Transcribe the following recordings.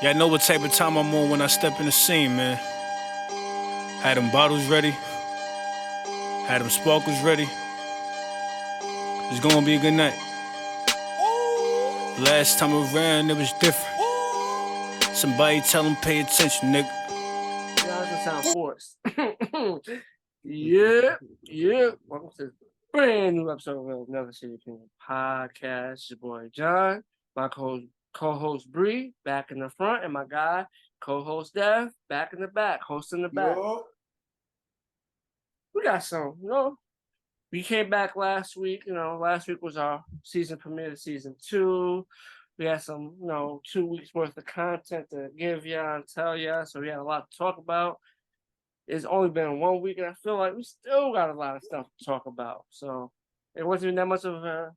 Yeah, I know what type of time I'm on when I step in the scene, man. Had them bottles ready, had them sparkles ready. It's gonna be a good night. Last time around, it was different. Somebody tell them pay attention, nigga. That doesn't sound forced. Yeah. Welcome to brand new episode of Another City Opinion Podcast. It's your boy John, my co-host Bree, back in the front, and my guy, co-host Dev, back in the back, hosting the back. We got some, we came back last week. Last week was our season premiere of season 2. We had some, 2 weeks worth of content to give y'all and tell y'all, so we had a lot to talk about. It's only been 1 week, and I feel like we still got a lot of stuff to talk about. So it wasn't even that much of a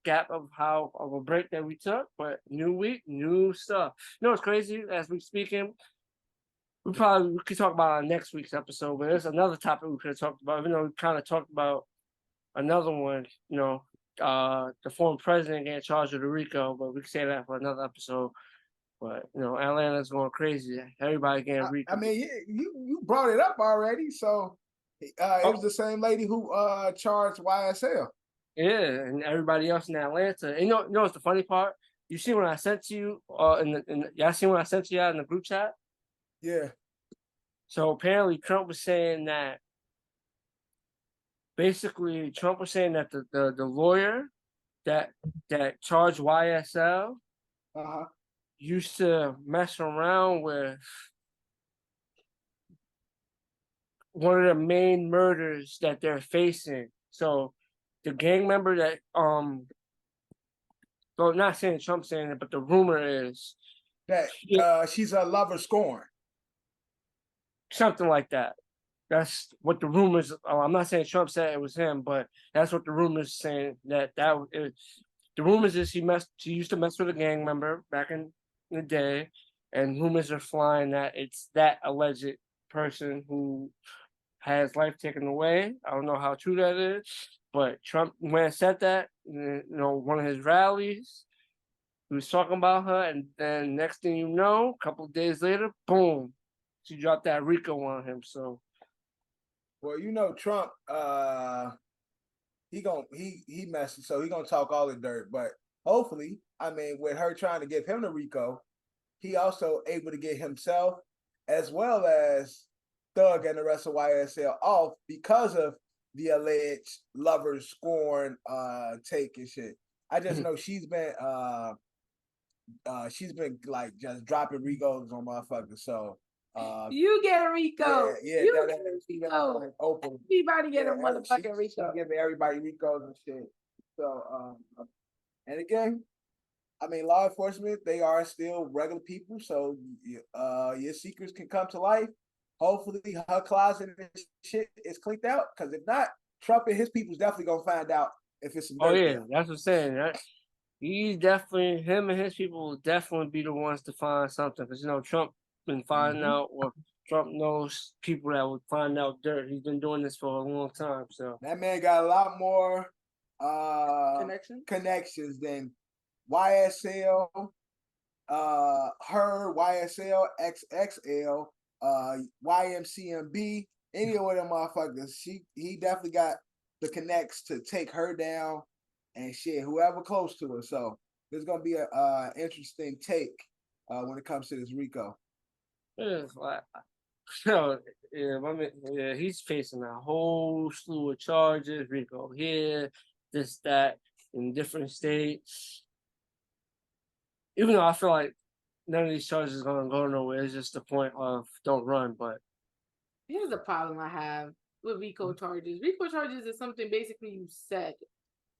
gap of a break that we took, but new week, new stuff. It's crazy as we speaking. We could talk about our next week's episode, but there's another topic we could have talked about. Even though we kind of talked about another one, the former president getting charged with the Rico, but we can say that for another episode. But Atlanta's going crazy. Everybody getting Rico. I mean, you brought it up already, so it was the same lady who charged YSL. Yeah, and everybody else in Atlanta. And you know what's the funny part? You see when I sent to you y'all seen when I sent to y'all in the group chat? Yeah. So apparently Trump was saying that the lawyer that charged YSL used to mess around with one of the main murders that they're facing. So the gang member that well, not saying Trump saying it, but the rumor is that she's a lover scorn. Something like that. That's what the rumors. I'm not saying Trump said it was him, but that's what the rumors saying. The rumors is he used to mess with a gang member back in the day, and rumors are flying that it's that alleged person who has life taken away. I don't know how true that is, but Trump, when it said that, one of his rallies, he was talking about her, and then next thing you know, a couple of days later, boom, she dropped that Rico on him. So, well, Trump, he messed, so he gonna talk all the dirt. But hopefully, I mean, with her trying to give him the Rico, he also able to get himself as well as Thug and the rest of YSL off because of the alleged lover scorn take and shit. I just know she's been like just dropping Ricos on motherfuckers. So you get a Rico. Yeah, you get a Rico. Open. Everybody get a motherfucking Rico. She giving everybody Ricos and shit. So and again, I mean, law enforcement, they are still regular people, so your secrets can come to life. Hopefully her closet and shit is cleaned out, because if not, Trump and his people's definitely gonna find out if it's some dirt. Oh yeah, that's what I'm saying. Him and his people will definitely be the ones to find something, because Trump been finding out, or Trump knows people that would find out dirt. He's been doing this for a long time, so that man got a lot more connections than YSL, her YSL XXL, YMCMB, any of them motherfuckers. He definitely got the connects to take her down and shit, whoever close to her. So there's gonna be a interesting take when it comes to this Rico. He's facing a whole slew of charges. Rico here, this, that, in different states. Even though I feel like none of these charges are gonna go nowhere, it's just the point of don't run. But here's the problem I have with Rico charges. Rico charges is something basically you said.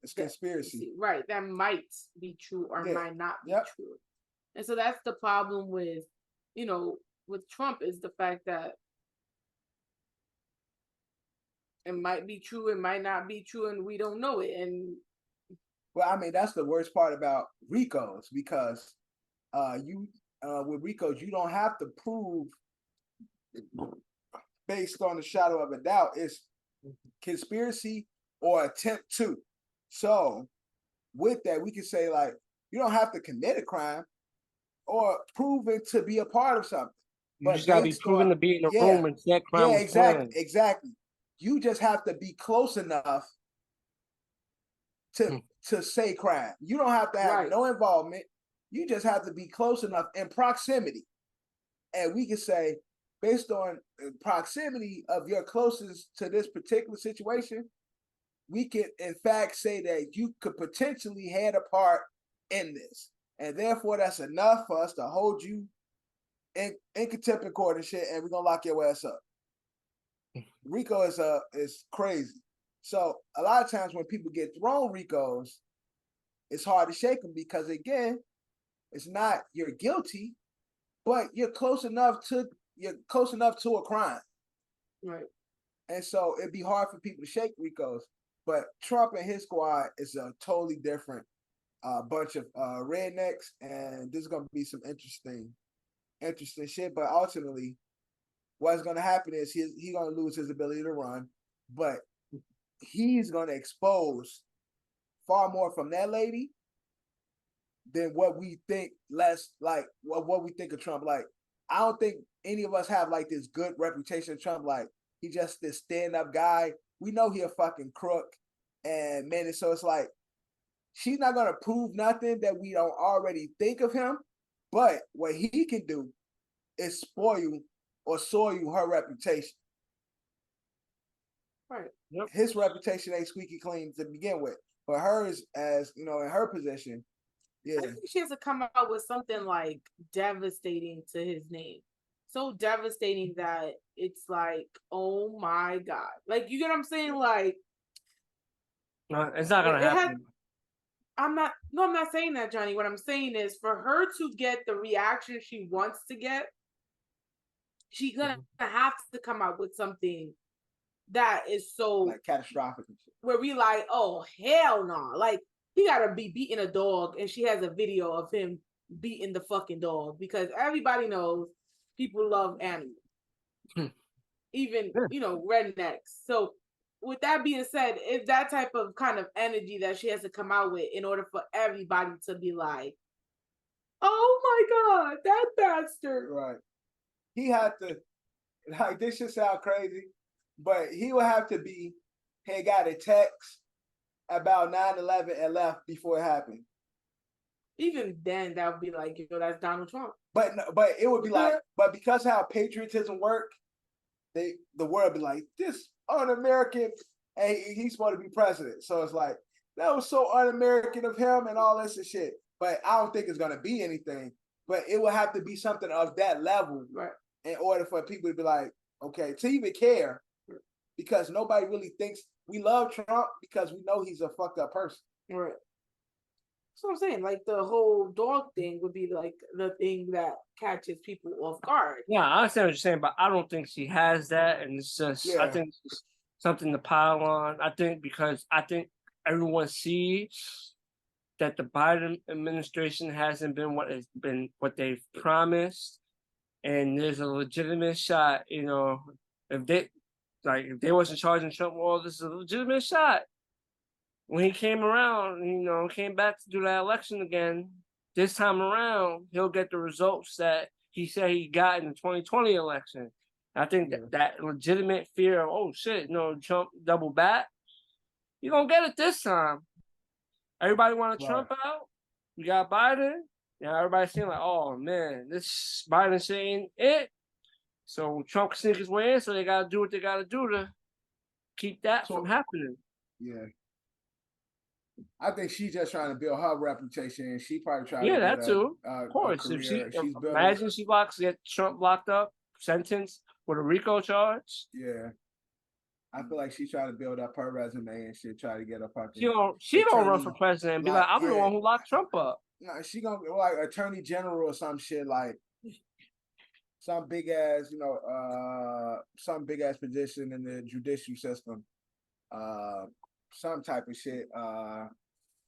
It's conspiracy. Right, that might be true or might not be true. And so that's the problem with, with Trump, is the fact that it might be true, it might not be true, and we don't know it. And well, I mean, that's the worst part about RICOs, because with RICOs, you don't have to prove based on the shadow of a doubt. It's conspiracy or attempt to. So with that, we can say, like, you don't have to commit a crime. or proven to be a part of something. You just gotta be proven to be in the room and that crime was planned. Exactly. You just have to be close enough to say crime. You don't have to have no involvement. You just have to be close enough in proximity. And we can say, based on proximity of your closest to this particular situation, we can in fact say that you could potentially had a part in this. And therefore that's enough for us to hold you in contempt of court and shit, and we're gonna lock your ass up. RICO is crazy. So a lot of times when people get thrown RICOs, it's hard to shake them because again, it's not you're guilty, but you're close enough to a crime. Right. And so it'd be hard for people to shake RICOs. But Trump and his squad is a totally different bunch of rednecks, and this is gonna be some interesting shit. But ultimately, what's gonna happen is he's gonna lose his ability to run, but he's gonna expose far more from that lady than what we think what we think of Trump. Like, I don't think any of us have like this good reputation of Trump. Like, he just this stand-up guy. We know he a fucking crook and menace. So it's like, she's not gonna prove nothing that we don't already think of him. But what he can do is spoil you or soil you her reputation. Right. Yep. His reputation ain't squeaky clean to begin with. But hers, as you know, in her position, yeah. I think she has to come out with something like devastating to his name. So devastating that it's like, oh my God. Like, you get what I'm saying? Like, no, it's not gonna happen. I'm not saying that, Johnny. What I'm saying is for her to get the reaction she wants to get, she's gonna have to come out with something that is so like catastrophic and shit. Where we like, oh hell no. Like, he gotta be beating a dog and she has a video of him beating the fucking dog because everybody knows people love animals. Even, rednecks. So with that being said, it's that type of kind of energy that she has to come out with in order for everybody to be like, oh my God, that bastard. Right. He had to, like, this should sound crazy, but he would have to be, he got a text about 9/11 and left before it happened. Even then, that would be like, that's Donald Trump. But it would be like, but because how patriotism work, the world be like, this un-American, and he's supposed to be president. So it's like, that was so un-American of him and all this and shit. But I don't think it's gonna be anything. But it will have to be something of that level, right, in order for people to be like, okay, to even care, because nobody really thinks we love Trump because we know he's a fucked up person. Right. That's what I'm saying. Like, the whole dog thing would be like the thing that catches people off guard. Yeah, I understand what you're saying, but I don't think she has that, and it's just I think it's something to pile on. I think everyone sees that the Biden administration hasn't been what they've promised, and there's a legitimate shot. If they wasn't charging Trump, well, this is a legitimate shot. When he came around, came back to do that election again, this time around, he'll get the results that he said he got in the 2020 election. I think that legitimate fear of, oh shit, Trump double back, you're going to get it this time. Everybody want Trump out. We got Biden. Everybody's saying like, oh man, this Biden shit ain't it. So Trump can sneak his way in, so they got to do what they got to do to keep that from happening. Yeah. I think she's just trying to build her reputation, and she probably trying to build that too. Of course, if imagine she get Trump locked up, sentenced with a RICO charge. Yeah, I feel like she's trying to build up her resume and shit, try to get a fucking. She don't run for president and be like, I'm the one who locked Trump up. No, she gonna be like attorney general or some shit, like some big ass, some big ass position in the judicial system. Some type of shit,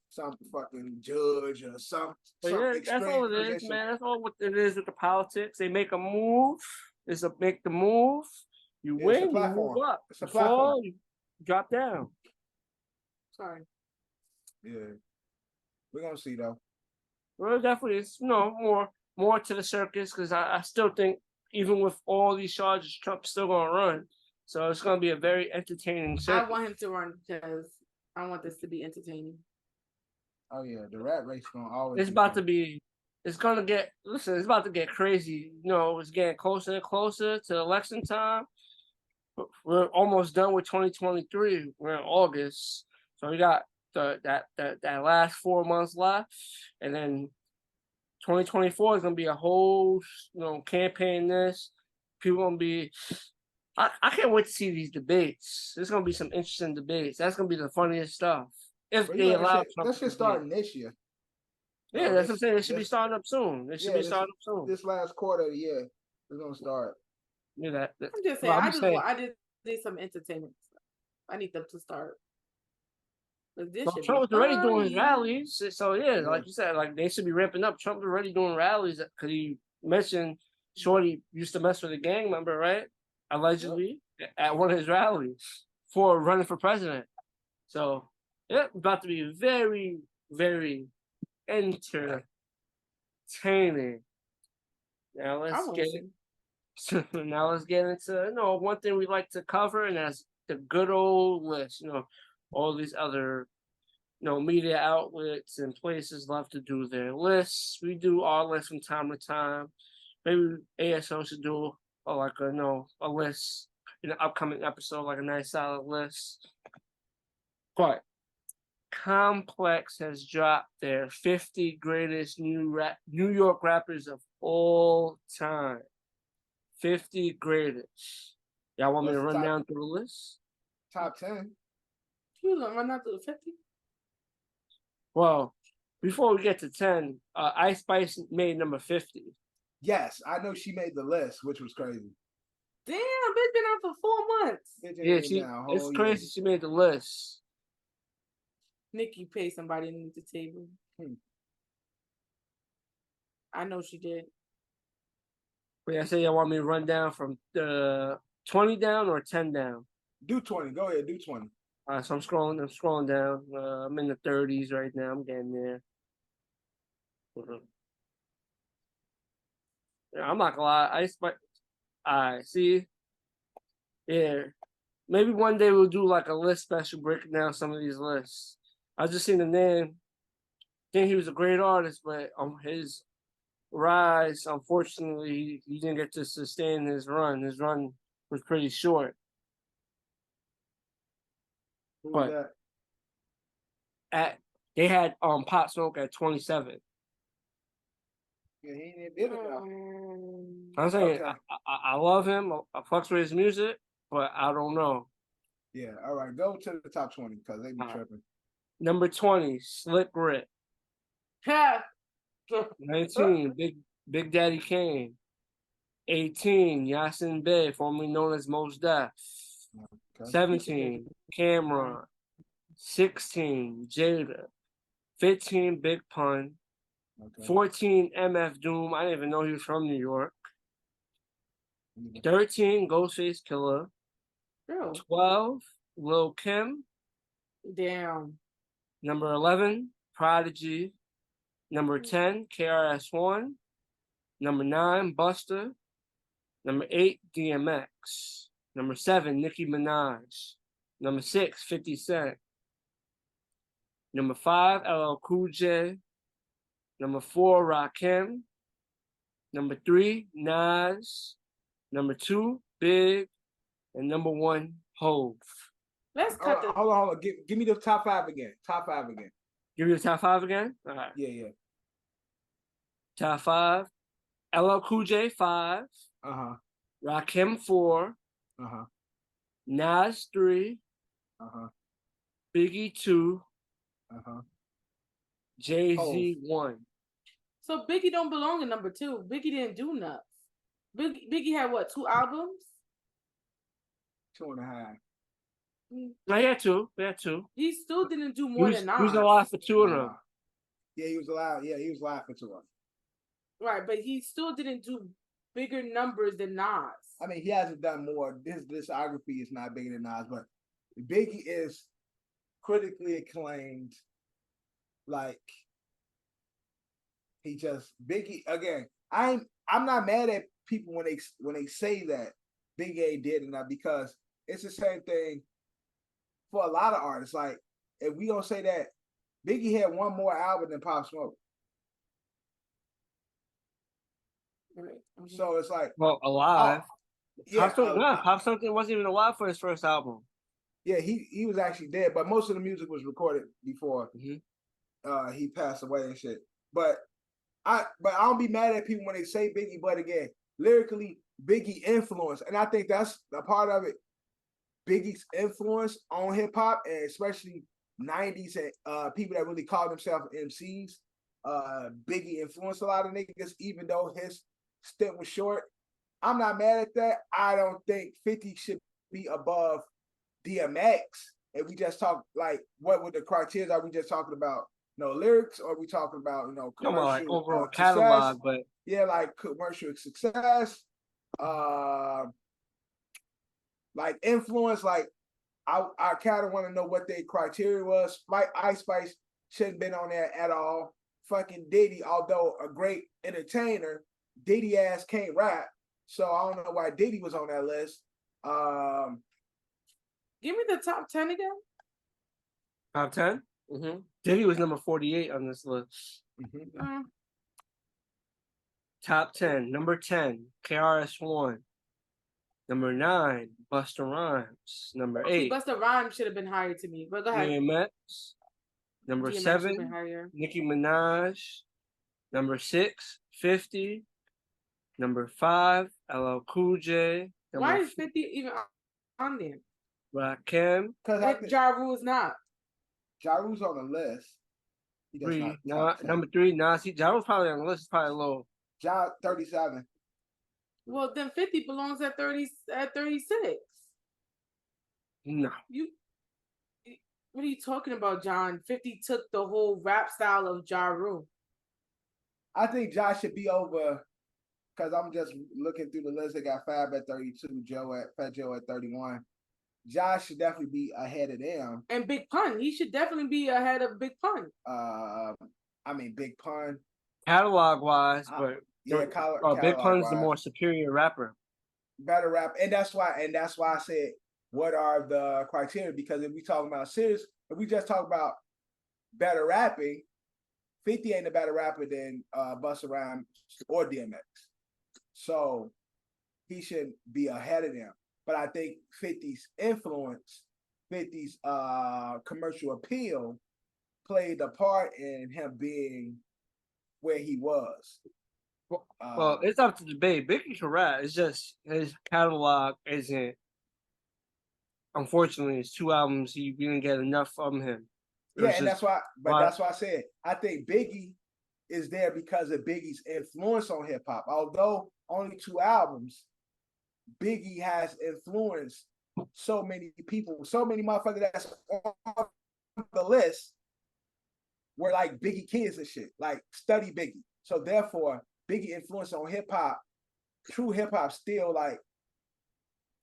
some fucking judge or some. That's all it is, man. That's all what it is with the politics. They make a move. It's a make the move. You win, you move up. It's a platform. You drop down. Sorry. Yeah, we're gonna see though. Well, definitely, it's more more to the circus because I still think even with all these charges, Trump's still gonna run. So it's gonna be a very entertaining circuit. I want him to run because I want this to be entertaining. Oh yeah, the rat race gonna always. It's about to be. It's gonna get. Listen, it's about to get crazy. You know, it's getting closer and closer to election time. We're almost done with 2023. We're in August, so we got that last 4 months left, and then 2024 is gonna be a whole campaign. People gonna be. I can't wait to see these debates. There's gonna be some interesting debates. That's gonna be the funniest stuff if they allow. That shit starting this year. Yeah, that's what I'm saying. It should be starting up soon. It should be starting up soon. This last quarter of the year, it's gonna start. Yeah, that I'm just saying. I just need some entertainment stuff. I need them to start. Trump was already doing his rallies, so yeah, like you said, like they should be ramping up. Trump was already doing rallies because he mentioned Shorty used to mess with a gang member, right? Allegedly at one of his rallies for running for president. So yeah, about to be very, very entertaining. Now let's get into one thing we like to cover, and that's the good old list. All these other media outlets and places love to do their lists. We do our list from time to time. Maybe ASO should do a list in an upcoming episode, like a nice solid list. But Complex has dropped their 50 greatest New York rappers of all time. 50 greatest. Y'all want me to run down through the list? Top 10. You gonna run down through the 50? Well, before we get to 10, Ice Spice made number 50. Yes, I know she made the list, which was crazy. Damn, bitch been out for 4 months. It's crazy she made the list. Nikki paid somebody underneath the table. I know she did. Wait, I say y'all want me to run down from 20 down or 10 down? Do 20. Go ahead, do 20. All right, so I'm scrolling down. I'm in the 30s right now. I'm getting there. Yeah, I'm not gonna lie. Alright, see? Yeah. Maybe one day we'll do like a list special, breaking down some of these lists. I just seen the name. Think he was a great artist, but his rise, unfortunately, he didn't get to sustain his run. His run was pretty short. But they had Pop Smoke at 27. Yeah, he ain't did it though. I'm saying I love him. I fucks with his music, but I don't know. Yeah, all right. Go to the top 20 because they be tripping. Number 20, Slick Rick. 19, Big Daddy Kane. 18, Yasin Bey, formerly known as Mos Def. Okay. 17, Cameron. 16, Jada. 15, Big Pun. Okay. 14, MF Doom. I didn't even know he was from New York. 13, Ghostface Killer. 12, Lil Kim. Damn. Number 11, Prodigy. Number 10, KRS-One. Number 9, Buster. Number 8, DMX. Number 7, Nicki Minaj. Number 6, 50 Cent. Number 5, LL Cool J. Number 4, Rakim. Number 3, Nas. Number 2, Big. And number 1, Hov. Let's cut this. Hold on. Give me the top 5 again. Top 5 again. Give you the top 5 again? All right. Yeah. Top 5. LL Cool J, 5. Rakim, 4. Nas, 3. Biggie, 2. Jay-Z, 1. So Biggie don't belong in number 2. Biggie didn't do enough. Biggie had what, 2 albums? 2.5. No, he had 2. He still didn't do more than Nas. He was alive for 2 of them. Yeah, he was alive. Yeah, he was alive for 2 of them. Right, but he still didn't do bigger numbers than Nas. I mean, he hasn't done more. His discography is not bigger than Nas, but Biggie is critically acclaimed. Like, He just Biggie again. I'm not mad at people when they say that Biggie ain't did enough because it's the same thing for a lot of artists. Like if we don't say that Biggie had one more album than Pop Smoke. So it's like alive. Yeah, Pop Something wasn't even alive for his first album. Yeah, he was actually dead, but most of the music was recorded before he passed away and shit. But I don't be mad at people when they say Biggie, but again, lyrically, Biggie influence, and I think that's a part of it. Biggie's influence on hip hop, and especially 90s and people that really call themselves MCs. Biggie influenced a lot of niggas, even though his stint was short. I'm not mad at that. I don't think 50 should be above DMX. If we just talk like what would the criteria are we just talking about? Lyrics, or are we talking about commercial like overall success? catalog, but like commercial success, like influence. Like I kind of want to know what their criteria was. Like Ice Spice shouldn't been on there at all. Fucking Diddy, although a great entertainer, Diddy ass can't rap, so I don't know why Diddy was on that list. Give me the top 10 again. Top 10? Mm-hmm. Diddy was number 48 on this list. Mm-hmm. Top 10. Number 10, KRS-One. Number 9, Busta Rhymes. Number 8. Busta Rhymes should have been higher to me, but go ahead. DMX. Number DMX 7, Nicki Minaj. Number 6, 50. Number 5, LL Cool J. Why is 50 even on there? Rakim. Because Ja Rule's not. Ja Rule's on the list. Number 3, Nas. Ja Rule's probably on the list. It's probably low. Ja 37. Well, then 50 belongs at 36. No. What are you talking about, John? 50 took the whole rap style of Ja Rule. I think Ja should be over, because I'm just looking through the list. They got Fab at 32, Fat Joe at 31. Ja should definitely be ahead of them. And Big Pun. He should definitely be ahead of Big Pun. Big Pun. Catalog-wise, but Big Pun's the more superior rapper. Better rap. And that's why I said, what are the criteria? Because if we talk about serious, if we just talk about better rapping, 50 ain't a better rapper than Busta Rhymes or DMX. So he should be ahead of them. But I think 50's influence, 50's commercial appeal played a part in him being where he was. Well, it's up to debate. Biggie can rap. It's just his catalog isn't. Unfortunately, it's 2 albums. You didn't get enough from him. And that's why. But that's why I said I think Biggie is there because of Biggie's influence on hip hop. Although only 2 albums, Biggie has influenced so many people, so many motherfuckers that's on the list were like Biggie kids and shit, like study Biggie. So therefore, Biggie influence on hip hop, true hip hop, still like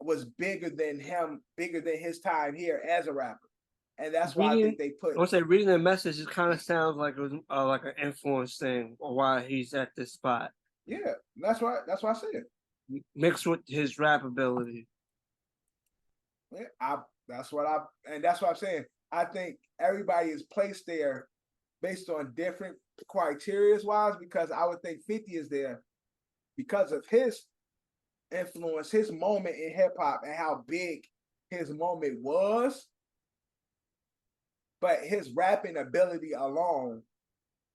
was bigger than his time here as a rapper, and that's why I think they put. I would say reading the message, it kind of sounds like it was like an influence thing, or why he's at this spot. Yeah, that's why I said. Mixed with his rap ability. Yeah, that's what I'm saying. I think everybody is placed there based on different criteria wise, because I would think 50 is there because of his influence, his moment in hip hop, and how big his moment was. But his rapping ability alone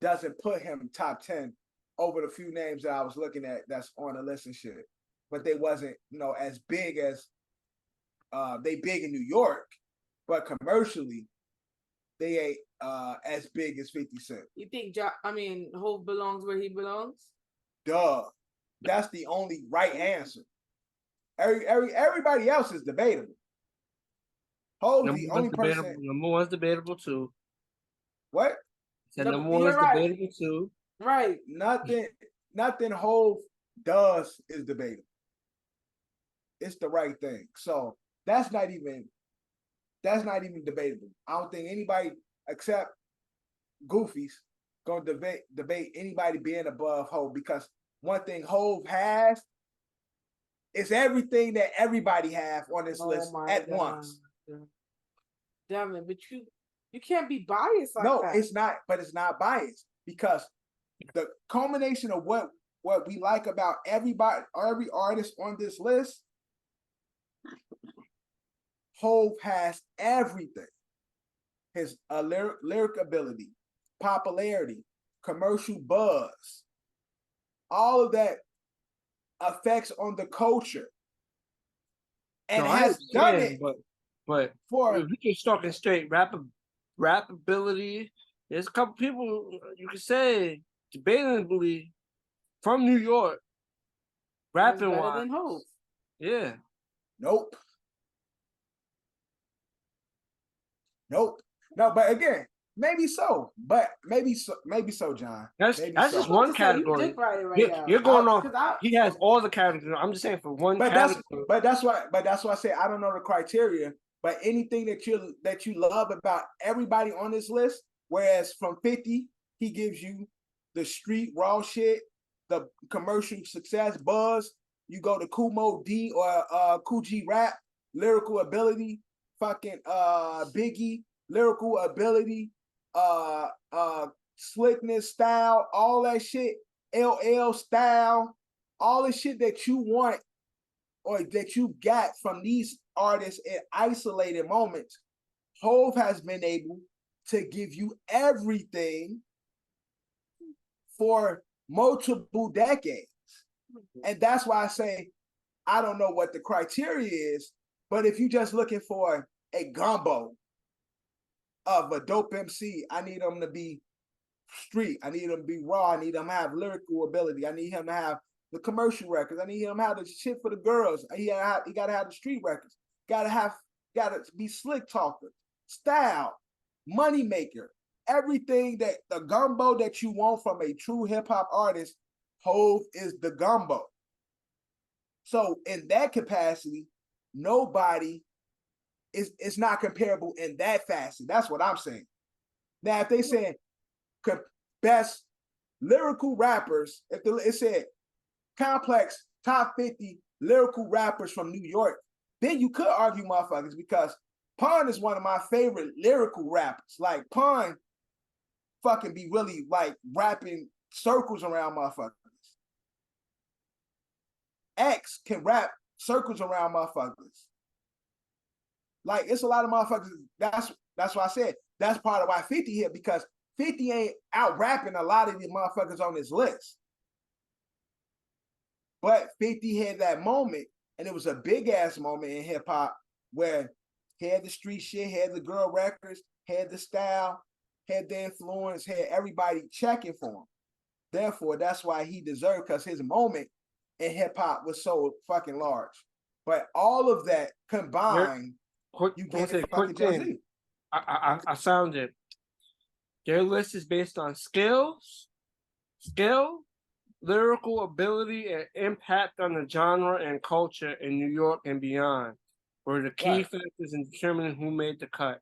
doesn't put him top 10 over the few names that I was looking at that's on the list and shit. But they wasn't, as big as they big in New York, but commercially they ain't as big as 50 Cent. You think Hov belongs where he belongs? Duh. That's the only right answer. Everybody else is debatable. Hov's the only person. Number one's debatable too. What? Number one is debatable too. Right. Nothing Hov does is debatable. It's the right thing. So that's not even debatable. I don't think anybody except goofies gonna debate anybody being above Hov, because one thing Hov has is everything that everybody have on this list at once. Damn it, but you can't be biased like No, that. it's not, but it's not biased because the culmination of what we like about every artist on this list, Hov has everything. His lyric ability, popularity, commercial buzz, all of that affects on the culture, and has done it. But for if we just talking straight rap ability, there's a couple people you could say debatably from New York, rapping better wise. than Hov. Yeah. Nope. No, but again, maybe so. But maybe so, John. That's just one category. You're going off. He has all the categories. I'm just saying for one category. That's why I say I don't know the criteria. But anything that you love about everybody on this list, whereas from 50, he gives you the street raw shit, the commercial success buzz. You go to Kumo D or Coogee Rap, lyrical ability, fucking Biggie, lyrical ability, slickness, style, all that shit, LL style, all the shit that you want or that you got from these artists in isolated moments. Hov has been able to give you everything for multiple decades. And that's why I say I don't know what the criteria is, but if you're just looking for a gumbo of a dope MC, I need them to be street. I need them to be raw. I need them to have lyrical ability. I need him to have the commercial records. I need him to have the shit for the girls. He got to have the street records. Got to be slick talker, style, money maker, everything that the gumbo that you want from a true hip hop artist. Hov is the gumbo. So in that capacity, nobody is not comparable in that facet. That's what I'm saying. Now, if they saying best lyrical rappers, if it said complex top 50 lyrical rappers from New York, then you could argue motherfuckers, because Pun is one of my favorite lyrical rappers. Like Pun fucking be really like rapping circles around motherfuckers. X can rap circles around motherfuckers. Like it's a lot of motherfuckers. That's why I said that's part of why 50 here, because 50 ain't out rapping a lot of these motherfuckers on this list. But 50 had that moment, and it was a big ass moment in hip hop where he had the street shit, had the girl records, had the style, had the influence, had everybody checking for him. Therefore, that's why he deserved, because his moment in hip hop was so fucking large. But all of that combined, you get it fucking Jay-Z. I found it. Their list is based on skill, lyrical ability, and impact on the genre and culture in New York and beyond were the key factors in determining who made the cut.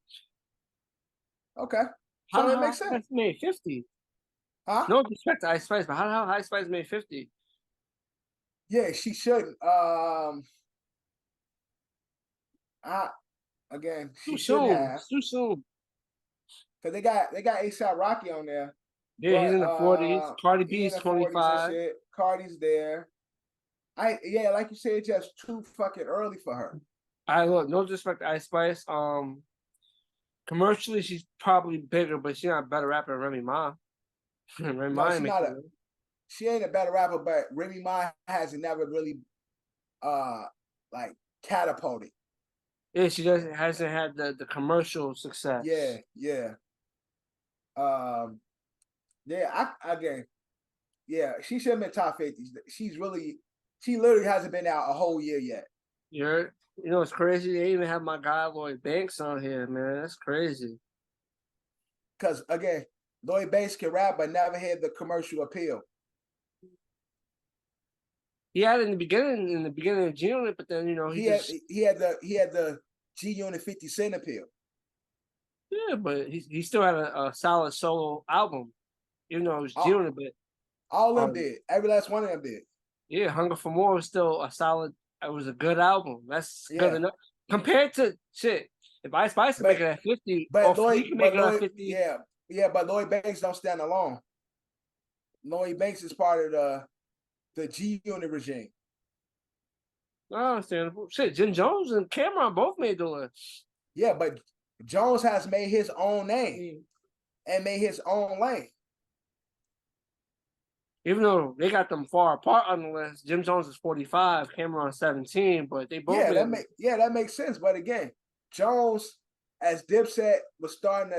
Okay. How did High Spice made 50? Huh? No disrespect to Ice Spice, but how did High Spice made 50? Yeah, she shouldn't. Again, she should have. Too soon. Cause they got A$AP Rocky on there. Yeah, he's in the 40s. Cardi B is 25. Cardi's there. Like you said, just too fucking early for her. Look, no disrespect to Ice Spice. Commercially, she's probably bigger, but she's not a better rapper than Remy Ma. She ain't a better rapper, but Remy Ma hasn't never really like catapulted. Yeah, she hasn't had the commercial success. Yeah. She should have been top 50. She literally hasn't been out a whole year yet. You know, it's crazy. They even have my guy Lloyd Banks on here, man. That's crazy. Because again, Lloyd Banks can rap, but never had the commercial appeal. He had it in the beginning of G-Unit, but then he had the G-Unit 50 Cent appeal. Yeah, but he still had a solid solo album. even though it was June a bit. All of them did. Every last one of them did. Yeah, Hunger for More was still a solid. It was a good album. That's good enough compared to shit. If Ice Spice can make it at 50, but or he can make it at 50. Yeah, but Lloyd Banks don't stand alone. Lloyd Banks is part of the G Unit regime. Understandable. Shit, Jim Jones and Cameron both made the list. Yeah, but Jones has made his own name and made his own lane. Even though they got them far apart on the list, Jim Jones is 45, Cameron 17, but they both that makes sense. But again, Jones, as Dipset was starting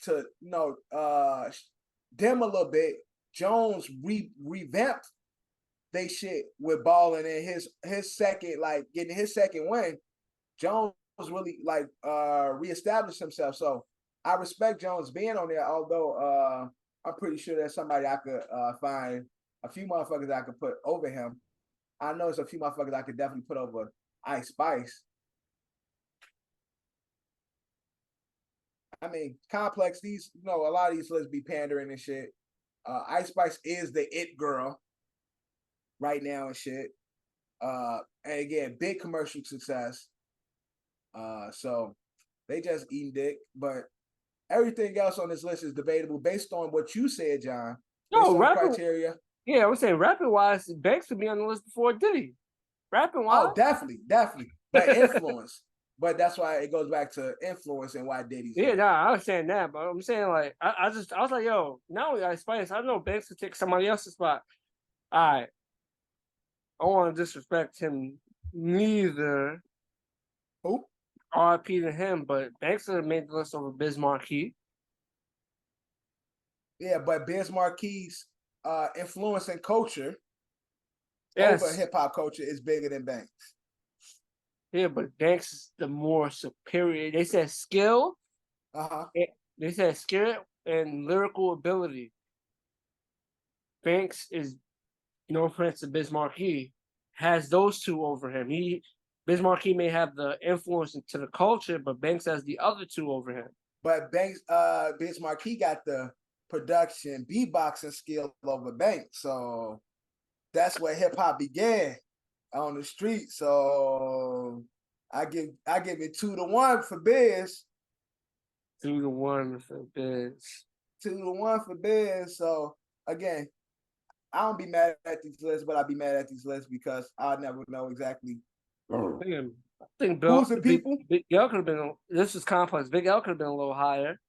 to dim a little bit, Jones revamped they shit with balling in his second, like getting his second win. Jones really like reestablished himself. So I respect Jones being on there, although I'm pretty sure there's somebody I could find, a few motherfuckers I could put over him. I know there's a few motherfuckers I could definitely put over Ice Spice. I mean, Complex, these, a lot of these lists be pandering and shit. Ice Spice is the it girl right now and shit. And again, big commercial success. So they just eating dick, but everything else on this list is debatable based on what you said, John. No, criteria. Yeah, I was saying rapping wise, Banks would be on the list before Diddy. Rapping wise. Oh, definitely. But influence. But that's why it goes back to influence and why Diddy's. Yeah, I was saying that, but I'm saying like I was like, yo, now we got Spice. I know Banks could take somebody else's spot. All right. I don't want to disrespect him neither. Who? RIP to him, but Banks would have made the list over Biz Markie. Yeah, but Biz Marquie's influence and culture over hip hop culture is bigger than Banks. Yeah, but Banks is the more superior. They said skill. They said skill and lyrical ability. Banks is, no offense to Biz Markie, has those two over him. Biz Markie may have the influence into the culture, but Banks has the other two over him. But Biz Markie got the production, beatboxing skill over Banks. So that's where hip hop began on the street. So I give it 2-1 for Biz. 2-1 for Biz. 2-1 for Biz. So again, I don't be mad at these lists, but I be mad at these lists because I'll never know exactly. I think Bill, who's the people? Big L could have been. This is complex. Big L could have been a little higher.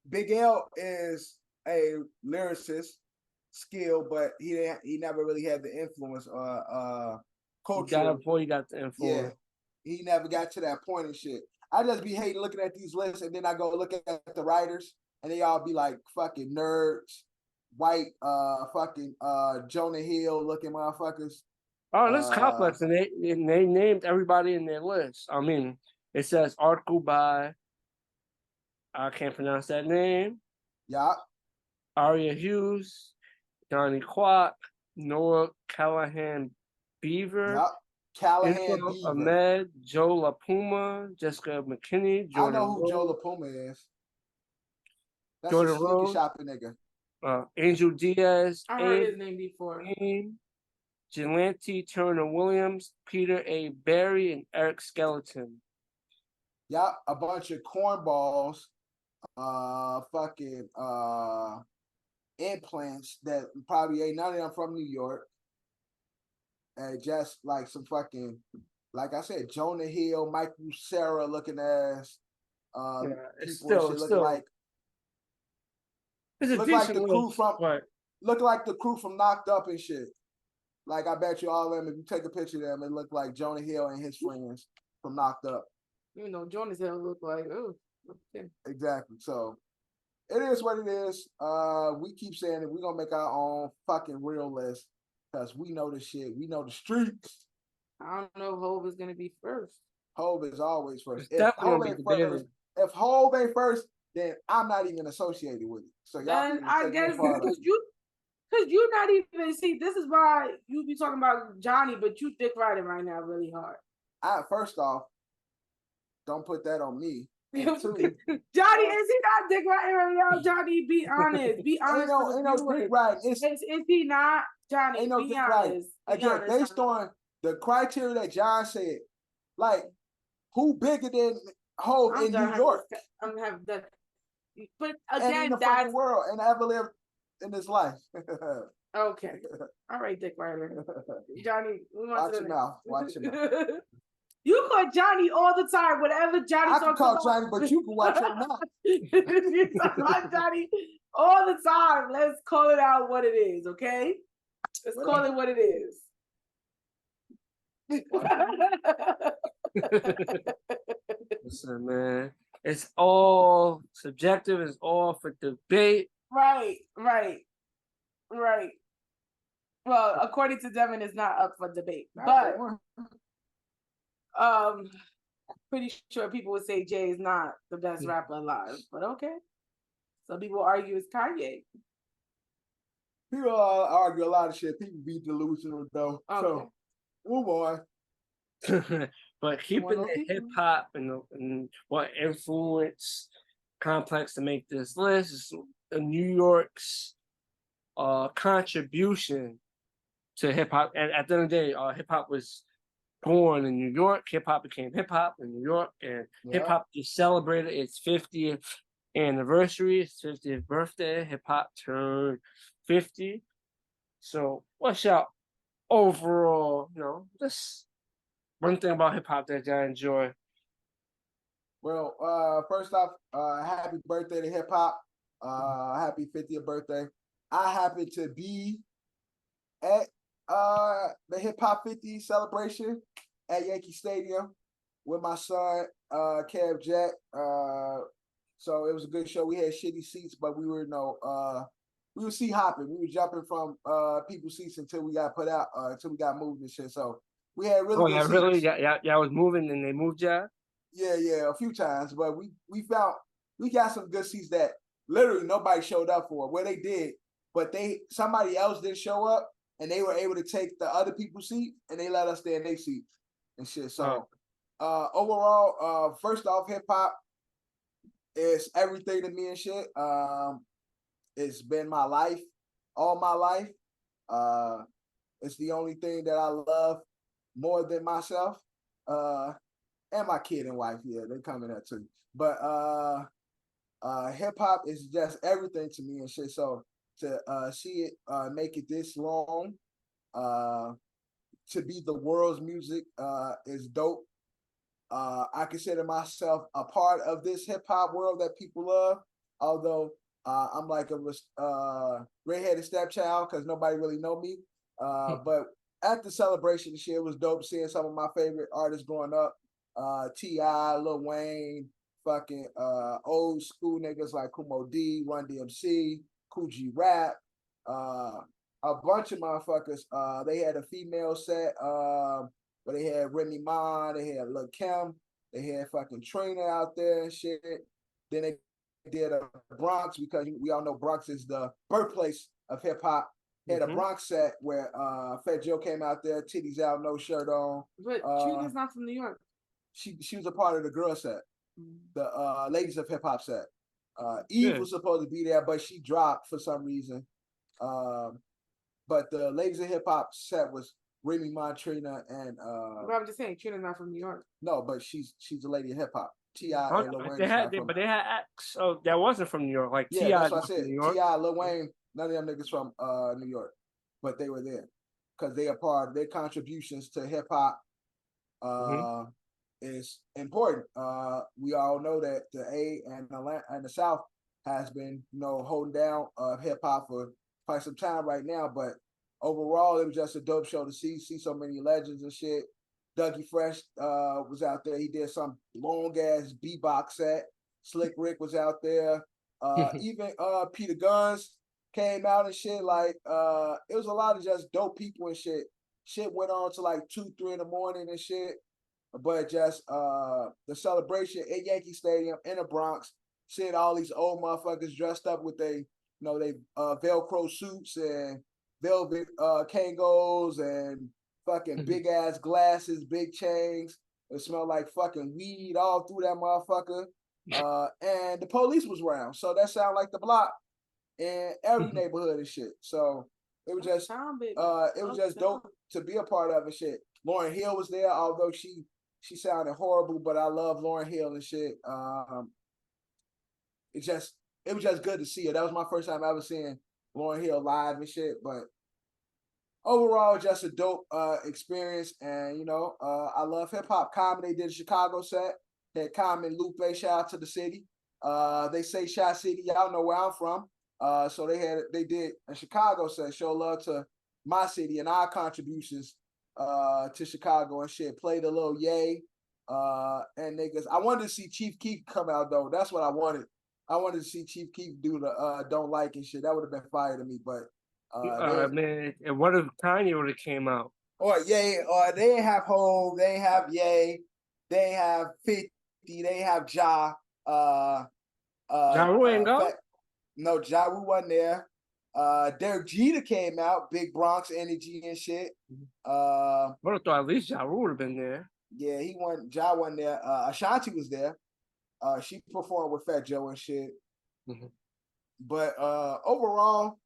Big L is a lyricist, skill, but he never really had the influence or culture. Before he got the influence. Yeah, he never got to that point and shit. I just be hating looking at these lists, and then I go look at the writers, and they all be like fucking nerds, white, fucking Jonah Hill looking motherfuckers. Oh, this is complex, and they named everybody in their list. I mean, it says article by, I can't pronounce that name. Yeah. Aria Hughes, Donnie Kwok, Noah Callahan Beaver. Yep. Callahan Beaver. Ahmed, Joe LaPuma, Jessica McKinney, Jordan I know who Rose. Joe LaPuma is. That's Jordan a sneaker Rose. shopping nigga. Angel Diaz. I heard his name before. Jelante Turner Williams, Peter A. Barry, and Eric Skeleton. Yeah, a bunch of cornballs, fucking implants that probably ain't none of them from New York. And just like some fucking, like I said, Jonah Hill, Michael Cera looking ass. It's people still like it's a look decent like the crew list, from but... look like the crew from Knocked Up and shit. Like I bet you all of them, if you take a picture of them, it look like Jonah Hill and his friends from Knocked Up. You know, Jonas Hill look like, Exactly. So it is what it is. We keep saying that we're gonna make our own fucking real list because we know the shit. We know the streets. I don't know if Hov is gonna be first. Hov is always first. If Hov ain't first, then I'm not even associated with it. So y'all. And I guess because you're not even see. This is why you be talking about Johnny, but you dick riding right now really hard. First off, don't put that on me. And two, Johnny, is he not dick riding right now? Johnny, be honest. Be honest. ain't no dick riding. Is he not? Johnny, Ain't no be dick honest. riding. Be Again, honest, based Johnny. on the criteria that John said, like, who bigger than Hov in New York? I'm gonna have that. But And again, in the that's fucking world, and ever lived in this life. okay. All right, Dick Ryder. Johnny, Watch your mouth. Watch your mouth. You call Johnny all the time. Whatever Johnny I talks can call about. Johnny, but you can watch your mouth. You talk about Johnny all the time. Let's call it out what it is, okay? Let's call it what it is. Listen, man, it's all subjective. It's all for debate. Right. Well, according to Devin, it's not up for debate, but pretty sure people would say Jay is not the best rapper alive. But okay, some people argue it's Kanye. People argue a lot of shit. People be delusional though. Okay. So move on. But keeping the hip hop and what influenced Complex to make this list is New York's contribution to hip hop. And at the end of the day, hip hop was born in New York. Hip hop became hip hop in New York, and hip hop just celebrated its 50th anniversary, its 50th birthday. Hip hop turned 50. So what's your overall, just one thing about hip hop that I enjoy? Well, first off, happy birthday to hip hop. Happy 50th birthday. I happen to be at the hip hop 50 celebration at Yankee Stadium with my son, Kev Jack. So it was a good show. We had shitty seats, but we were we were seat hopping. We were jumping from people's seats until we got put out, until we got moved and shit. So we had really good seats. Really? Yeah, was moving and they moved ya? Yeah, a few times, but we got some good seats that literally nobody showed up for. Well, they did, but somebody else didn't show up, and they were able to take the other people's seat, and they let us stay in their seats and shit. So, overall, first off, hip hop is everything to me and shit. It's been my life, all my life. It's the only thing that I love more than myself. And my kid and wife, yeah, they come in there too. But hip hop is just everything to me and shit. So to see it make it this long, to be the world's music is dope. I consider myself a part of this hip hop world that people love, although I'm like a redheaded stepchild because nobody really know me. But at the celebration this year, it was dope seeing some of my favorite artists growing up. T.I., Lil Wayne, fucking old school niggas like Kumo D, Run DMC, Coogee Rap, a bunch of motherfuckers. They had a female set where they had Remy Ma, they had Lil Kim, they had fucking Trina out there and shit. Then they did a Bronx, because we all know Bronx is the birthplace of hip hop. Had a Bronx set where Fat Joe came out there, titties out, no shirt on. But Trina's not from New York. She was a part of the girl set, the ladies of hip hop set. Eve was supposed to be there, but she dropped for some reason. But the ladies of hip hop set was Remy Ma, Trina, and But I'm just saying, Trina's not from New York. No, but she's a lady of hip hop. T.I. and Lil Wayne. But they had acts that wasn't from New York, like yeah, T.I. that's what I said. T.I., Lil Wayne, none of them niggas from New York, but they were there because they are part of their contributions to hip hop. Is important. We all know that the A and the South has been, holding down hip hop for quite some time right now. But overall, it was just a dope show to see so many legends and shit. Dougie Fresh was out there. He did some long ass beatbox set. Slick Rick was out there. Even Peter Guns came out and shit. Like it was a lot of just dope people and shit. Shit went on to like 2, 3 in the morning and shit. But just the celebration at Yankee Stadium in the Bronx, seeing all these old motherfuckers dressed up with they Velcro suits and velvet Kangos and fucking big ass glasses, big chains. It smelled like fucking weed all through that motherfucker. And the police was around. So that sounded like the block in every neighborhood and shit. So it was just dope to be a part of it. Shit. Lauryn Hill was there, although she sounded horrible, but I love Lauryn Hill and shit. It was just good to see her. That was my first time ever seeing Lauryn Hill live and shit. But overall, just a dope experience. And you know, I love hip hop. Common, they did a Chicago set. Had Common, Lupe, shout out to the city. They say Shot City. Y'all know where I'm from. So they did a Chicago set. Show love to my city and our contributions to Chicago and shit. Played a little Yay and niggas. I wanted to see Chief Keef come out though. That's what I wanted. I wanted to see Chief Keef do the Don't Like and shit. That would have been fire to me. But man, and what if Kanye would have came out? Or Yay, or they ain't have Hov, they ain't have Yay, they ain't have 50, they ain't have Ja. Ja Rule ain't go? No, Ja Rule wasn't there. Derek Jeter came out, Big Bronx Energy and shit. I would have thought at least Ja Rule would have been there. Yeah, Ja wasn't there. Ashanti was there. She performed with Fat Joe and shit. But overall,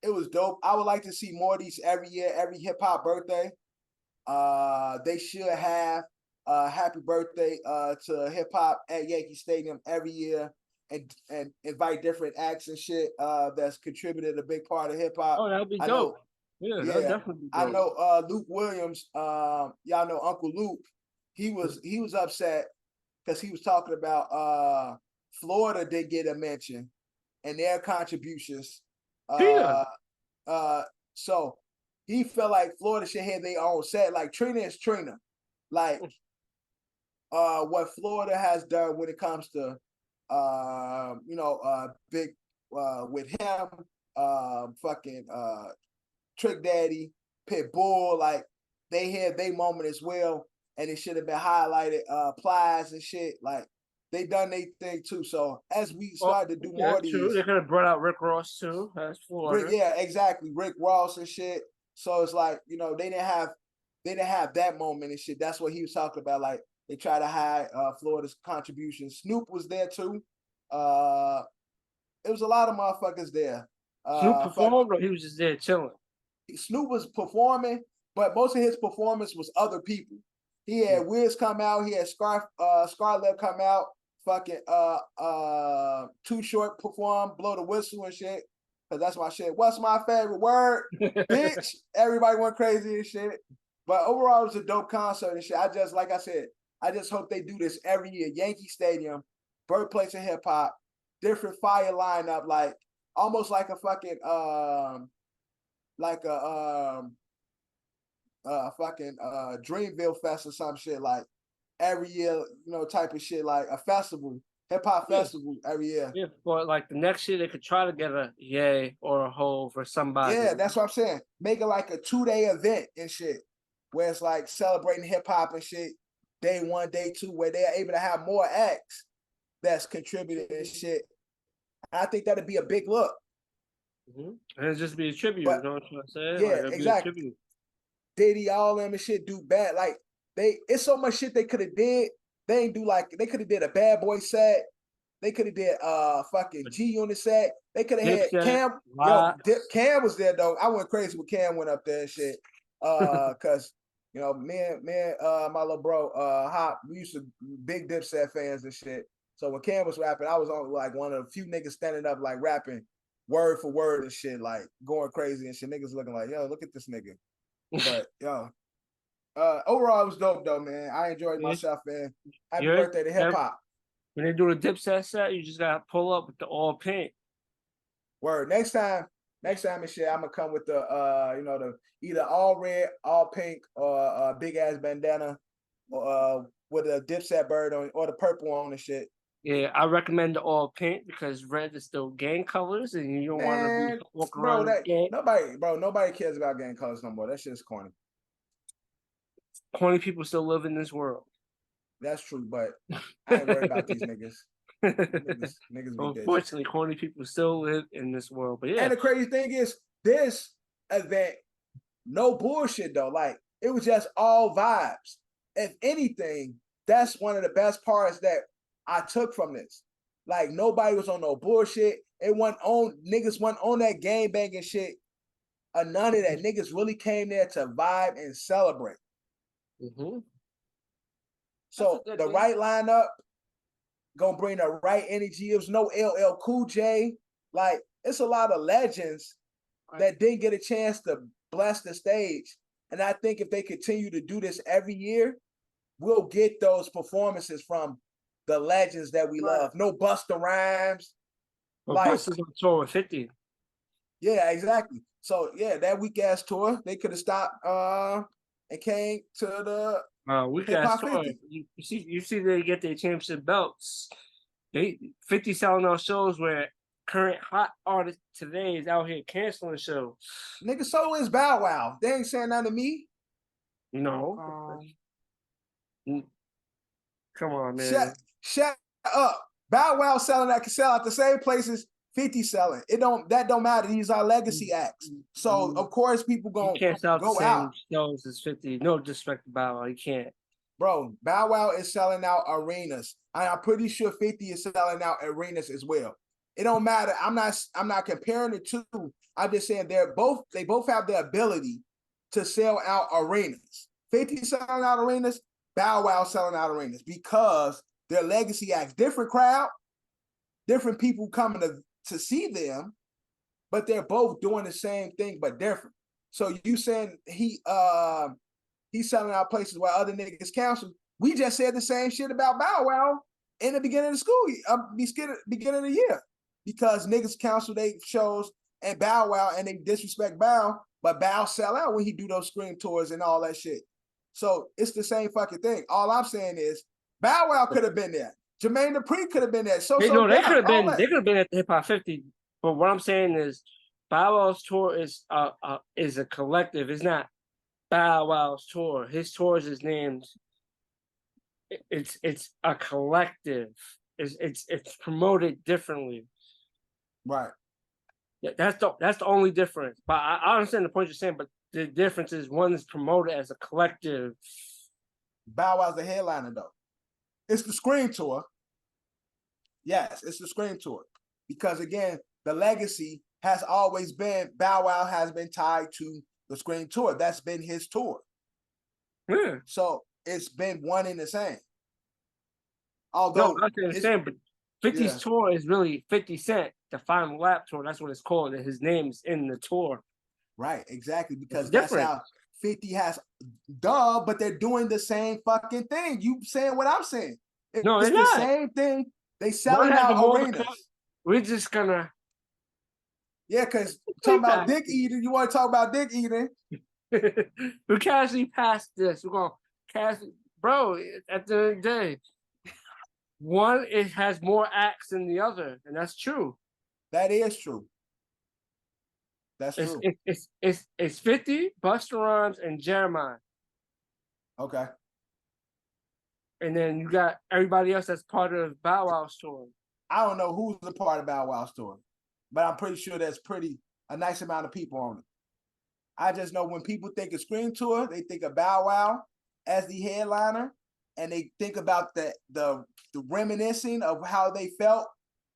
it was dope. I would like to see more of these every year, every hip hop birthday. They should have happy birthday to hip hop at Yankee Stadium every year and invite different acts and shit that's contributed a big part of hip hop. Oh, that would be dope. Yeah, that would definitely be dope. I know Luke Williams, y'all know Uncle Luke. He was upset because he was talking about Florida did get a mention and their contributions. So he felt like Florida should have their own set. Like Trina is Trina. Like what Florida has done when it comes to big with him, fucking Trick Daddy, Pitbull, like they had their moment as well, and it should have been highlighted. Plies and shit, like they done their thing too. So as we start to do more of these, true. They could have brought out Rick Ross too. That's Florida. Yeah, exactly. Rick Ross and shit. So it's like, you know, they didn't have that moment and shit. That's what he was talking about. Like they try to hide Florida's contribution. Snoop was there too. It was a lot of motherfuckers there. Snoop performed, or he was just there chilling? Snoop was performing, but most of his performance was other people. He had Wiz come out. He had Scarlett come out. Fucking Too Short perform, blow the whistle and shit. Cause that's my shit. What's my favorite word? Bitch. Everybody went crazy and shit. But overall, it was a dope concert and shit. Like I said, I just hope they do this every year. Yankee Stadium, birthplace of hip hop, different fire lineup, like almost like a fucking Dreamville Fest or some shit, like every year, you know, type of shit, like a festival, hip hop festival every year. Yeah, but like the next year they could try to get a Yay or a Hov or somebody. Yeah, that's what I'm saying. Make it like a 2-day event and shit, where it's like celebrating hip hop and shit. Day 1, day 2, where they're able to have more acts that's contributed and shit. I think that'd be a big look. And it'd just be a tribute, you know what I'm saying? Yeah, like, exactly. Diddy, all them and shit do bad. Like it's so much shit they could have did. They could have did a Bad Boy set. They could have did fucking G-Unit set. They could have had Cam. Cam was there though. I went crazy when Cam went up there and shit. Cause you know, me and my little bro, Hop, we used to big Dipset fans and shit. So when Cam was rapping, I was on like one of the few niggas standing up like rapping word for word and shit, like going crazy and shit. Niggas looking like, yo, look at this nigga. But yo, overall it was dope though, man. I enjoyed myself, man. Happy birthday to hip hop. When they do the Dipset set, you just gotta pull up with the all pink. Word. Next time and shit, I'm gonna come with the the either all red, all pink, or a big ass bandana, with a Dipset bird on, or the purple on and shit. Yeah, I recommend the all pink because red is still gang colors, and you don't want to be walking around. Nobody cares about gang colors no more. That shit's corny. Corny people still live in this world. That's true, but I ain't worried about these niggas. Niggas Unfortunately, corny people still live in this world. But yeah. And the crazy thing is, this event, no bullshit though. Like, it was just all vibes. If anything, that's one of the best parts that I took from this. Like nobody was on no bullshit. It wasn't on niggas wasn't on that game banging shit. None of that. Niggas really came there to vibe and celebrate. Mm-hmm. So the right lineup gonna bring the right energy. It was no LL Cool J. Like it's a lot of legends that didn't get a chance to bless the stage. And I think if they continue to do this every year, we'll get those performances from the legends that we love. No Busta Rhymes. Well, like Busta's on tour with 50. Yeah, exactly. So yeah, that weak ass tour, they could have stopped and came to the Weak Hip ass Hop tour. 50. You see they get their championship belts. 50 selling out shows where current hot artists today is out here canceling shows. Nigga, so is Bow Wow. They ain't saying nothing to me. No. Come on, man. Shut up. Bow Wow selling that can sell out the same places 50 selling. That don't matter. These are legacy acts. So of course people gonna you can't sell go the same out. shows as 50. No disrespect to Bow Wow. You can't. Bro, Bow Wow is selling out arenas. I'm pretty sure 50 is selling out arenas as well. It don't matter. I'm not comparing the two. I'm just saying they both have the ability to sell out arenas. 50 selling out arenas, Bow Wow selling out arenas because they're legacy acts. Different crowd, different people coming to see them, but they're both doing the same thing but different. So you saying he's selling out places where other niggas cancel. We just said the same shit about Bow Wow in the beginning of the school year, beginning of the year, because niggas cancel their shows and Bow Wow and they disrespect Bow, but Bow sell out when he do those Scream tours and all that shit. So it's the same fucking thing. All I'm saying is Bow Wow could have been there. Jermaine Dupri could have been there. They could have been. They could have been at the Hip Hop 50. But what I'm saying is, Bow Wow's tour is a collective. It's not Bow Wow's tour. His tour is named. It's a collective. It's promoted differently. Right. That's the only difference. But I understand the point you're saying. But the difference is one is promoted as a collective. Bow Wow's the headliner though. It's the Scream tour. Yes, it's the Scream tour. Because again, the legacy has always been Bow Wow has been tied to the Scream tour. That's been his tour. Yeah. So it's been one and the same. Although I understand, but 50's tour is really 50 Cent, the Final Lap tour. That's what it's called. His name's in the tour. Right, exactly. Because that's how 50 has but they're doing the same fucking thing. You saying what I'm saying. It's the same thing. They selling out arenas. We're just gonna because talking about dick eating, you want to talk about dick eating. We casually passed this. We're gonna casually, bro, at the end of the day, one it has more acts than the other, and that's true. That is true. That's true. It's 50, Busta Rhymes, and Jeremiah. Okay. And then you got everybody else that's part of Bow Wow's tour. I don't know who's a part of Bow Wow's tour, but I'm pretty sure there's a nice amount of people on it. I just know when people think of Scream Tour, they think of Bow Wow as the headliner, and they think about the reminiscing of how they felt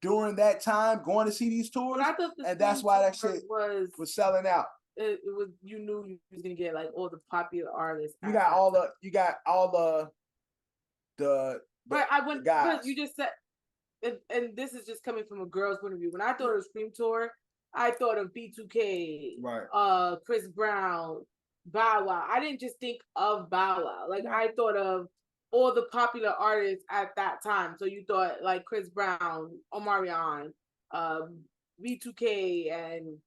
during that time going to see these tours, and that's why that shit was selling out. It was, you knew you was gonna get like all the popular artists. You got all the guys. But you just said, and this is just coming from a girl's point of view. When I thought of Scream Tour, I thought of B2K, right? Chris Brown, Bow Wow. I didn't just think of Bow Wow. Like I thought of all the popular artists at that time. So you thought like Chris Brown, Omarion, B2K, and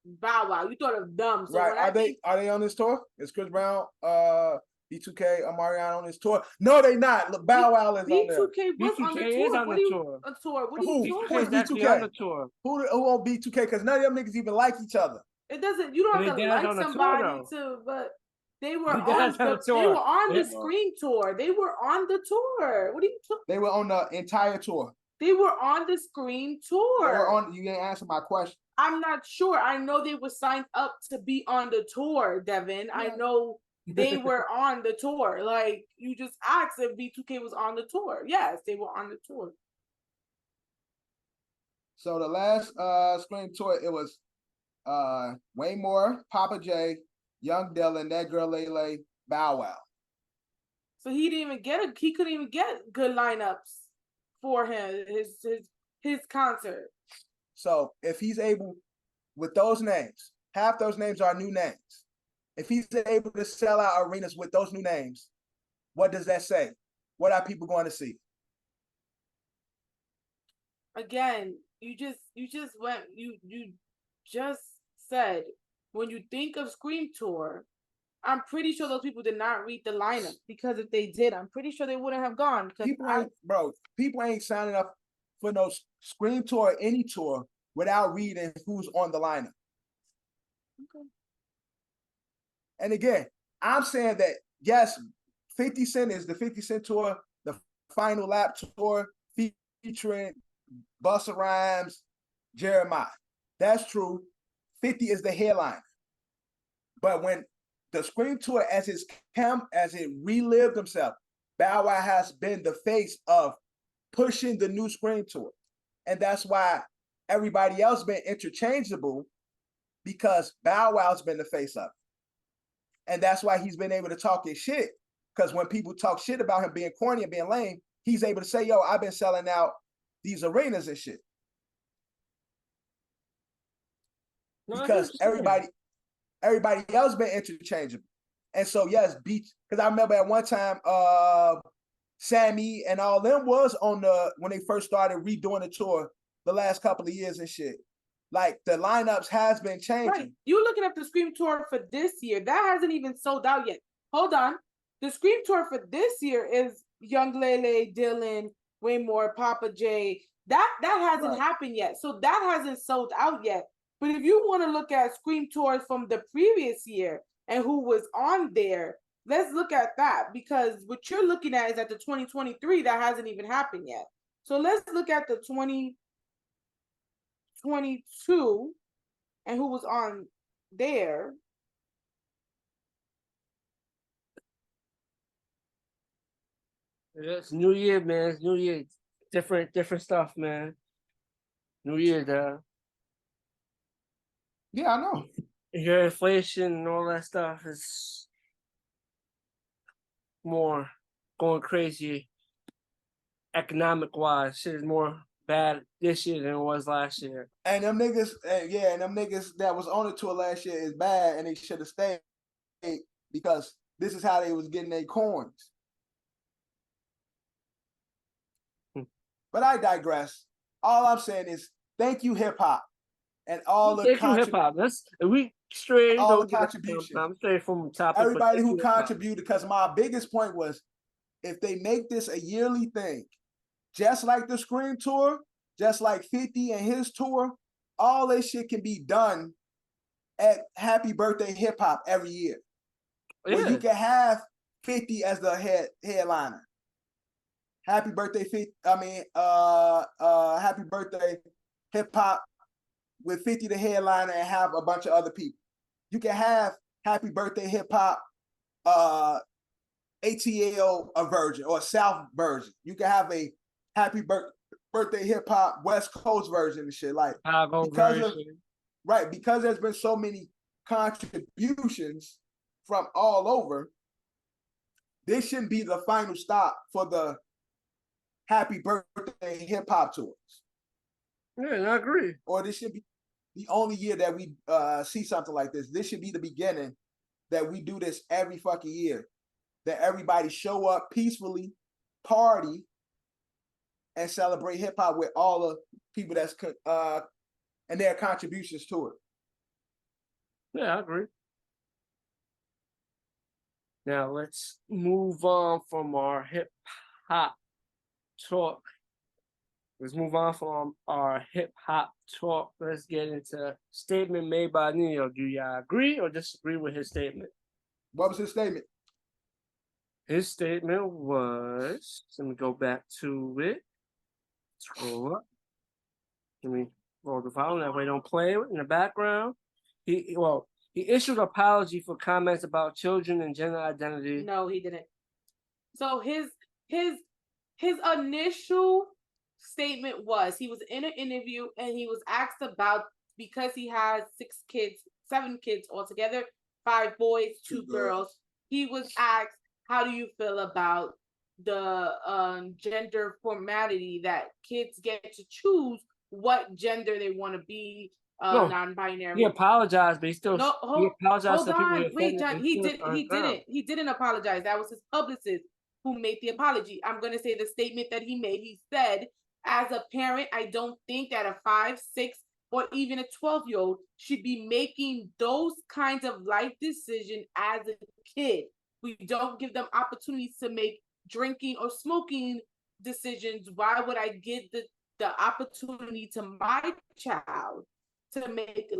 Bow Wow. You thought of them. So right? Are they on this tour? Is Chris Brown, B2K, Omarion on this tour? No, they not. Look, Bow Wow is B2K on there. was on the tour. Is on the tour. A tour. What are you talking Who's about? B2K? On the tour. Who on B2K? Because none of them niggas even like each other. It doesn't. You don't have to like somebody to, but they were on the Scream tour. They were on the tour. What are you talking? They were on the entire tour. They were on the Scream tour. You didn't answer my question. I'm not sure. I know they were signed up to be on the tour, Devin. Yeah. I know they were on the tour. Like, you just asked if B2K was on the tour. Yes, they were on the tour. So the last Scream tour, it was Wayne Moore, Papa J, Young Dylan, That Girl Lele, Bow Wow. So he couldn't even get good lineups for his concert. So if he's able, with those names, half those names are new names. If he's able to sell out arenas with those new names, what does that say? What are people going to see? Again, you just said, when you think of Scream Tour, I'm pretty sure those people did not read the lineup, because if they did, I'm pretty sure they wouldn't have gone. People ain't signing up for no Scream Tour or any tour without reading who's on the lineup. Okay. And again, I'm saying that, yes, 50 Cent is the 50 Cent tour, the Final Lap tour, featuring Busta Rhymes, Jeremiah. That's true. 50 is the headliner. But when the Scream Tour, as it relived himself, Bow Wow has been the face of pushing the new Scream Tour. And that's why everybody else been interchangeable, because Bow Wow's been the face of it. And that's why he's been able to talk his shit. Because when people talk shit about him being corny and being lame, he's able to say, yo, I've been selling out these arenas and shit. Because everybody else been interchangeable. And so, yes, because I remember at one time, Sammy and all them was on when they first started redoing the tour the last couple of years and shit. Like, the lineups has been changing. Right. You looking at the Scream Tour for this year, that hasn't even sold out yet. Hold on. The Scream Tour for this year is Young Lele, Dylan, Wayne Moore, Papa J. That hasn't happened yet. So that hasn't sold out yet. But if you want to look at Scream Tours from the previous year and who was on there, let's look at that, because what you're looking at is at the 2023 that hasn't even happened yet. So let's look at the 2022 and who was on there. It's New Year, man. It's New Year. Different stuff, man. New Year, Yeah, I know. your inflation and all that stuff is more going crazy economic wise. Shit is more bad this year than it was last year. And them niggas, and them niggas that was on the tour last year is bad, and they should have stayed, because this is how they was getting their coins. But I digress. All I'm saying is, thank you, hip hop, and all the Thank you, hip hop. We straight all the contributions. I'm straight from the topic. Everybody who contributed, because my biggest point was, if they make this a yearly thing, just like the Scream Tour, just like 50 and his tour, all this shit can be done at Happy Birthday Hip Hop every year. Yeah. Where you can have 50 as the headliner. Happy Birthday 50, Happy Birthday Hip Hop with 50 the headliner and have a bunch of other people. You can have Happy Birthday Hip Hop ATL a version or a South version. You can have a Happy Birthday Hip Hop West Coast version and shit, like, because there's been so many contributions from all over. This shouldn't be the final stop for the Happy Birthday Hip Hop tours. Yeah, I agree. Or this should be the only year that we see something like this. This should be the beginning that we do this every fucking year. That everybody show up peacefully, party, and celebrate hip hop with all the people that's and their contributions to it. Yeah, I agree. Now let's move on from our hip hop talk. Let's move on from our hip hop talk. Let's get into a statement made by Neyo. Do y'all agree or disagree with his statement? What was his statement? His statement was, let me go back to it. Scroll up. Let me roll the volume, that way don't play it in the background. He issued an apology for comments about children and gender identity. No, he didn't. So his initial statement was he was in an interview and he was asked about, because he has 7 kids altogether, 5 boys, 2 girls. He was asked, how do you feel about the gender formality that kids get to choose what gender they want to be, No, non-binary? He apologized, but he still No, he apologized hold to people. on. Wait, offended, John, but he still he didn't apologize. That was his publicist who made the apology. I'm gonna say the statement that he made. He said, as a parent, I don't think that a 5, 6, or even a 12-year-old should be making those kinds of life decisions as a kid. We don't give them opportunities to make drinking or smoking decisions. Why would I give the opportunity to my child to make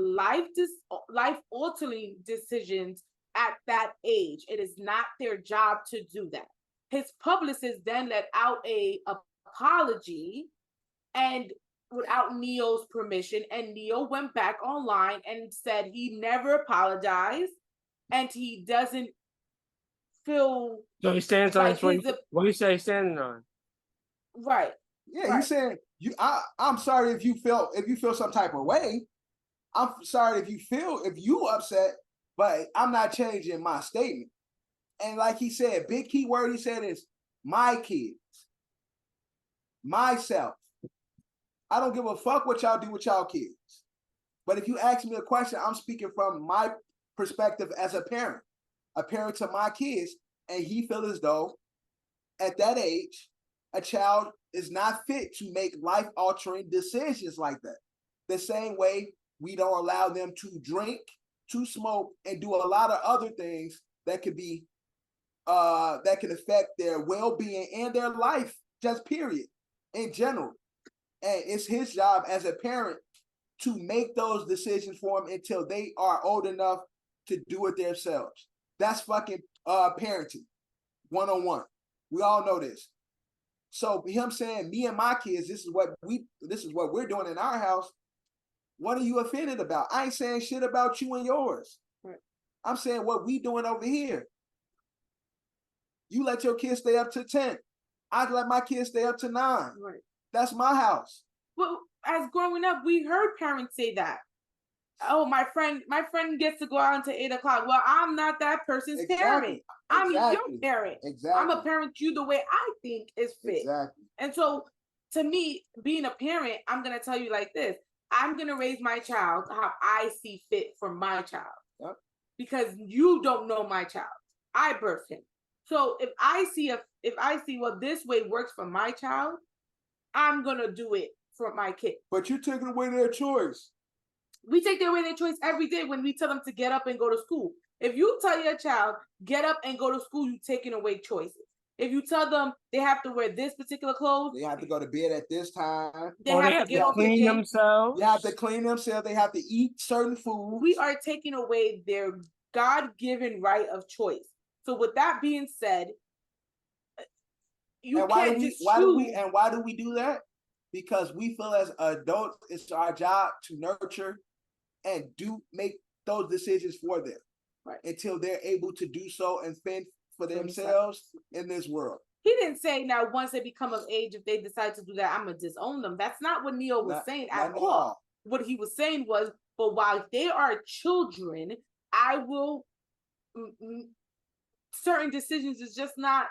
life-altering decisions at that age? It is not their job to do that. His publicist then let out a apology, and without Neyo's permission, and Neyo went back online and said he never apologized and he doesn't feel So he stands on his what do you say he's standing on? Right. Yeah, Right. he's saying I'm sorry if you feel some type of way. I'm sorry if you upset, but I'm not changing my statement. And like he said, big key word he said is my kids, myself. I don't give a fuck what y'all do with y'all kids. But if you ask me a question, I'm speaking from my perspective as a parent to my kids, and he feels as though at that age, a child is not fit to make life-altering decisions like that. The same way we don't allow them to drink, to smoke, and do a lot of other things that could be that can affect their well-being and their life, just period, in general. And it's his job as a parent to make those decisions for them until they are old enough to do it themselves. That's fucking parenting 101. We all know this. So him saying me and my kids, this is what we're doing in our house. What are you offended about? I ain't saying shit about you and yours. Right. I'm saying what we doing over here. You let your kids stay up to 10. I let my kids stay up to 9. Right. That's my house. Well, as growing up, we heard parents say that. Oh, my friend gets to go out until 8 o'clock. Well, I'm not that person's parent. I'm your parent. Exactly. I'm a parent you the way I think is fit. Exactly. And so, to me, being a parent, I'm gonna tell you like this: I'm gonna raise my child how I see fit for my child. Yep. Because you don't know my child. I birthed him. So if I see well, this way works for my child, I'm gonna do it for my kid. But you're taking away their choice. We take away their choice every day when we tell them to get up and go to school. If you tell your child, get up and go to school, you're taking away choices. If you tell them they have to wear this particular clothes, they have to go to bed at this time. They have to clean themselves. They have to clean themselves. They have to eat certain food. We are taking away their God-given right of choice. So with that being said, why do we do that? Because we feel as adults, it's our job to nurture and make those decisions for them, right, until they're able to do so and fend for themselves in this world. He didn't say now once they become of age, if they decide to do that, I'm gonna disown them. That's not what Neyo was saying at all. What he was saying was, but while they are children, I will certain decisions is not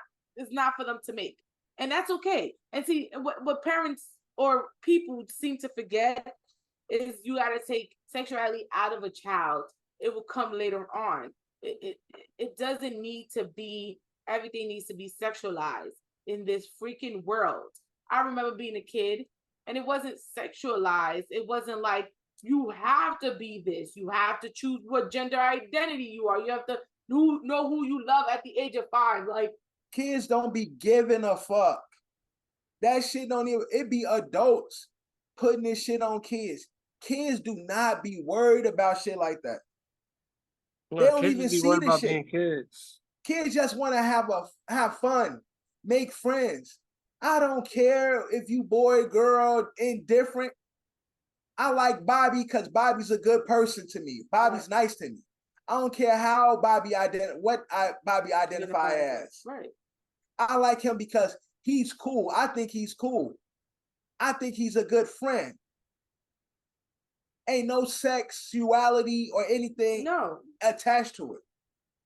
for them to make, and that's okay. And see, what parents or people seem to forget is you got to take sexuality out of a child. It will come later on. It doesn't need to be, everything needs to be sexualized in this freaking world. I remember being a kid and it wasn't sexualized. It wasn't like you have to be this. You have to choose what gender identity you are. You have to know who you love at the age of 5. Like, kids don't be giving a fuck. That shit don't even, it be adults putting this shit on kids. Kids do not be worried about shit like that. No, they don't even see this shit. Kids just want to have fun, make friends. I don't care if you boy, girl, indifferent. I like Bobby because Bobby's a good person to me. Bobby's nice to me. I don't care how Bobby identify as. Right. I like him because he's cool. I think he's cool. I think he's a good friend. Ain't no sexuality or anything attached to it.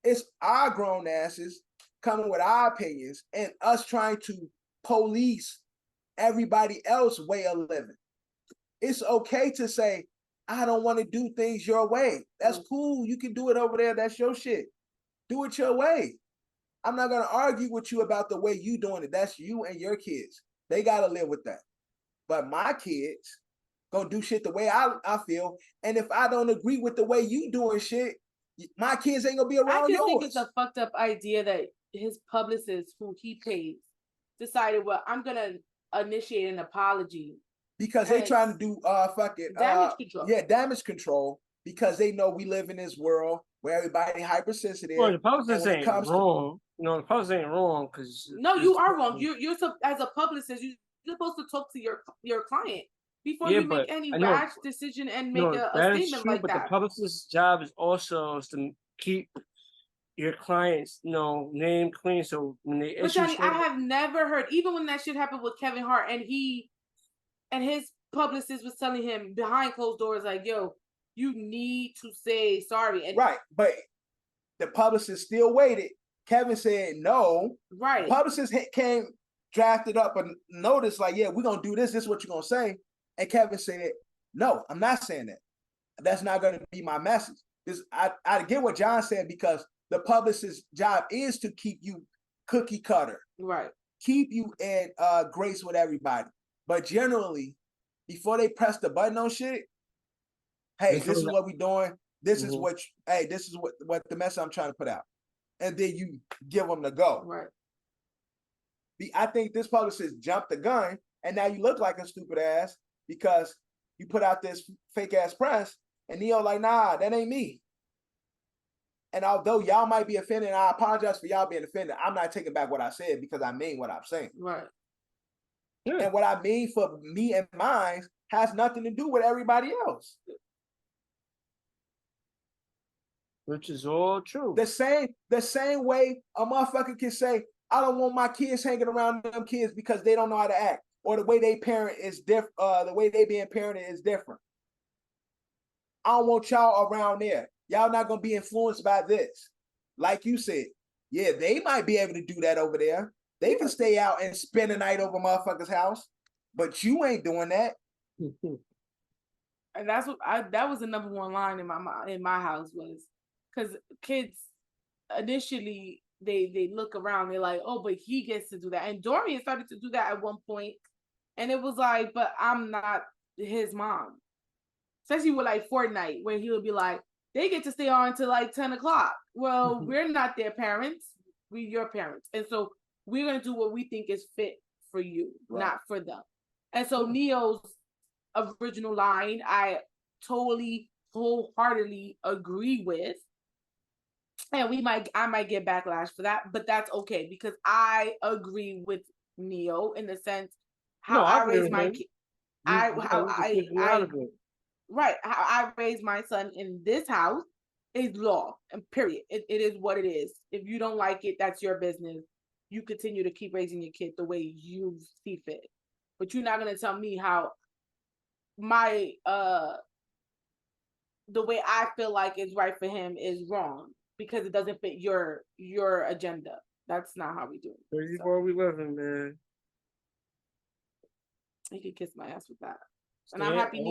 It's our grown asses coming with our opinions and us trying to police everybody else's way of living. It's okay to say, I don't want to do things your way. That's cool. You can do it over there. That's your shit. Do it your way. I'm not going to argue with you about the way you doing it. That's you and your kids. They got to live with that. But my kids going to do shit the way I feel. And if I don't agree with the way you doing shit, my kids ain't going to be around yours. I just think it's a fucked up idea that his publicist, who he pays, decided, well, I'm going to initiate an apology. Because they trying to do damage control. Yeah, damage control. Because they know we live in this world where everybody hypersensitive. Well, the publicist ain't wrong. No, the publicist ain't wrong because you are wrong. You're as a publicist, you're supposed to talk to your client before you make any rash decision and make a statement like that. But the publicist's job is also to keep your client's name clean. So when they but Johnny, I have never heard, even when that shit happened with Kevin Hart and his publicist was telling him behind closed doors, like, yo, you need to say sorry. And right, but the publicist still waited. Kevin said no. Right. The publicist came, drafted up a notice like, yeah, we're going to do this. This is what you're going to say. And Kevin said, no, I'm not saying that. That's not going to be my message. I get what John said, because the publicist's job is to keep you cookie cutter. Right. Keep you in grace with everybody. But generally, before they press the button on shit, hey, this is what we're doing. This is what this is what the message I'm trying to put out. And then you give them the go. Right. I think this publicist jumped the gun, and now you look like a stupid ass because you put out this fake ass press, and Neyo like, nah, that ain't me. And although y'all might be offended, and I apologize for y'all being offended, I'm not taking back what I said because I mean what I'm saying. Right. Yeah. And what I mean for me and mine has nothing to do with everybody else. Which is all true. The same way a motherfucker can say, I don't want my kids hanging around them kids because they don't know how to act, or the way they parent is different. The way they being parented is different. I don't want y'all around there. Y'all not gonna be influenced by this. Like you said, yeah, they might be able to do that over there. They can stay out and spend the night over motherfucker's house, but you ain't doing that. And that's what that was the number one line in my house was, because kids initially they look around, they're like, oh, but he gets to do that. And Dorian started to do that at one point, and it was like, but I'm not his mom. Especially with like Fortnite, where he would be like, they get to stay on until like 10 o'clock. Well, we're not their parents, we're your parents, and so we're gonna do what we think is fit for you, not for them. And so Neyo's original line, I totally wholeheartedly agree with. And I might get backlash for that, but that's okay because I agree with Neyo in the sense how I raise my kid. How I raise my son in this house is law, and period. It is what it is. If you don't like it, that's your business. You continue to keep raising your kid the way you see fit. But you're not gonna tell me how my the way I feel like is right for him is wrong because it doesn't fit your agenda. That's not how we do it. Crazy world we live in, man. He could kiss my ass with that. And I'm happy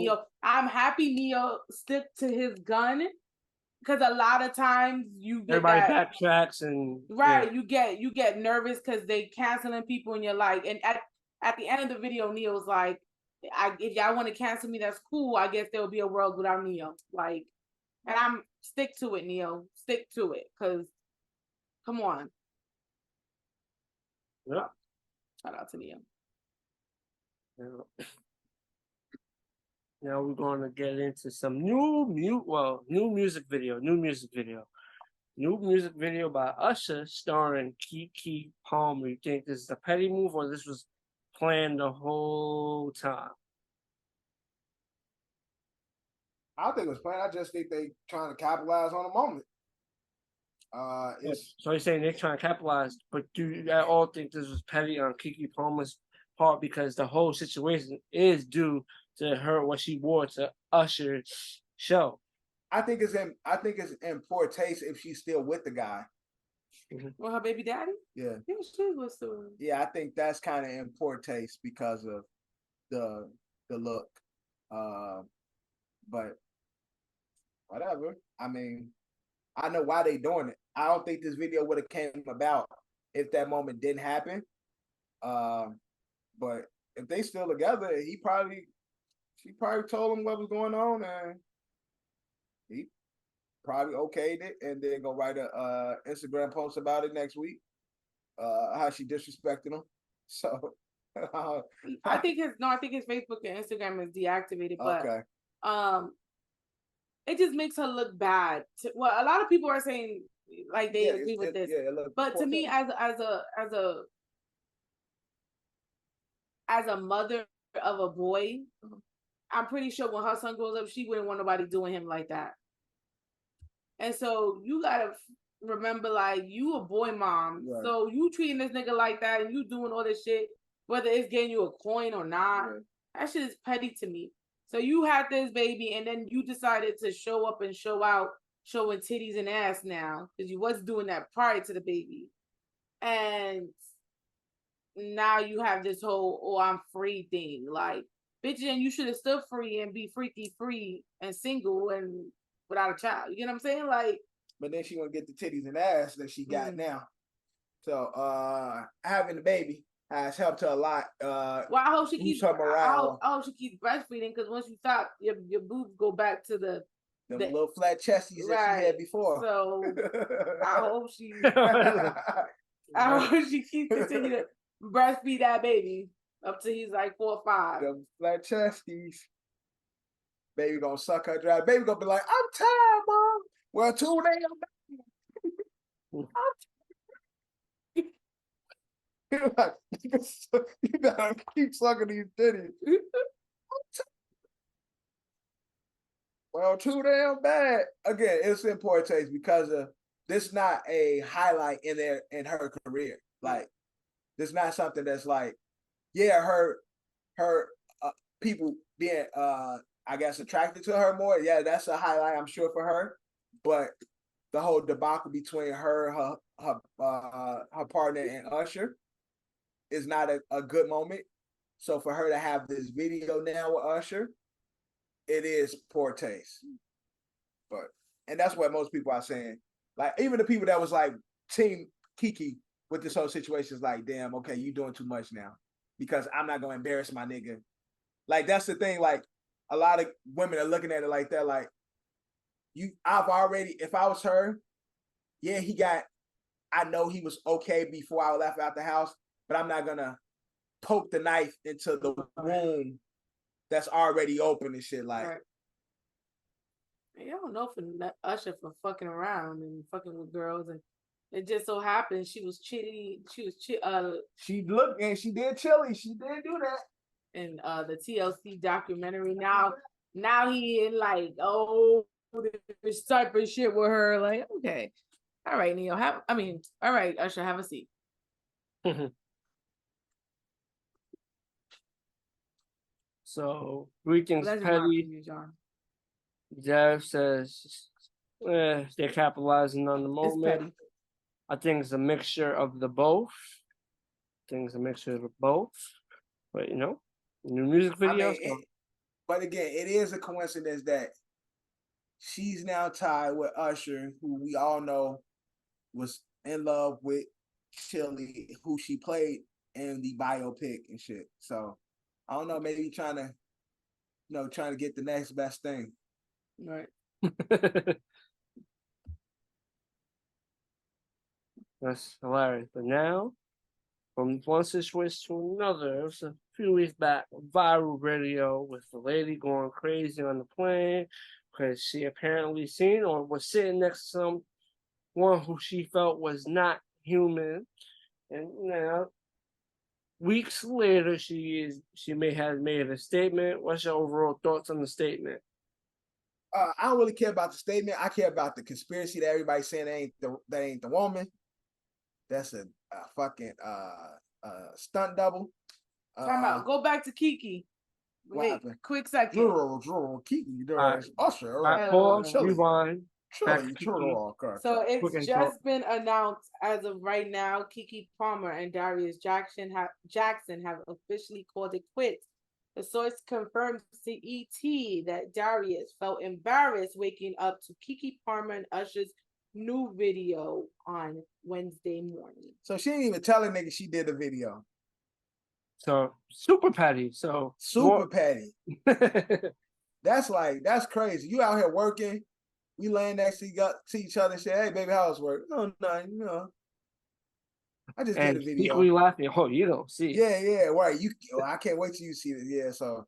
Neyo stick to his gun, because a lot of times you get everybody backtracks and you get nervous because they canceling people and you're like, and at the end of the video, Neyo was like, if y'all want to cancel me, that's cool. I guess there will be a world without Neyo. Like, and I'm stick to it, Neyo. Stick to it, because come on. Yep. Shout out to Neyo. Yeah. Now we're going to get into some new music video by Usher starring Keke Palmer. You think this is a petty move or this was planned the whole time? I think it was planned. I just think they trying to capitalize on the moment. It's So you're saying they're trying to capitalize, but do you at all think this was petty on Keke Palmer's part because the whole situation is due to her what she wore to Usher's show? I think it's in poor taste if she's still with the guy. Well, her baby daddy? Yeah. Yeah, she was still. Yeah, I think that's kind of in poor taste because of the look. But whatever. I mean, I know why they doing it. I don't think this video would have came about if that moment didn't happen. But if they still together, she probably told him what was going on, and he probably okayed it, and then go write a Instagram post about it next week. How she disrespected him. So I think his Facebook and Instagram is deactivated, but okay. It just makes her look bad. Well, a lot of people are saying like they agree with this, but to me, as a mother of a boy, I'm pretty sure when her son grows up, she wouldn't want nobody doing him like that. And so you gotta remember, like, you a boy mom, right. So you treating this nigga like that, and you doing all this shit, whether it's getting you a coin or not, right. That shit is petty to me. So you had this baby, and then you decided to show up and show out, showing titties and ass now, because you was doing that prior to the baby, and now you have this whole "oh, I'm free" thing. Like, bitch, and you should have stood free and be freaky free and single and without a child. You know what I'm saying? Like, but then she want to get the titties and ass that she got now. So having the baby has helped her a lot. Well, I hope she keeps her morale. I hope she keeps breastfeeding, because once you stop, your boobs go back to the little flat chesties that she had before. So I hope she keeps continuing to breastfeed that baby up till he's like 4 or 5. The flat chesties. Baby gonna suck her dry. Baby gonna be like, I'm tired, Mom. Well, 2 days. You gotta keep sucking these titties. Well, too damn bad. Again, it's in poor taste because of this. Not a highlight in her career. Like, this not something that's like, yeah, her people being I guess attracted to her more. Yeah, that's a highlight, I'm sure, for her. But the whole debacle between her partner and Usher is not a good moment. So for her to have this video now with Usher, it is poor taste. And that's what most people are saying. Like, even the people that was like Team Keke with this whole situation is like, damn, okay, you doing too much now, because I'm not gonna embarrass my nigga. Like, that's the thing. Like, a lot of women are looking at it like that. Like, if I was her, yeah, I know he was okay before I left out the house, but I'm not gonna poke the knife into the wound that's already open and shit. Like, right. I don't know for Usher for fucking around and fucking with girls, and it just so happened she was chitty. She looked, and she did chilly. She did do that. In the TLC documentary. Now he in like, oh, this type of shit with her. Like, okay, all right, Neyo. All right, Usher, have a seat. So greetings, petty. Jeff says they're capitalizing on the moment. I think it's a mixture of the both. But new music videos. But again, it is a coincidence that she's now tied with Usher, who we all know was in love with Chili, who she played in the biopic and shit. So I don't know, maybe trying to get the next best thing. Right. That's hilarious. But now, from one situation to another, it was a few weeks back, a viral video with the lady going crazy on the plane because she apparently seen or was sitting next to someone who she felt was not human. And now, weeks later, she may have made a statement. What's your overall thoughts on the statement? I don't really care about the statement. I care about the conspiracy that everybody's saying that ain't the woman. That's a fucking stunt double. Time out. Go back to Keke. What happened? Quick second. Drill, Keke, there's Usher. Pause, Chili. rewind. So it's just been announced as of right now, Keke Palmer and Darius Jackson have officially called it quits. The source confirmed to ET that Darius felt embarrassed waking up to Keke Palmer and Usher's new video on Wednesday morning. So she didn't even tell a nigga she did a video. So super petty. So super petty. That's crazy. You out here working. We laying next to each other and say, "Hey, baby, how's work?" No, I just did a video. We laughing. Oh, you don't see. Yeah, right. I can't wait till you see this. Yeah, so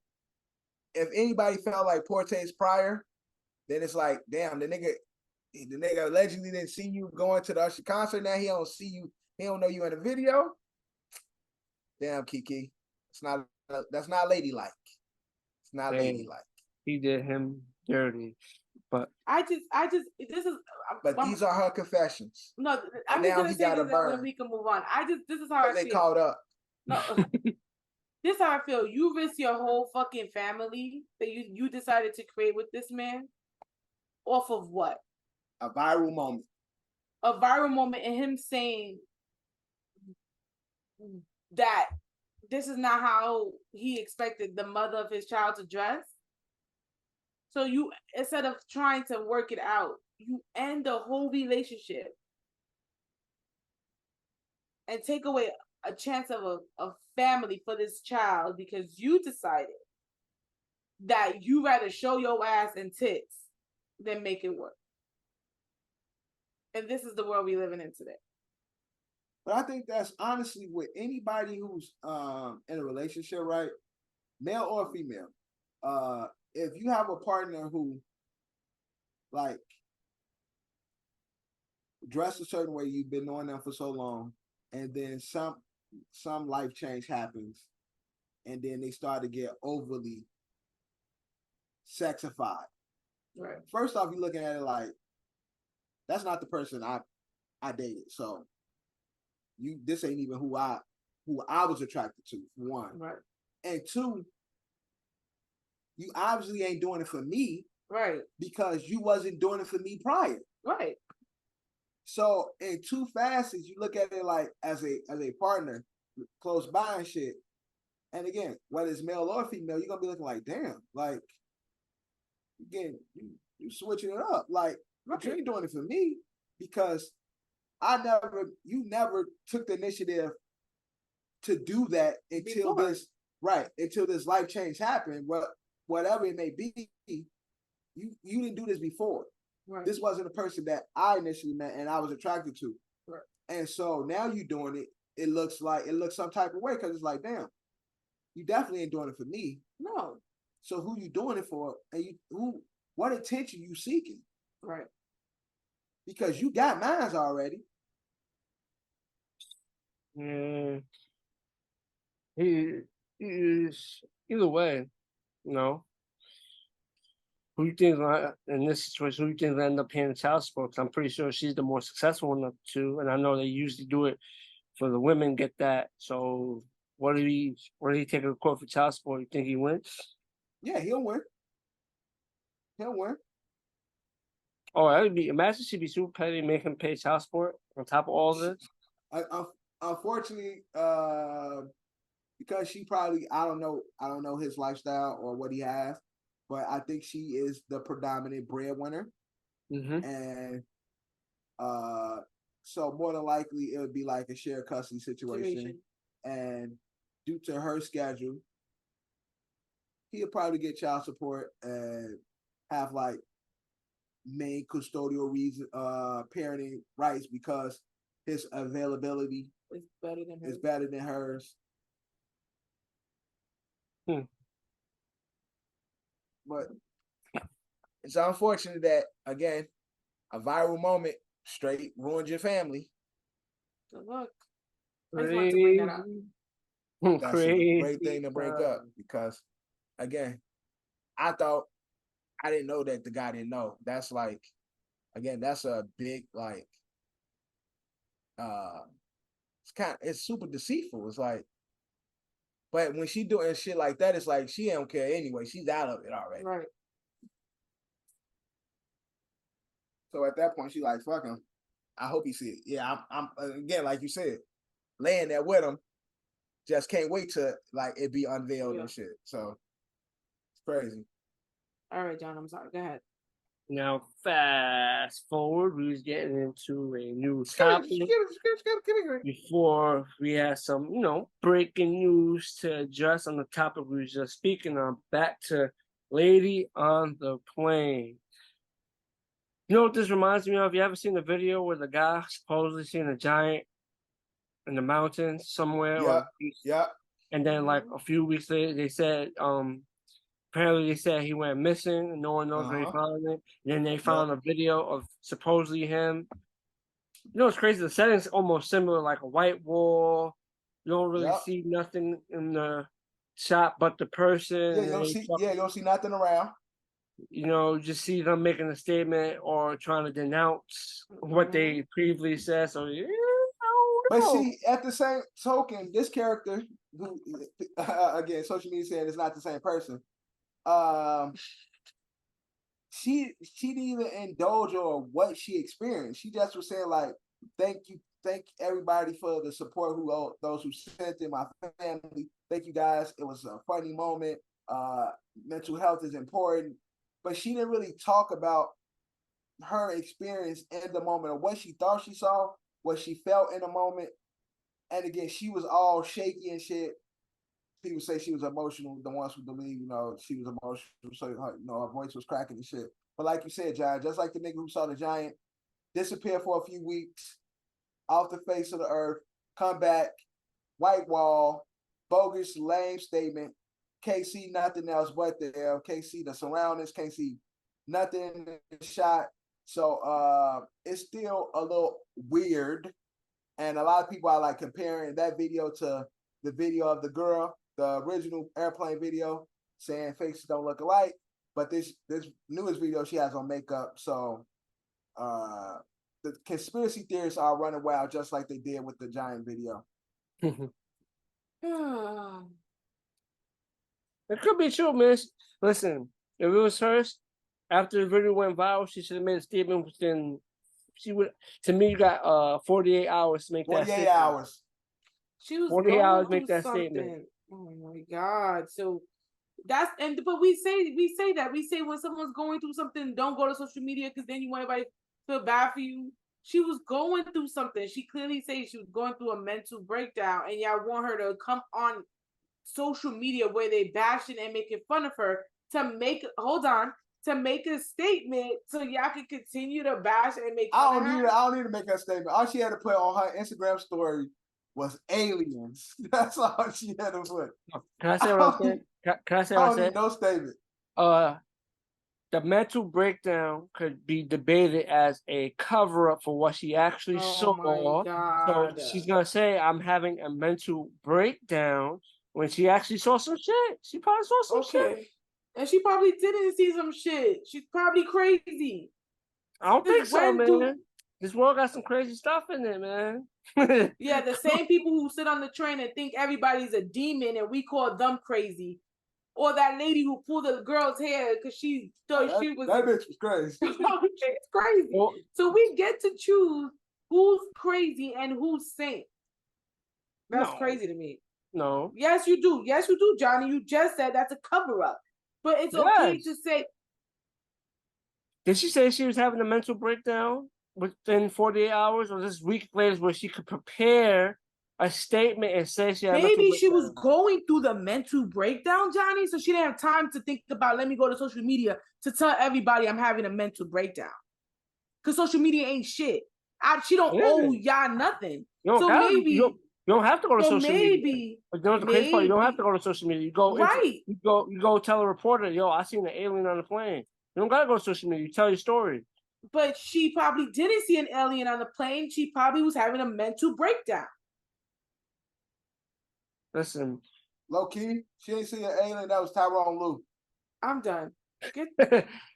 if anybody felt like Porte's prior, then it's like, damn, the nigga allegedly didn't see you going to the Usher concert. Now he don't see you. He don't know you in the video. Damn, Keke, that's not ladylike. It's not ladylike. He did him dirty. But I just this is. But these are her confessions. No, I'm just gonna say this and we can move on. This is how I feel. They caught up. No, this is how I feel. You risk your whole fucking family that you decided to create with this man, off of what? A viral moment. A viral moment, and him saying that this is not how he expected the mother of his child to dress. So you, instead of trying to work it out, you end the whole relationship and take away a chance of a family for this child because you decided that you rather show your ass and tits than make it work. And this is the world we living in today. But I think that's honestly with anybody who's in a relationship, right? Male or female. If you have a partner who like dress a certain way, you've been knowing them for so long, and then some life change happens, and then they start to get overly sexified. Right. First off, you're looking at it like that's not the person I dated. So this ain't even who I was attracted to, for one. Right. And two, you obviously ain't doing it for me. Right. Because you wasn't doing it for me prior. Right. So in two facets, you look at it like as a partner close by and shit. And again, whether it's male or female, you're gonna be looking like, damn, like again, you switching it up. Like, right. You ain't doing it for me because you never took the initiative to do that until this life change happened. Whatever it may be, you didn't do this before. Right. This wasn't a person that I initially met and I was attracted to. Right. And so now you doing it, it looks some type of way because it's like, damn, you definitely ain't doing it for me. No. So who you doing it for? And what attention you seeking? Right. Because you got mines already. He is either way, you know. Who you think in this situation? Who you think will end up paying the child support? I'm pretty sure she's the more successful one of the two, and I know they usually do it for the women get that. So what did he take a court for child support? You think he wins? Yeah, he'll win. He'll win. Oh, that'd be imagine she'd be super petty and make him pay child support on top of all of this. Unfortunately, because she probably I don't know his lifestyle or what he has, but I think she is the predominant breadwinner, and so more than likely it would be like a shared custody situation, and due to her schedule, he'll probably get child support and have like main custodial parenting rights because his availability is better than hers. But it's unfortunate that again, a viral moment straight ruined your family. Good luck. I just wanted to bring that up. That's a great thing to break up because again, I thought I didn't know that the guy didn't know. That's like, again, that's a big like. It's super deceitful. It's like, but when she doing shit like that, it's like she don't care anyway. She's out of it already. Right. So at that point, she like, fuck him. I hope he see it. Yeah, I'm again, like you said, laying there with him. Just can't wait to like it be unveiled and shit. So it's crazy. All right, John. I'm sorry. Go ahead. Now, fast forward, we was getting into a new topic before we had some, breaking news to address on the topic we was just speaking on. Back to Lady on the Plane. You know what this reminds me of? You ever seen the video where the guy supposedly seen a giant in the mountains somewhere? Yeah. And then like a few weeks later, they said, apparently they said he went missing and no one knows where he found it. And then they found a video of supposedly him. You know, it's crazy. The setting's almost similar, like a white wall. You don't really see nothing in the shot but the person. Yeah, you don't see nothing around. Just see them making a statement or trying to denounce what they previously said. So yeah, I don't know. But see, at the same token, this character, who again, social media saying it's not the same person. She didn't even indulge or what she experienced. She just was saying like, thank everybody for the support those who sent in, my family. Thank you guys. It was a funny moment. Mental health is important. But she didn't really talk about her experience in the moment or what she thought she saw, what she felt in the moment. And again, she was all shaky and shit. People say she was emotional. The ones who believe, she was emotional. So, her voice was cracking and shit. But like you said, John, just like the nigga who saw the giant disappear for a few weeks off the face of the earth, come back, white wall, bogus, lame statement, can't see nothing else but there, can't see the surroundings, can't see nothing in the shot. So it's still a little weird. And a lot of people are like comparing that video to the video of the girl, the original airplane video, saying faces don't look alike. But this newest video, she has on makeup. So the conspiracy theorists are running wild, just like they did with the giant video. It could be true, man. Listen, if it was hers, after the video went viral, she should have made a statement within. She would. To me, you got 48 hours to make that statement. 48 hours. She was 48 going hours to through make that something. statement. Oh my God! So but we say that when someone's going through something, don't go to social media because then you want everybody to feel bad for you. She was going through something. She clearly said she was going through a mental breakdown, and y'all want her to come on social media where they bashing and making fun of her to make a statement so y'all can continue to bash and make fun of her. I don't need to make a statement. All she had to put on her Instagram story was aliens. That's all she had to put. Can I say what I said? Can I say what I said? I don't need no statement. The mental breakdown could be debated as a cover-up for what she actually saw. My God. So she's gonna say, "I'm having a mental breakdown," when she actually saw some shit. She probably saw some shit. And she probably didn't see some shit. She's probably crazy. I don't think so, man. This world got some crazy stuff in it, man. Yeah, the same people who sit on the train and think everybody's a demon and we call them crazy. Or that lady who pulled the girl's hair because she thought she was... That bitch was crazy. She's crazy. Well, so we get to choose who's crazy and who's sane. That's crazy to me. No. Yes, you do. Yes, you do, Johnny. You just said that's a cover-up. But it's okay to say... Did she say she was having a mental breakdown within 48 hours? Or this week later where she could prepare a statement and say she had maybe she was going through the mental breakdown, Johnny, so she didn't have time to think about, let me go to social media to tell everybody I'm having a mental breakdown. Because social media ain't shit. She don't owe y'all nothing. You don't have to go to social media. But you know the crazy part? You don't have to go to social media. You go you go tell a reporter, yo, I seen an alien on the plane. You don't gotta go to social media. You tell your story. But she probably didn't see an alien on the plane. She probably was having a mental breakdown. Listen. Low key, she ain't see an alien. That was Tyrone Lue. I'm done.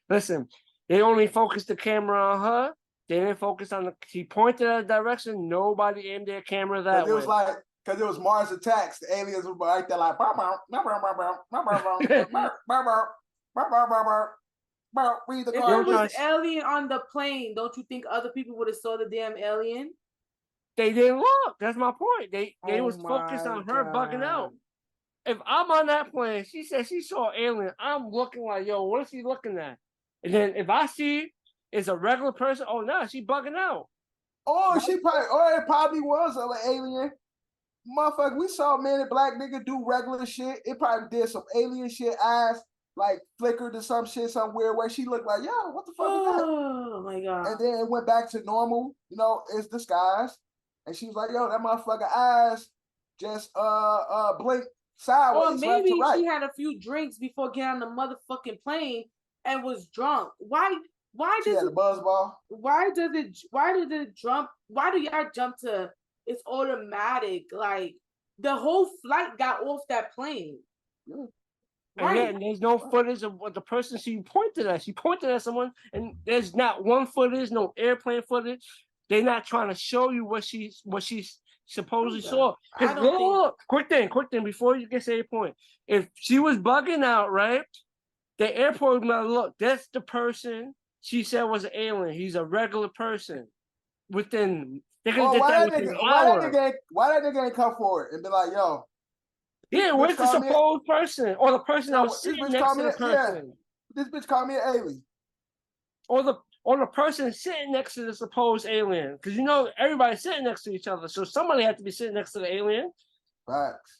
Listen, they only focused the camera on her. They didn't focus on the. She pointed at a direction. Nobody aimed their camera that way. It was like, because it was Mars Attacks. The aliens were right there like, read the If card. it was alien on the plane, don't you think other people would have saw the damn alien? They didn't look. That's my point. They was focused on her bugging out. If I'm on that plane, she said she saw an alien. I'm looking like, yo, what is she looking at? And then if I see it's a regular person, oh no, she bugging out. Oh, it probably was an alien. Motherfucker, we saw a man in black nigga do regular shit. It probably did some alien shit, eyes like flickered or some shit, some weird way. She looked like, yo, what the fuck is that? Oh my god. And then it went back to normal, it's disguised. And she was like, yo, that motherfucker eyes just blink sideways. Or maybe right to right. She had a few drinks before getting on the motherfucking plane and was drunk. Why she had a buzzball? Why do y'all jump to it's automatic? Like the whole flight got off that plane. Right. And there's no footage of what the person she pointed at. She pointed at someone, and there's not one footage, no airplane footage. They're not trying to show you what she supposedly saw. Look, quick thing, before you get to your point. If she was bugging out, right? The airport would look, that's the person she said was an alien. He's a regular person. They could have did that within an hour. Why that nigga ain't come forward and be like, yo? Yeah, where's the supposed person? Or the person that was sitting next to the person? This bitch called me an alien. Or the person sitting next to the supposed alien. Because everybody's sitting next to each other. So somebody had to be sitting next to the alien. Facts.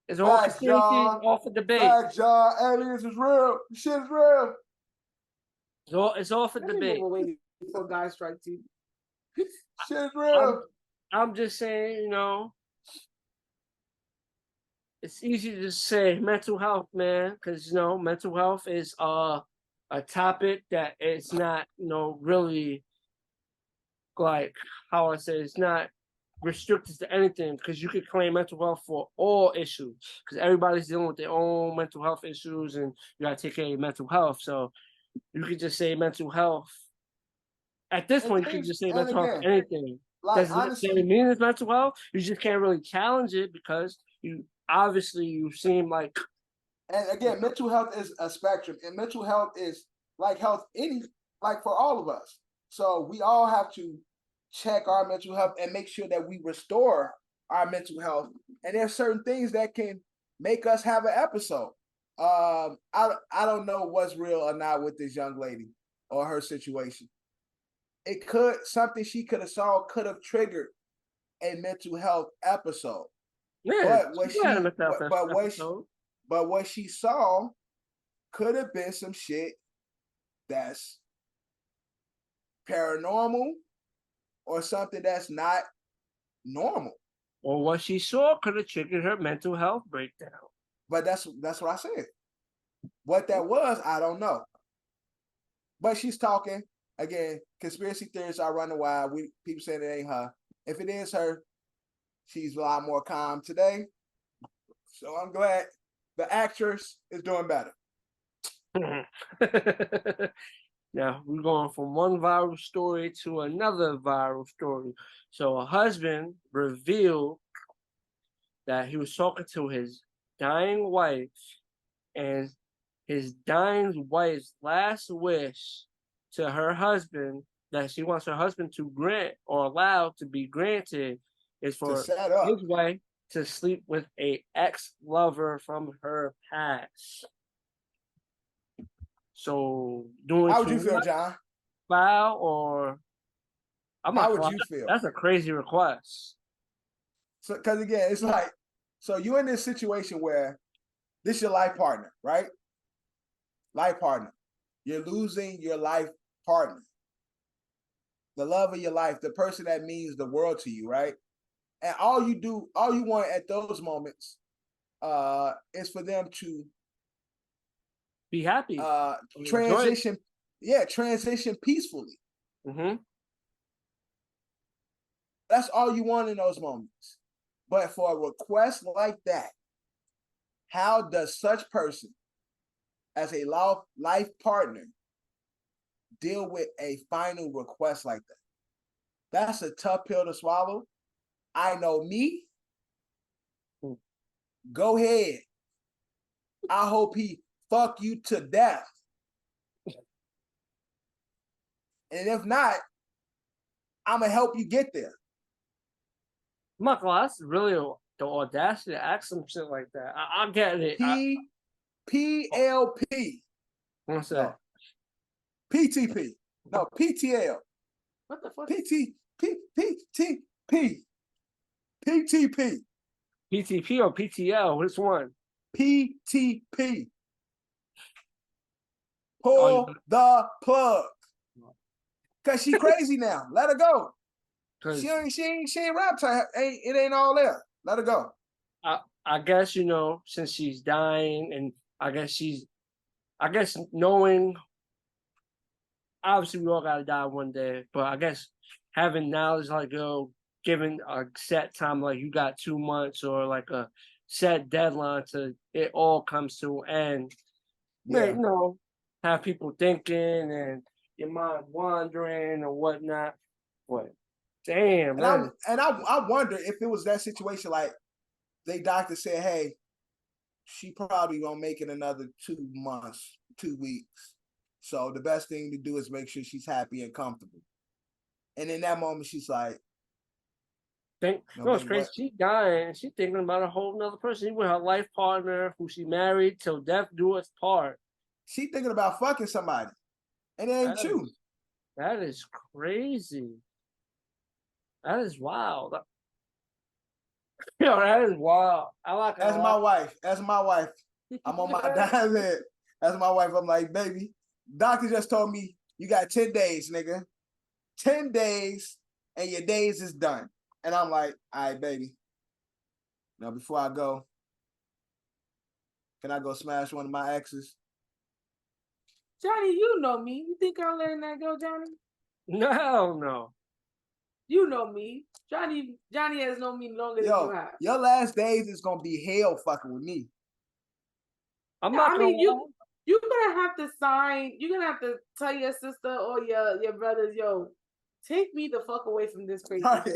It's all conspiracy, all for debate. Facts, y'all. Aliens is real. Shit is real. It's all for debate. Before guys strike team. Shit is real. I'm just saying, it's easy to say mental health, man, because mental health is a topic that it's not, really like how I say it's not restricted to anything, because you could claim mental health for all issues, because everybody's dealing with their own mental health issues, and you gotta take care of your mental health. So you could just say mental health. At this point, you can just say mental health for anything. Does it mean it's mental health? You just can't really challenge it because you seem like. And again, mental health is a spectrum, and mental health is like health for all of us. So we all have to check our mental health and make sure that we restore our mental health. And there's certain things that can make us have an episode. I don't know what's real or not with this young lady or her situation. Something she could have saw could have triggered a mental health episode. Yeah, but what she saw could have been some shit that's paranormal or something that's not normal. Or what she saw could have triggered her mental health breakdown. But that's what I said. What that was, I don't know. But she's talking. Again, conspiracy theories are running wild. People saying it ain't her. If it is her, she's a lot more calm today. So I'm glad the actress is doing better. Now, we're going from one viral story to another viral story. So a husband revealed that he was talking to his dying wife, and his dying wife's last wish to her husband that she wants her husband to grant or allow to be granted is for his wife to sleep with a ex-lover from her past. So how would you feel, John? Foul or how would you feel? That's a crazy request. So, because again, it's like, so you're in this situation where this is your life partner, right? Life partner. You're losing your life partner. The love of your life, the person that means the world to you, right? And all you want at those moments is for them to be happy. Transition peacefully. Mm-hmm. That's all you want in those moments. But for a request like that, how does such person as a life partner deal with a final request like that? That's a tough pill to swallow. I know me. Go ahead. I hope he fuck you to death. And if not, I'm gonna help you get there. Michael, that's really the audacity to ask some shit like that. I get it. PLP. What's that? No. PTP. No, PTL. What the fuck? PTP. PTP. PTP or PTL? Which one? PTP. Pull the plug. Cause she crazy now. Let her go. She ain't rap type. It ain't all there. Let her go. I guess, you know, since she's dying, and I guess knowing, obviously we all gotta die one day, but I guess having knowledge like, yo, given a set time, like you got 2 months or like a set deadline to it all comes to an end. Yeah. You know, have people thinking and your mind wandering or whatnot. What? Damn, man. I wonder if it was that situation, like they doctor said, hey, she probably gonna make it another 2 months, 2 weeks. So the best thing to do is make sure she's happy and comfortable. And in that moment, she's like, no, it's crazy. She dying. She thinking about a whole nother person. She with her life partner, who she married till death do us part. She thinking about fucking somebody, and it ain't you. That is crazy. That is wild. Yo, that is wild. I like As my wife. I'm on my diet. As my wife, I'm like, baby, doctor just told me you got 10 days, nigga. 10 days, and your days is done. And I'm like, all right, baby. Now, before I go, can I go smash one of my exes? Johnny, you know me. You think I'm letting that go, Johnny? No. You know me. Johnny has known me longer than you have. Your last days is gonna be hell fucking with me. I'm not gonna you're gonna have to sign, you're gonna have to tell your sister or your brothers, yo, take me the fuck away from this crazy bitch.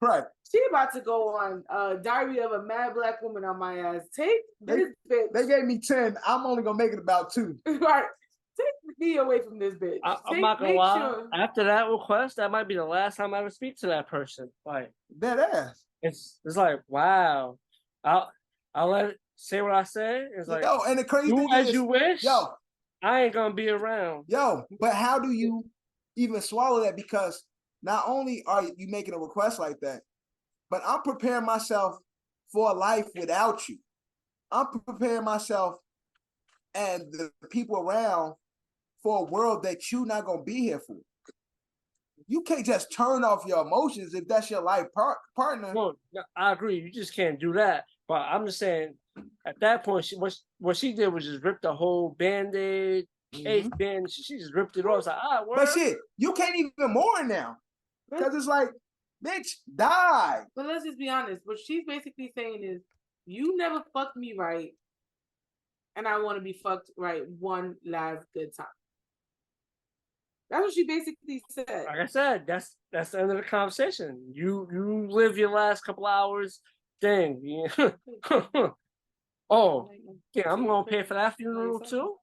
Right. She about to go on Diary of a Mad Black Woman on my ass. Take this bitch. They gave me 10. I'm only gonna make it about 2. Right. Take me away from this bitch. I'm not gonna lie. After that request, that might be the last time I ever speak to that person. Like dead ass. It's like, wow. I'll let it say what I say. It's like, yo, and the crazy do thing as is, you wish. Yo, I ain't gonna be around. Yo, but how do you even swallow that? Because not only are you making a request like that, but I'm preparing myself for a life without you. I'm preparing myself and the people around for a world that you're not gonna be here for. You can't just turn off your emotions if that's your life partner. No, I agree. You just can't do that. But I'm just saying, at that point, what she did was just rip the whole Band-Aid, band. She just ripped it off. It's like, but shit, you can't even mourn now. Because it's like, bitch, die. But let's just be honest. What she's basically saying is, you never fucked me right, and I want to be fucked right one last good time. That's what she basically said. Like I said, that's the end of the conversation. You live your last couple hours thing. Yeah. Oh, yeah, I'm gonna pay for that funeral too.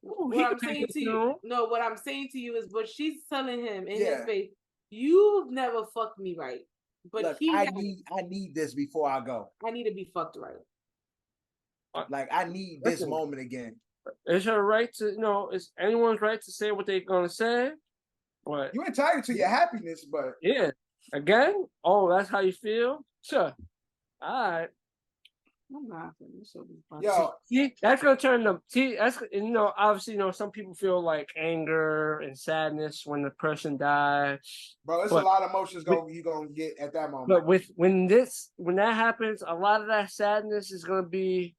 What I'm saying to you, what I'm saying to you is what she's telling him in his face. You've never fucked me right, but look, I need this before I go. I need to be fucked right. Like I need this moment again. It's her right to, it's anyone's right to say what they're gonna say. But you're entitled to your happiness, but yeah, again, that's how you feel. Sure, all right. I'm laughing. Yo, see, that's gonna turn them. See, that's obviously, some people feel like anger and sadness when the person dies. Bro, it's a lot of emotions you're gonna get at that moment. But when that happens, a lot of that sadness is gonna be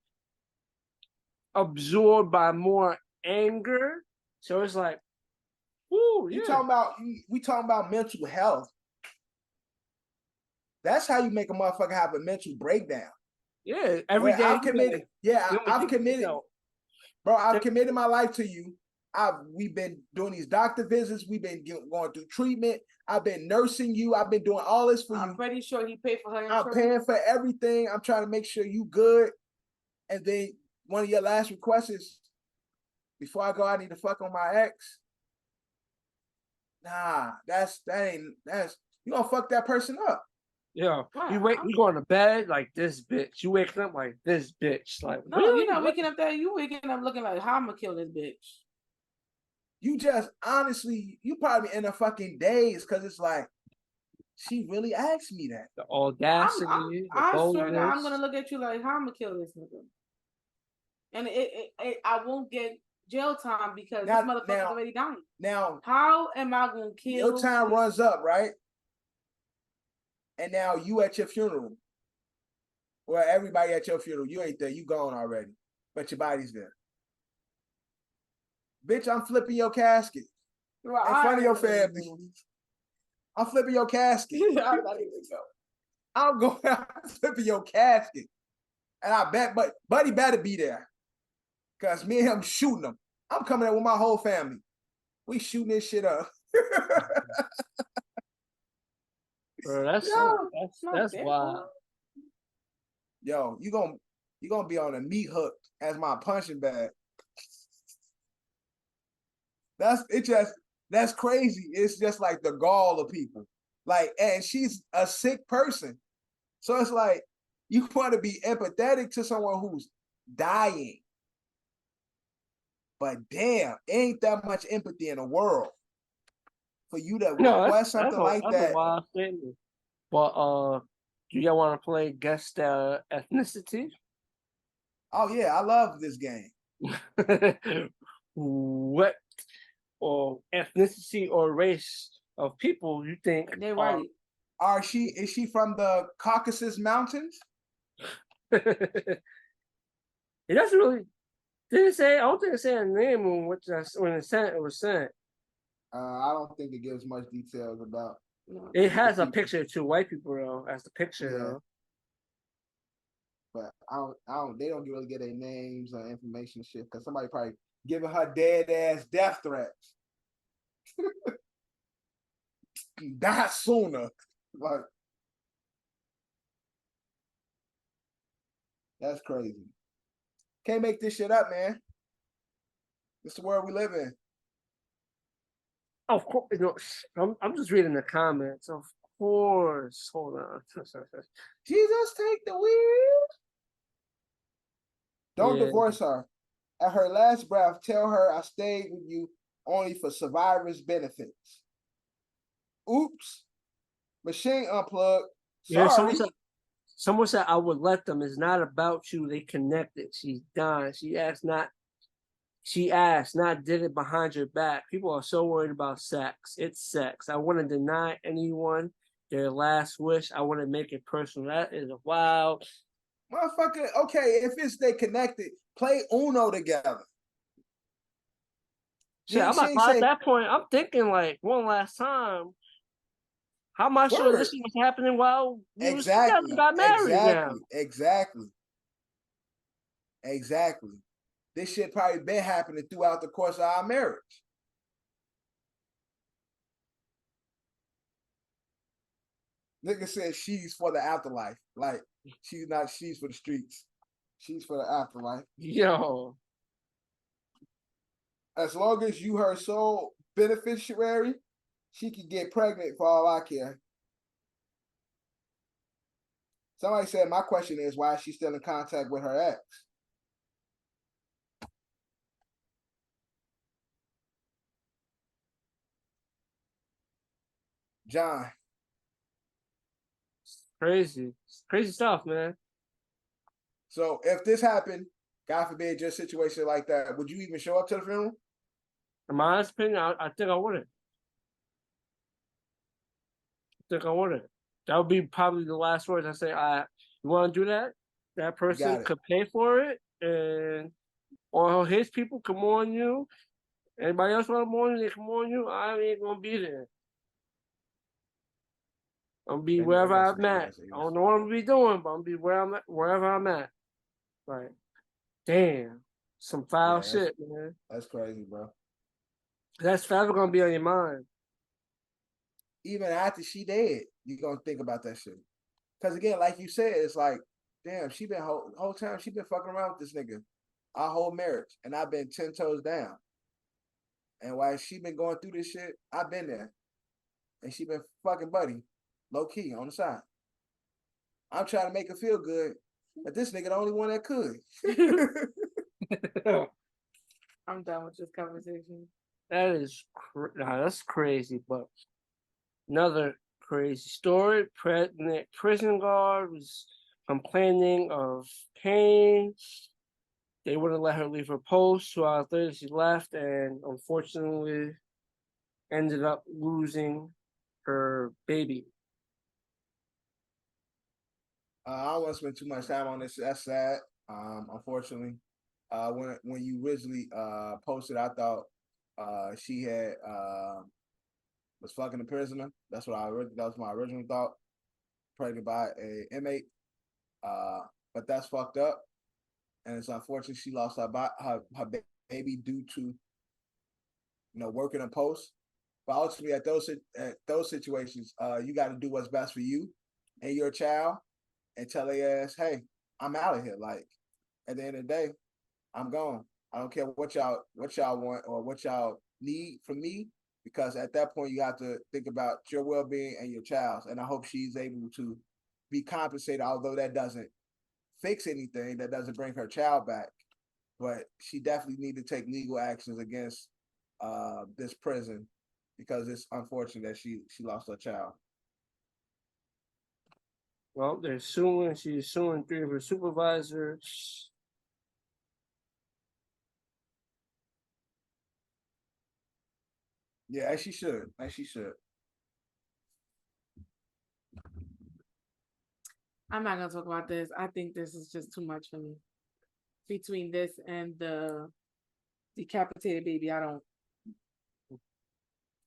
absorbed by more anger. So it's like, ooh, yeah. We talking about mental health. That's how you make a motherfucker have a mental breakdown. Yeah, every day. I've committed Bro, I've committed my life to you. We've been doing these doctor visits. We've been going through treatment. I've been nursing you. I've been doing all this for you. I'm pretty sure he paid for her insurance. I'm paying for everything. I'm trying to make sure you good. And then one of your last requests is, before I go, I need to fuck on my ex. Nah, you gonna fuck that person up. Yeah, Wow. you going to bed like this bitch. You waking up like this bitch. Like, No, really? you're not waking up there. You waking up looking like, how I'm gonna kill this bitch. You just honestly, you probably in a fucking daze because it's like, she really asked me that. The audacity, the I boldness. swear to God, I'm gonna look at you like, how I'm gonna kill this nigga. And I won't get jail time because this motherfucker's already dying. Now, how am I gonna kill? Your time runs up, right? And now you at your funeral. Well, everybody at your funeral, you ain't there. You gone already, but your body's there. Bitch, I'm flipping your casket in front of your family. I'm flipping your casket. I'm going out flipping your casket. And I bet, but Buddy better be there. Because me and him shooting him. I'm coming in with my whole family. We shooting this shit up. Bro, that's wild. Yo, you gonna be on a meat hook as my punching bag. That's crazy. It's just like the gall of people. Like, and she's a sick person. So it's like, you want to be empathetic to someone who's dying. But damn, ain't that much empathy in the world for you to request something like that. That's a wild statement. But do y'all want to play guess ethnicity? Oh yeah, I love this game. What or ethnicity or race of people you think they're right? Is she from the Caucasus Mountains? It doesn't really. Didn't say. I don't think it said a name when it was sent. I don't think it gives much details about. It has a picture of two white people though, as the picture though. But they don't really get their names or information and shit because somebody probably giving her dead ass death threats. Die sooner. Like, that's crazy. Can't make this shit up, man. It's the world we live in. Of course, I'm just reading the comments. Of course. Hold on. Jesus, take the wheel. Don't divorce her. At her last breath, tell her I stayed with you only for survivors' benefits. Oops. Machine unplugged. Sorry. Yeah, someone said I would let them. It's not about you. They connected. She's dying. She asked, not did it behind your back. People are so worried about sex. It's sex. I wouldn't deny anyone their last wish. I wouldn't make it personal. That is wild. Motherfucker, okay, if they connected, play Uno together. Yeah, at that point, I'm thinking like one last time. How am I sure this was happening while we got married now? Exactly. This shit probably been happening throughout the course of our marriage. Nigga said she's for the afterlife. Like, she's for the streets. She's for the afterlife. Yo. As long as you her sole beneficiary, she can get pregnant for all I care. Somebody said, my question is, why is she still in contact with her ex? John. Crazy stuff, man. So if this happened, God forbid, just a situation like that, would you even show up to the funeral? In my honest opinion, I think I wouldn't. That would be probably the last words I say. You want to do that? That person could pay for it, and or his people come on you. Anybody else want to mourn you? They come on you. I ain't gonna be there. I'm gonna be wherever I'm at. I don't know what I'm gonna be doing, but I'm gonna be wherever I'm at. Like, damn. Some foul Yeah, shit, man. that's crazy, bro. That's forever gonna be on your mind. Even after she dead, you gonna think about that shit. Because again, like you said, it's like, damn, she been whole time she been fucking around with this nigga, our whole marriage, and I've been 10 toes down. And while she been going through this shit, I've been there, and she been fucking buddy, low key on the side. I'm trying to make her feel good, but this nigga the only one that could. I'm done with this conversation. That is that's crazy, but another crazy story. Prison guard was complaining of pain. They wouldn't let her leave her post. 2 hours later, she left and unfortunately ended up losing her baby. I don't want to spend too much time on this. That's sad. Unfortunately, when you originally posted, I thought she had was fucking a prisoner. That was my original thought. Pregnant by a inmate. But that's fucked up, and it's unfortunate she lost her baby due to working a post. But ultimately, at those situations, you got to do what's best for you and your child, and tell their ass, hey, I'm out of here. Like, at the end of the day, I'm gone. I don't care what y'all want or what y'all need from me, because at that point you have to think about your well-being and your child's. And I hope she's able to be compensated, although that doesn't fix anything, that doesn't bring her child back. But she definitely need to take legal actions against this prison, because it's unfortunate that she lost her child. Well, she's suing 3 of her supervisors. Yeah, as she should. As she should. I'm not gonna talk about this. I think this is just too much for me. Between this and the decapitated baby, I'm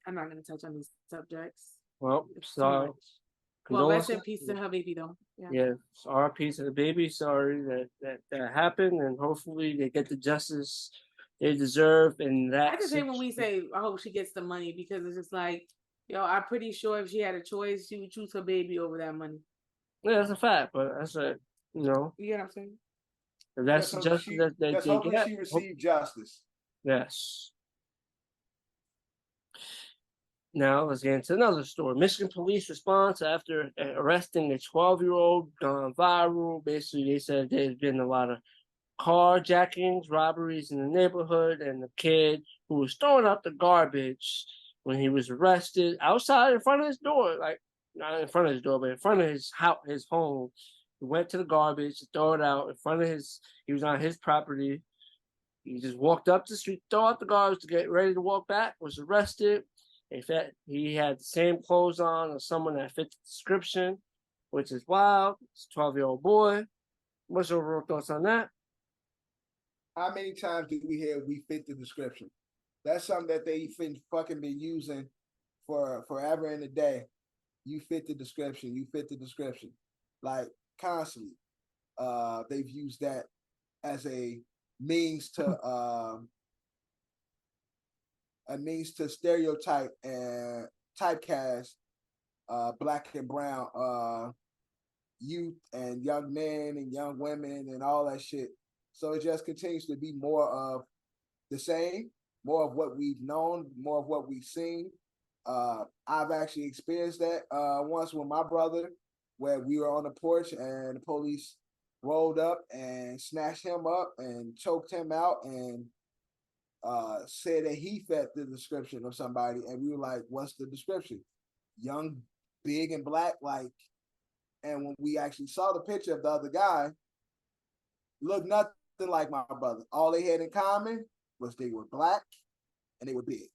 not gonna touch on these subjects. Well, sorry. Well, rest in peace to her baby, though. Yeah, it's our piece of the baby. Sorry that happened, and hopefully they get the justice they deserve. And that I just hate when we say, "I hope she gets the money," because it's just like, I'm pretty sure if she had a choice, she would choose her baby over that money. Yeah, that's a fact, but that's You know what I'm saying? If that's the justice that they get. She received justice. Yes. Now let's get into another story. Michigan police response after arresting a 12-year-old gone viral. Basically, they said there's been a lot of carjackings, robberies in the neighborhood, and the kid who was throwing out the garbage when he was arrested outside in front of his door, like not in front of his door, but in front of his house, his home. He went to the garbage to throw it out in front of he was on his property. He just walked up the street, throw out the garbage to get ready to walk back, was arrested. In fact, he had the same clothes on as someone that fit the description, which is wild. It's a 12-year-old boy. What's your overall thoughts on that? How many times do we hear we fit the description? That's something that they've fucking been using for forever and a day. You fit the description. You fit the description. Like, constantly. They've used that as a means to stereotype and typecast black and brown youth and young men and young women and all that shit. So it just continues to be more of the same, more of what we've known, more of what we've seen. I've actually experienced that once with my brother, where we were on the porch and the police rolled up and snatched him up and choked him out and said that he fit the description of somebody. And we were like, what's the description? Young, big, and black, like. And when we actually saw the picture of the other guy, looked nothing like my brother. All they had in common was they were black and they were big.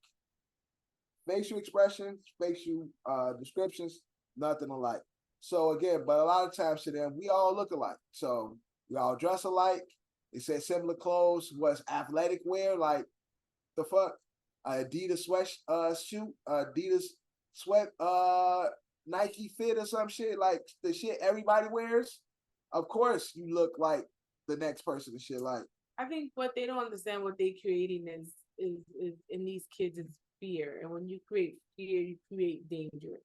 Facial expressions, facial descriptions, nothing alike. So again, but a lot of times to them, we all look alike. So we all dress alike. They said similar clothes, was athletic wear, like the fuck? Adidas sweat shoe, Adidas sweat Nike fit or some shit, like the shit everybody wears. Of course you look like the next person and shit. Like, I think what they don't understand what they're creating is in these kids is fear. And when you create fear, you create danger.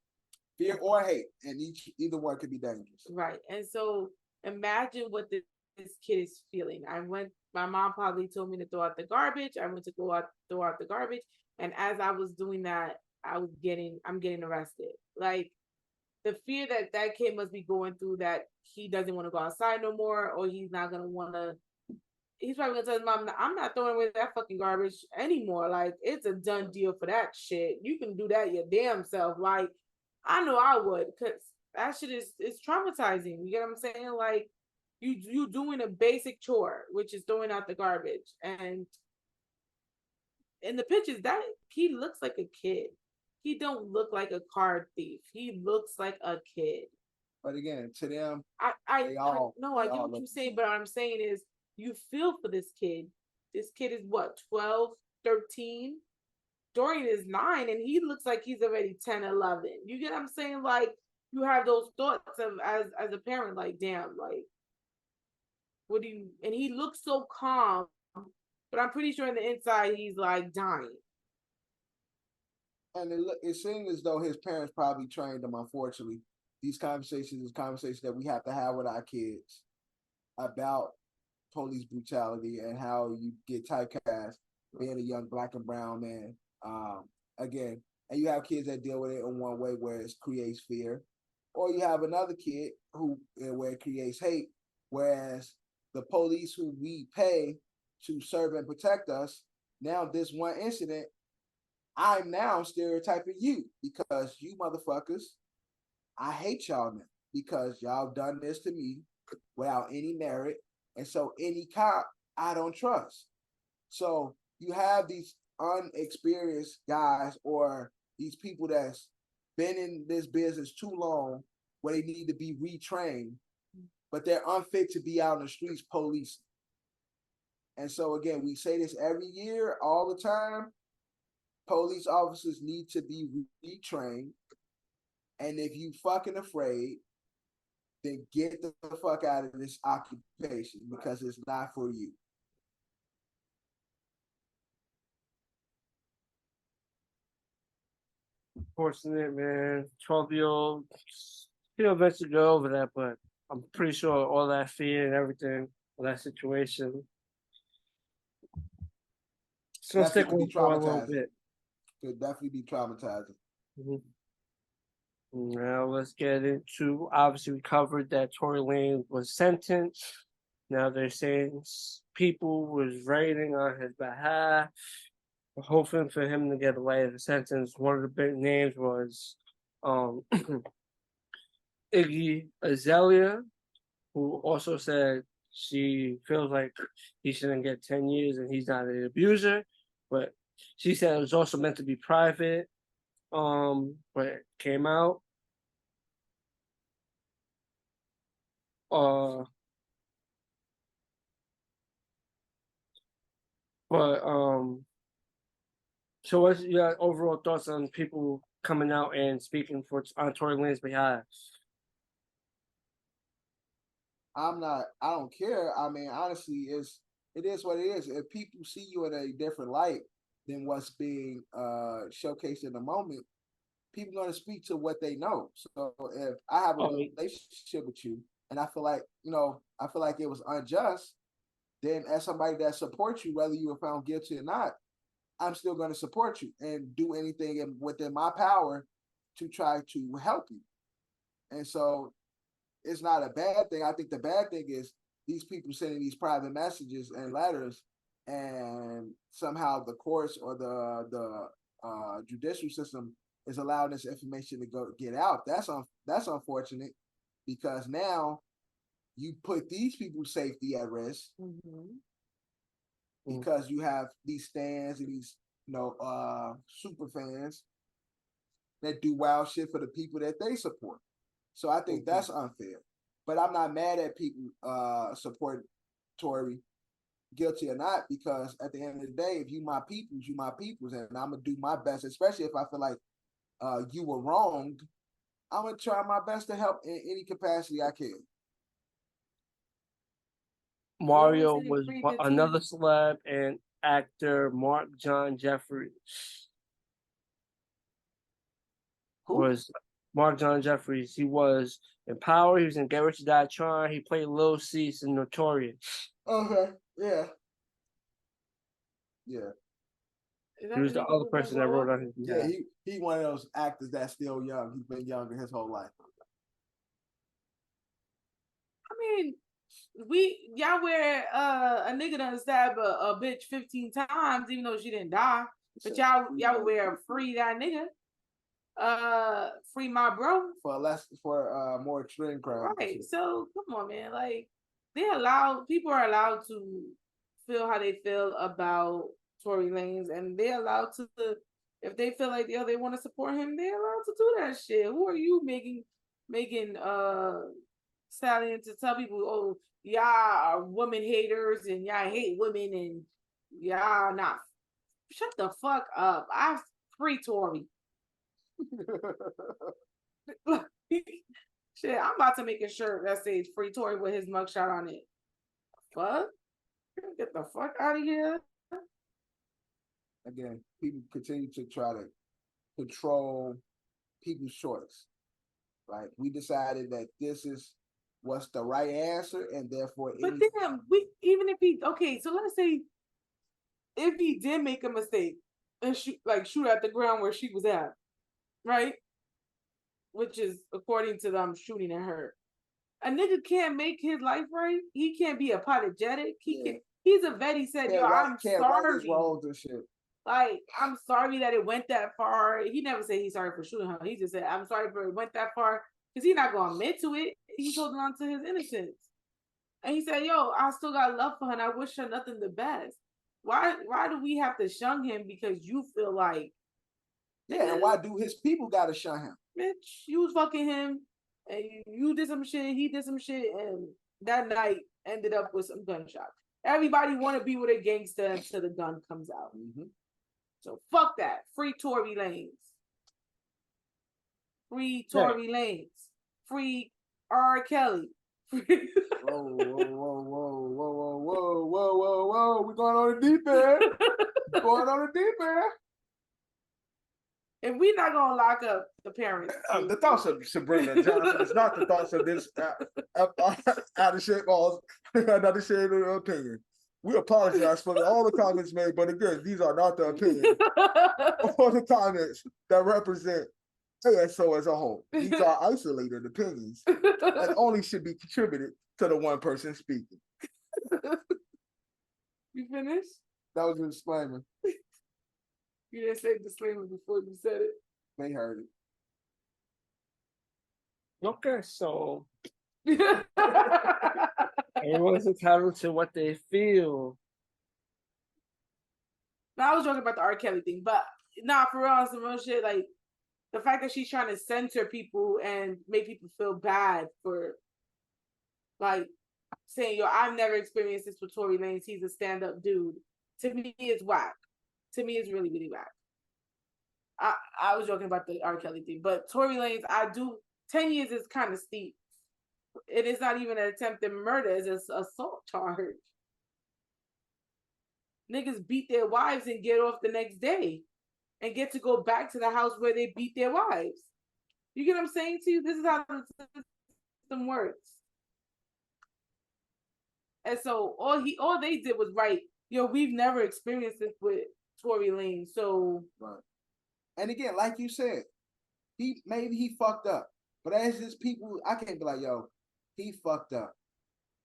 Fear or hate, and either one could be dangerous. Right. And so imagine what this kid is feeling. My mom probably told me to throw out the garbage. I went to throw out the garbage. And as I was doing that, I'm getting arrested. Like the fear that kid must be going through, that he doesn't want to go outside no more, or he's not going to want to. He's probably gonna tell his mom, I'm not throwing away that fucking garbage anymore. Like, it's a done deal for that shit. You can do that your damn self. Like, I know I would, because that shit is traumatizing. You get what I'm saying? Like, you doing a basic chore, which is throwing out the garbage. And in the pictures, that he looks like a kid. He don't look like a card thief. He looks like a kid. But again, to them, I get what you're saying, but what I'm saying is, you feel for this kid. This kid is what, 12, 13? Dorian is 9, and he looks like he's already 10, 11. You get what I'm saying? Like, you have those thoughts of as a parent, like, damn, like, what do you? And he looks so calm, but I'm pretty sure on the inside he's like dying. And it seems as though his parents probably trained him. Unfortunately, these conversations that we have to have with our kids about police brutality and how you get typecast being a young Black and brown man. Again, and you have kids that deal with it in one way where it creates fear, or you have another kid where it creates hate. Whereas the police who we pay to serve and protect us, now this one incident, I'm now stereotyping you because you motherfuckers, I hate y'all now because y'all done this to me without any merit. And so any cop, I don't trust. So you have these unexperienced guys or these people that's been in this business too long where they need to be retrained, but they're unfit to be out in the streets policing. And so again, we say this every year, all the time. Police officers need to be retrained. And if you fucking afraid, then get the fuck out of this occupation because it's not for you. Fortunate, man. 12-year-old, he'll eventually go over that, but I'm pretty sure all that fear and everything, all that situation, it's gonna stick with him for a little bit. Could definitely be traumatizing. Mm-hmm. Now let's get into, obviously we covered that Tory Lanez was sentenced. Now they're saying people was writing on his behalf, hoping for him to get away with the sentence. One of the big names was Iggy Azalea, who also said she feels like he shouldn't get 10 years and he's not an abuser, but she said it was also meant to be private. But it came out. So what's your overall thoughts on people coming out and speaking on Tory Lanez's behalf? I don't care. I mean, honestly, it is what it is. If people see you in a different light than what's being showcased in the moment, people are going to speak to what they know. So if I have a relationship with you and I feel like it was unjust, then as somebody that supports you, whether you were found guilty or not, I'm still going to support you and do anything within my power to try to help you. And so it's not a bad thing. I think the bad thing is these people sending these private messages and letters, and somehow the courts or the judicial system is allowing this information to get out. That's unfortunate because now you put these people's safety at risk. Mm-hmm. Because you have these stands and these super fans that do wild shit for the people that they support. So I think that's unfair. But I'm not mad at people support Tory, guilty or not, because at the end of the day, if you my peoples, and I'm gonna do my best, especially if I feel like you were wronged, I'm gonna try my best to help in any capacity I can. Mario said was free the another team. celeb, and actor Mark John Jeffries was Mark John Jeffries. He was in Power. He was in Get Rich or Die Trying. He played Lil Cease in Notorious. Okay. Yeah. Is He that was the the nigga other who person won't that grow wrote up? on his Yeah, behalf. he one of those actors that's still young. He's been younger his whole life. I mean, y'all where a nigga done stab a bitch 15 times, even though she didn't die. But y'all wear free that nigga. Free my bro. For more extreme crime. Right. So come on, man. Like people are allowed to feel how they feel about Tory Lanez, and they're allowed to, if they feel like they want to support him, they're allowed to do that shit. Who are you making Stallion to tell people, oh, y'all are women haters and y'all hate women and y'all not. Shut the fuck up. I free Tory. Shit, I'm about to make a shirt that says free Tory with his mugshot on it. Fuck? Get the fuck out of here. Again, people continue to try to control people's choice. Like, we decided that this is what's the right answer, and therefore But damn, even if he so let's say if he did make a mistake and shoot at the ground where she was at, right? Which is according to them shooting at her. A nigga can't make his life right. He can't be apologetic. He can't. He's a vet. He said, "Yo, I'm sorry." And shit. Like, I'm sorry that it went that far. He never said he's sorry for shooting her. He just said, "I'm sorry for it went that far," because he's not gonna admit to it. He's holding on to his innocence. And he said, "Yo, I still got love for her, and I wish her nothing the best." Why do we have to shun him because you feel like? Yeah, and why do his people gotta shun him? Bitch, you was fucking him, and you did some shit, he did some shit, and that night ended up with some gunshots. Everybody want to be with a gangster until the gun comes out. Mm-hmm. So fuck that. Free Tory Lanez. Free Tory Lanez. Free Rkelly. Whoa, whoa. We're going on the deep end. Going on the deep end. If we're not gonna lock up the parents, The thoughts of Sabrina Johnson is not the thoughts of this out of shape balls, another shade of opinion. We apologize for all the comments made, but again, these are not the opinions or the comments that represent ASO as a whole. These are isolated opinions that only should be contributed to the one person speaking. You finished? That was a disclaimer. You didn't say disclaimer before you said it. They heard it. Okay, so everyone's entitled to what they feel. I was joking about the Rkelly thing, but for real, on some real shit, like the fact that she's trying to censor people and make people feel bad for like saying, yo, I've never experienced this with Tory Lanez. He's a stand-up dude. To me, it's whack. To me, it's really, really whack. I was joking about the Rkelly thing, but Tory Lanez, 10 years is kind of steep. It is not even an attempted murder, it's an assault charge. Niggas beat their wives and get off the next day and get to go back to the house where they beat their wives. You get what I'm saying to you? This is how the system works. And so all they did was write, yo, we've never experienced this with Tory Lanez. So right. And again, like you said, maybe he fucked up. But as his people, I can't be like, yo, he fucked up.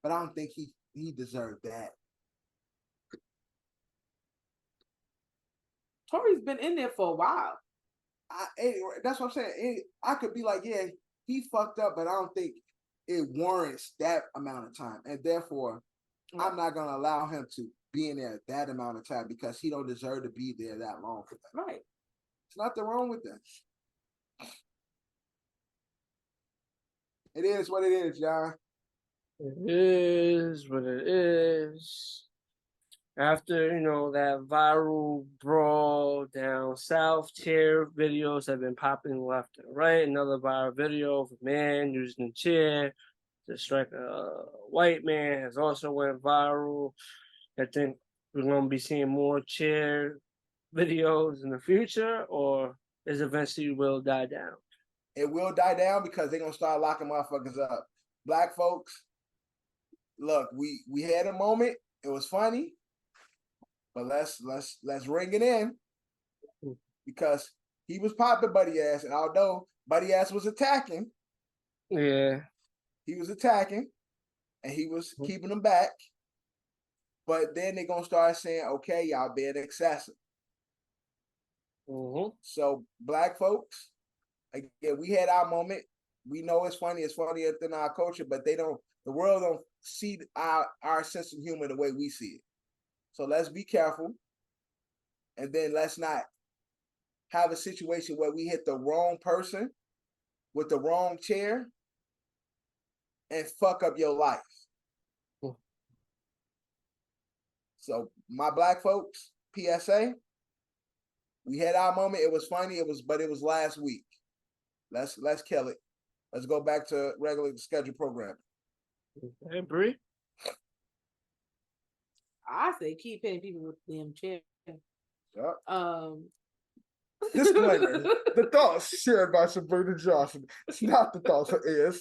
But I don't think he deserved that. Tory's been in there for a while. That's what I'm saying. I could be like, yeah, he fucked up, but I don't think it warrants that amount of time. And therefore, I'm not going to allow him to be in there that amount of time because he don't deserve to be there that long for that. Right. There's nothing wrong with that. It is what it is, y'all. It is what it is. After, that viral brawl down south, chair videos have been popping left and right. Another viral video of a man using a chair to strike a white man has also went viral. I think we're gonna be seeing more cheer videos in the future, or is eventually will die down. It will die down because they're gonna start locking motherfuckers up. Black folks, look, we had a moment. It was funny, but let's ring it in because he was popping Buddy Ass, and although Buddy Ass was attacking, Yeah, he was attacking, and he was keeping them back. But then they're gonna start saying, "Okay, y'all being excessive." So black folks, again, we had our moment. We know it's funny. It's funny within our culture, but they don't. The world don't see our sense of humor the way we see it. So let's be careful, and then let's not have a situation where we hit the wrong person with the wrong chair and fuck up your life. So my black folks, PSA, we had our moment. It was funny. But it was last week. Let's kill it. Let's go back to regular scheduled programming. Hey, Bree. I say keep hitting people with them chairs. Yep. Disclaimer: the thoughts shared by Sabrina Johnson. It's not the thoughts of Ed.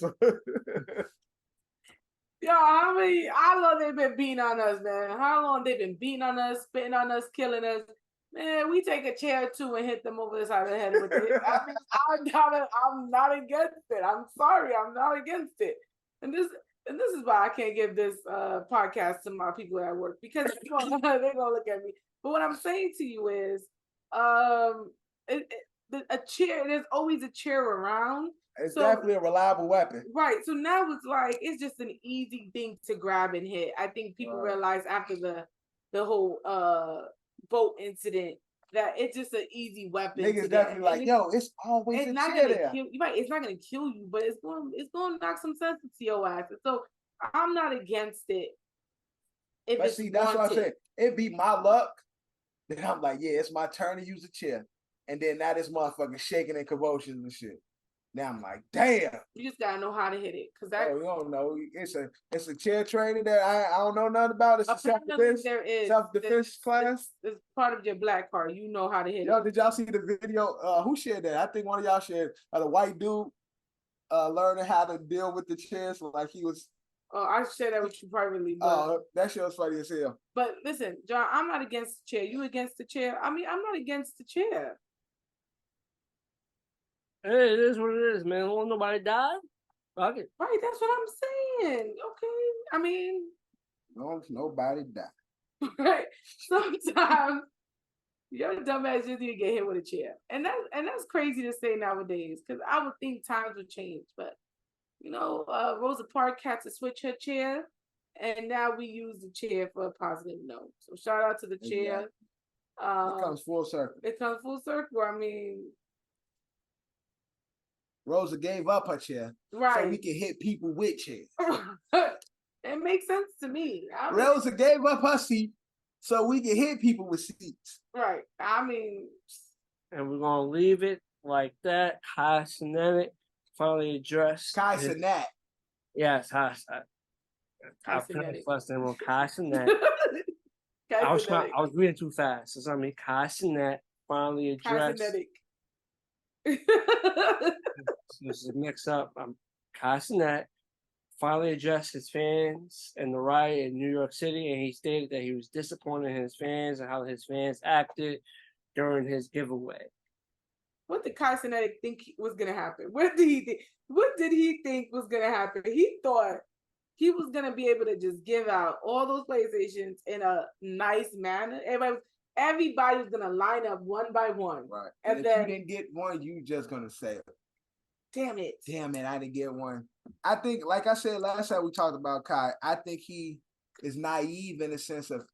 Yo, how long they been beating on us, man? How long they been beating on us, spitting on us, killing us? Man, we take a chair too and hit them over the side of the head with it. I mean, I'm not against it. I'm sorry, I'm not against it. And this is why I can't give this podcast to my people at work because they're gonna look at me. But what I'm saying to you is, a chair. There's always a chair around. It's definitely a reliable weapon. Right. So now it's like it's just an easy thing to grab and hit. I think people realize after the whole boat incident that it's just an easy weapon. Niggas definitely like, yo, it's always a chair there. It's not gonna kill you, but it's going to knock some sense into your ass. So I'm not against it. But see, that's what I'm saying. It'd be my luck. Then I'm like, yeah, it's my turn to use a chair. And then now this motherfucker shaking in convulsions and shit. Now I'm like, damn. You just gotta know how to hit it, cause you don't know. It's a chair training that I don't know nothing about. It's a self-defense class. It's part of your black card. You know how to hit it. Yo, did y'all see the video? Who shared that? I think one of y'all shared. The white dude learning how to deal with the chairs like he was. Oh, I shared that with you privately. But, that shit was funny as hell. But listen, John, I'm not against the chair. You against the chair? I mean, I'm not against the chair. Hey, it is what it is, man. Won't nobody die? Fuck it. Right, that's what I'm saying. Okay. I mean, nobody die. Right. Sometimes your dumbass just need to get hit with a chair. And that's crazy to say nowadays, because I would think times would change. But Rosa Parks had to switch her chair, and now we use the chair for a positive note. So shout out to the chair. It comes full circle. I mean, Rosa gave up her chair, right? So we can hit people with chairs. It makes sense to me. Rosa gave up her seat, so we can hit people with seats. Right. I mean, and we're gonna leave it like that. Cenat finally addressed. Cenat. Yes, I pronounced last name wrong. Cenat. I was reading too fast. So I mean, Cenat finally addressed. This is a mix up. Cenat finally addressed his fans and the riot in New York City, and he stated that he was disappointed in his fans and how his fans acted during his giveaway. What did Cenat think was gonna happen? What did he think was gonna happen? He thought he was gonna be able to just give out all those PlayStations in a nice manner. Everybody was gonna line up one by one. Right. And if you didn't get one, you just gonna say, damn it, I didn't get one. I think, like I said last time we talked about Kai, I think he is naive in the sense of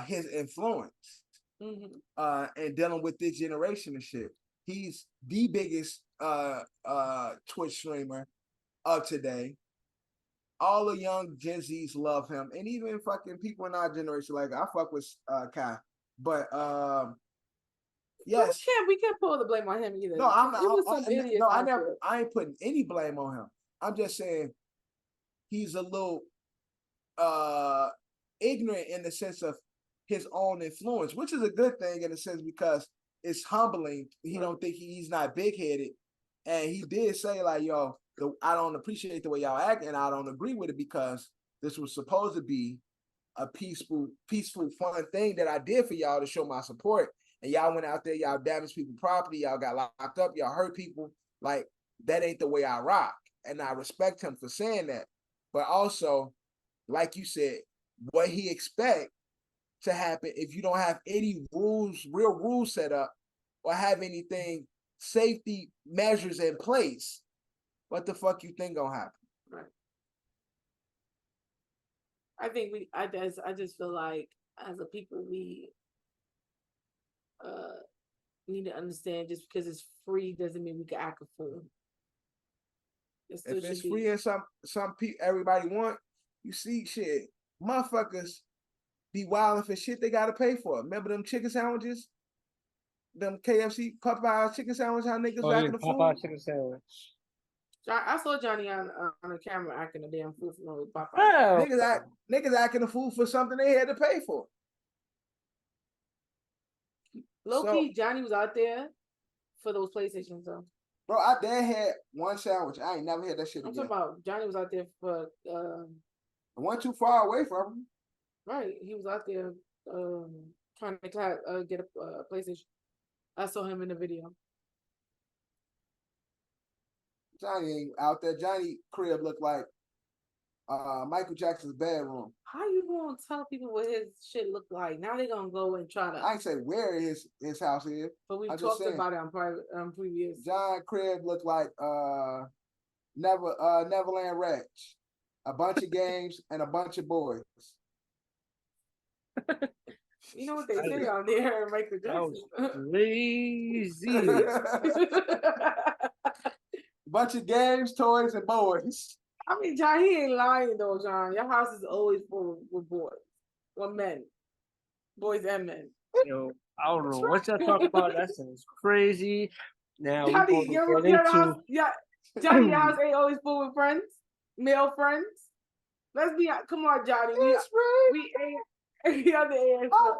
his influence and dealing with this generation and shit. He's the biggest Twitch streamer of today. All the young Gen Zs love him, and even fucking people in our generation. Like I fuck with Kai, but yes, we can't pull the blame on him either. No, I'm not. I ain't putting any blame on him. I'm just saying he's a little ignorant in the sense of his own influence, which is a good thing in a sense because it's humbling. He don't think he's not big headed, and he did say like, "Yo, I don't appreciate the way y'all act, and I don't agree with it because this was supposed to be a peaceful, fun thing that I did for y'all to show my support, and y'all went out there, y'all damaged people's property, y'all got locked up, y'all hurt people. Like that ain't the way I rock." And I respect him for saying that, but also, like you said, what he expect to happen if you don't have any real rules set up, or have anything safety measures in place, what the fuck you think gonna happen? Right. I think I just feel like as a people we need to understand just because it's free doesn't mean we can act a fool. If it's free and some people everybody want, you see shit, motherfuckers be wilding for shit they gotta pay for. Remember them chicken sandwiches? Them KFC Popeye chicken sandwich, how niggas acting the fool? Popeye chicken sandwich. I saw Johnny on the camera acting a damn fool for Popeye. Oh. Niggas acting a fool for something they had to pay for. Low key, Johnny was out there for those PlayStations though. Bro, I dad had one sandwich. I ain't never had that shit again. I'm talking about Johnny was out there for one too far away from him. Right, he was out there trying to get a PlayStation. I saw him in the video. Johnny ain't out there. Johnny crib looked like Michael Jackson's bedroom. How you gonna tell people what his shit look like? Now they gonna go and try to. I ain't say where his house is. But we talked about it on previous. John crib looked like Neverland Ranch. A bunch of games and a bunch of boys. You know what they say on there, Michael Jackson. That was crazy. Bunch of games, toys, and boys. I mean, John, he ain't lying though, John. Your house is always full with boys. Well, men. Boys and men. Yo, I don't know what y'all talking about. That sounds crazy. Now Johnny, your house ain't always full with friends? Male friends? Let's be come on, Johnny. We ain't every other answer.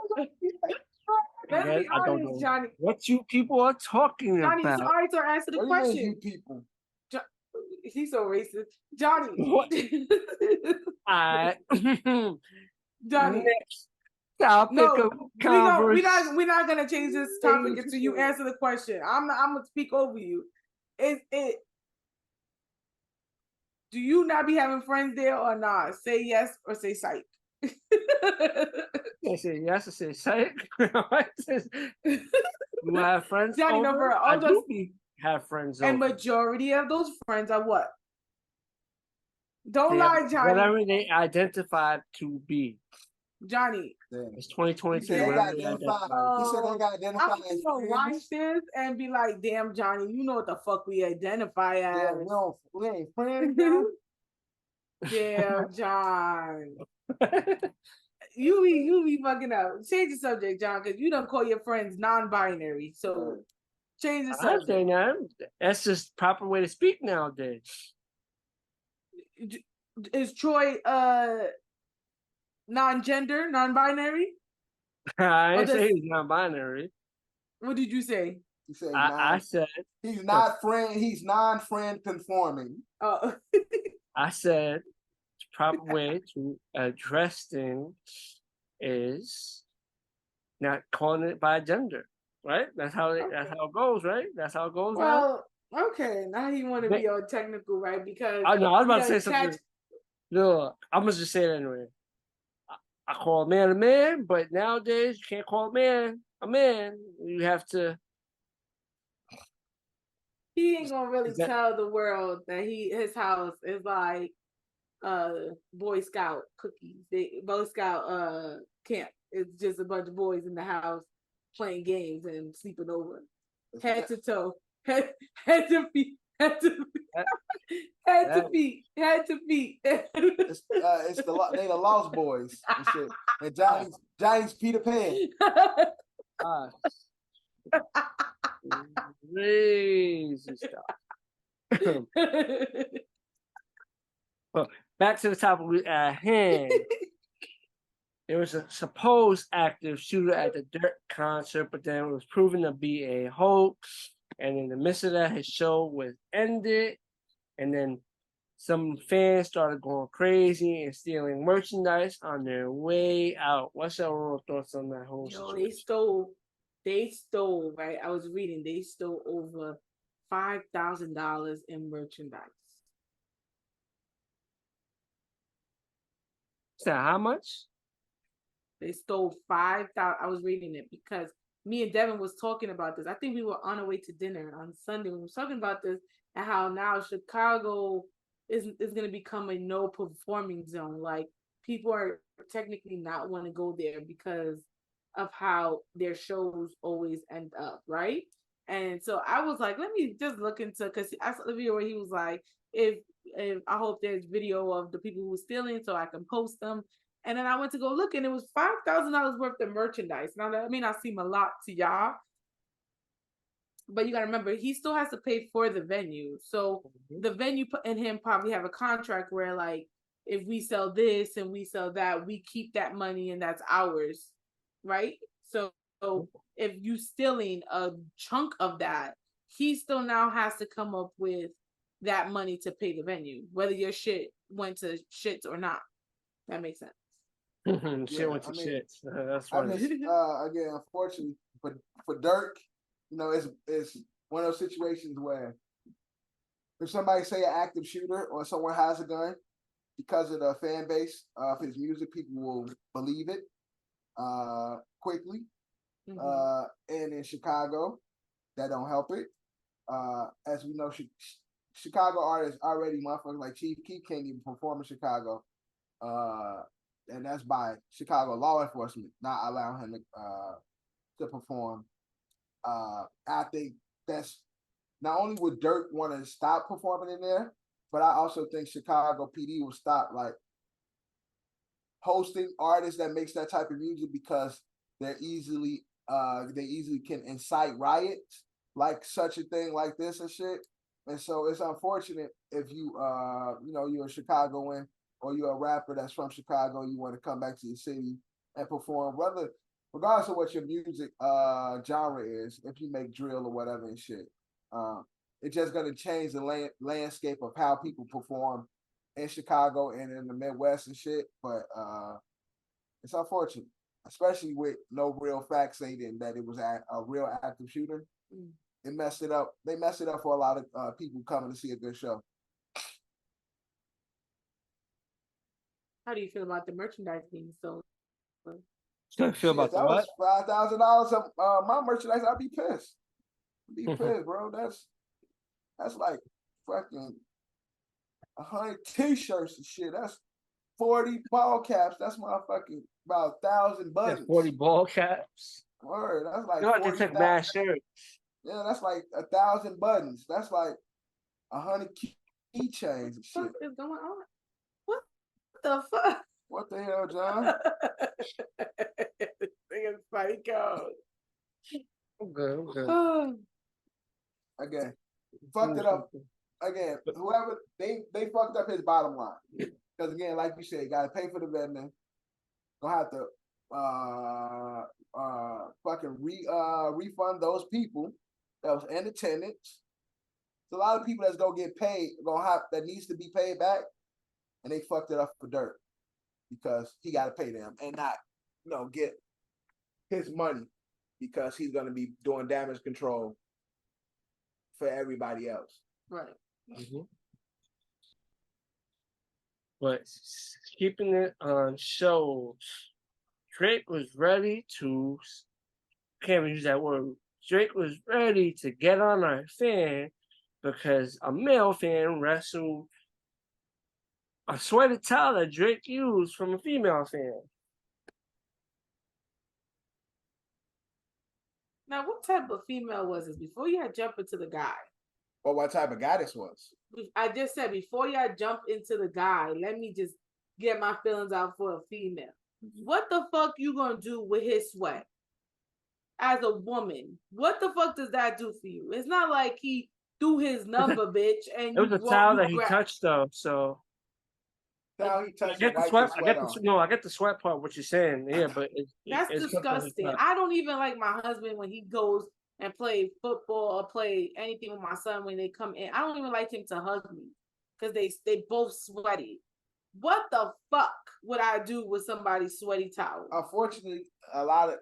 Let's be honest, Johnny. What you people are talking Johnny, about? sorry to answer the question. You people. He's so racist. Johnny. Johnny. Next topic of conversation. We're not gonna change this topic until you answer the question. I'm gonna speak over you. Do you not be having friends there or not? Say yes or say psych. I say yes or say psych. You have friends Johnny, over? no, bro, I do have friends and over. majority of those friends are what? Don't lie, Johnny. Whatever they identified to be. Johnny. It's 2022. He said they got identified. I'm gonna watch this and be like, damn, Johnny, you know what the fuck we identify as. Yeah, we ain't friends. Yeah, John. You be fucking up. Change the subject, John, because you don't call your friends non-binary. So change the subject. I'm saying that. That's just proper way to speak nowadays. Is Troy non-gender, non-binary? I didn't say he's non-binary. What did you say? You said I said he's not friend. He's non-friend conforming. Oh. I said the proper way to address things is not calling it by gender, right? That's how it goes, right? That's how it goes. Well, okay. Now you want to be all technical, right? Because I know I was about to say something. No, I'm gonna just say it anyway. I call a man, but nowadays you can't call a man a man. You have to. He ain't gonna really tell the world that his house is like Boy Scout cookies. Boy Scout camp. It's just a bunch of boys in the house playing games and sleeping over. Head to toe. Head to feet. Head to feet. It's they the Lost Boys and shit. And Johnny's Peter Pan. Crazy stuff. But back to the topic at hand. There was a supposed active shooter at the Dirk concert, but then it was proven to be a hoax. And in the midst of that, his show was ended. And then some fans started going crazy and stealing merchandise on their way out. What's your overall thoughts on that whole situation? They stole, right? I was reading, they stole over $5,000 in merchandise. So how much? They stole 5,000. I was reading it because me and Devin was talking about this. I think we were on our way to dinner on Sunday. We were talking about this and how now Chicago is going to become a no performing zone. Like people are technically not want to go there because of how their shows always end up, right? And so I was like, let me just look into, because I saw the video where he was like, if I hope there's video of the people who were stealing so I can post them. And then I went to go look, and it was $5,000 worth of merchandise. Now that may not seem a lot to y'all, but you got to remember he still has to pay for the venue. So the venue and him probably have a contract where, like, if we sell this and we sell that, we keep that money and that's ours, right? So if you stealing a chunk of that, he still now has to come up with that money to pay the venue, whether your shit went to shits or not. That makes sense. Shit went to shit. That's funny. Again, unfortunately for Dirk, you know, it's one of those situations where if somebody say an active shooter or someone has a gun, because of the fan base of his music, people will believe it quickly. And in Chicago, that don't help it. As we know, Chicago artists already motherfuckers like Chief Keef can't even perform in Chicago. And that's by Chicago law enforcement not allowing him to perform. I think that's not only would Dirk want to stop performing in there, but I also think Chicago PD will stop like hosting artists that makes that type of music because they easily can incite riots like such a thing like this and shit. And so it's unfortunate if you you're a Chicagoan or you're a rapper that's from Chicago, you want to come back to the city and perform, regardless of what your music genre is, if you make drill or whatever and shit. It's just going to change the landscape of how people perform in Chicago and in the Midwest and shit. But it's unfortunate, especially with no real facts stating that it was a real active shooter. It messed it up. They messed it up for a lot of people coming to see a good show. How do you feel about the merchandise being sold? How do you feel about the what? $5,000 of my merchandise, I'd be pissed. Bro. That's like fucking 100 t-shirts and shit. That's 40 ball caps. That's motherfucking about 1,000 buttons. 40 ball caps. Word. That's like. You know what? They took mad shirts. Yeah, that's like 1,000 buttons. That's like 100 keychains and shit. What is going on? What the fuck? What the hell, John? Nigga psycho. I'm good. Again, fucked it up. Again, whoever they fucked up his bottom line. Because again, like you said, you gotta pay for the vendor. Gonna have to fucking refund those people that was in attendance. There's a lot of people that's gonna get paid, that needs to be paid back, and they fucked it up for Dirk because he gotta pay them and not, get his money because he's gonna be doing damage control for everybody else. Right. Mm-hmm. But keeping it on shows, Drake was ready to, can't even use that word. Drake was ready to get on a fan because a male fan wrestled a sweated towel that Drake used from a female fan. Now, what type of female was this? Before you had jump into the guy. Or what type of guy this was? I just said before y'all jump into the guy, let me just get my feelings out for a female. What the fuck you gonna do with his sweat? As a woman, what the fuck does that do for you? It's not like he threw his number, bitch. And it was a towel that he touched though, so How he I touched get the wipes sweat. his I get sweat the off. no. I get the sweat part. What you're saying, yeah, but That's it's disgusting. I don't even like my husband when he goes and play football or play anything with my son when they come in. I don't even like him to hug me because they both sweaty. What the fuck would I do with somebody's sweaty towel? Unfortunately, a lot of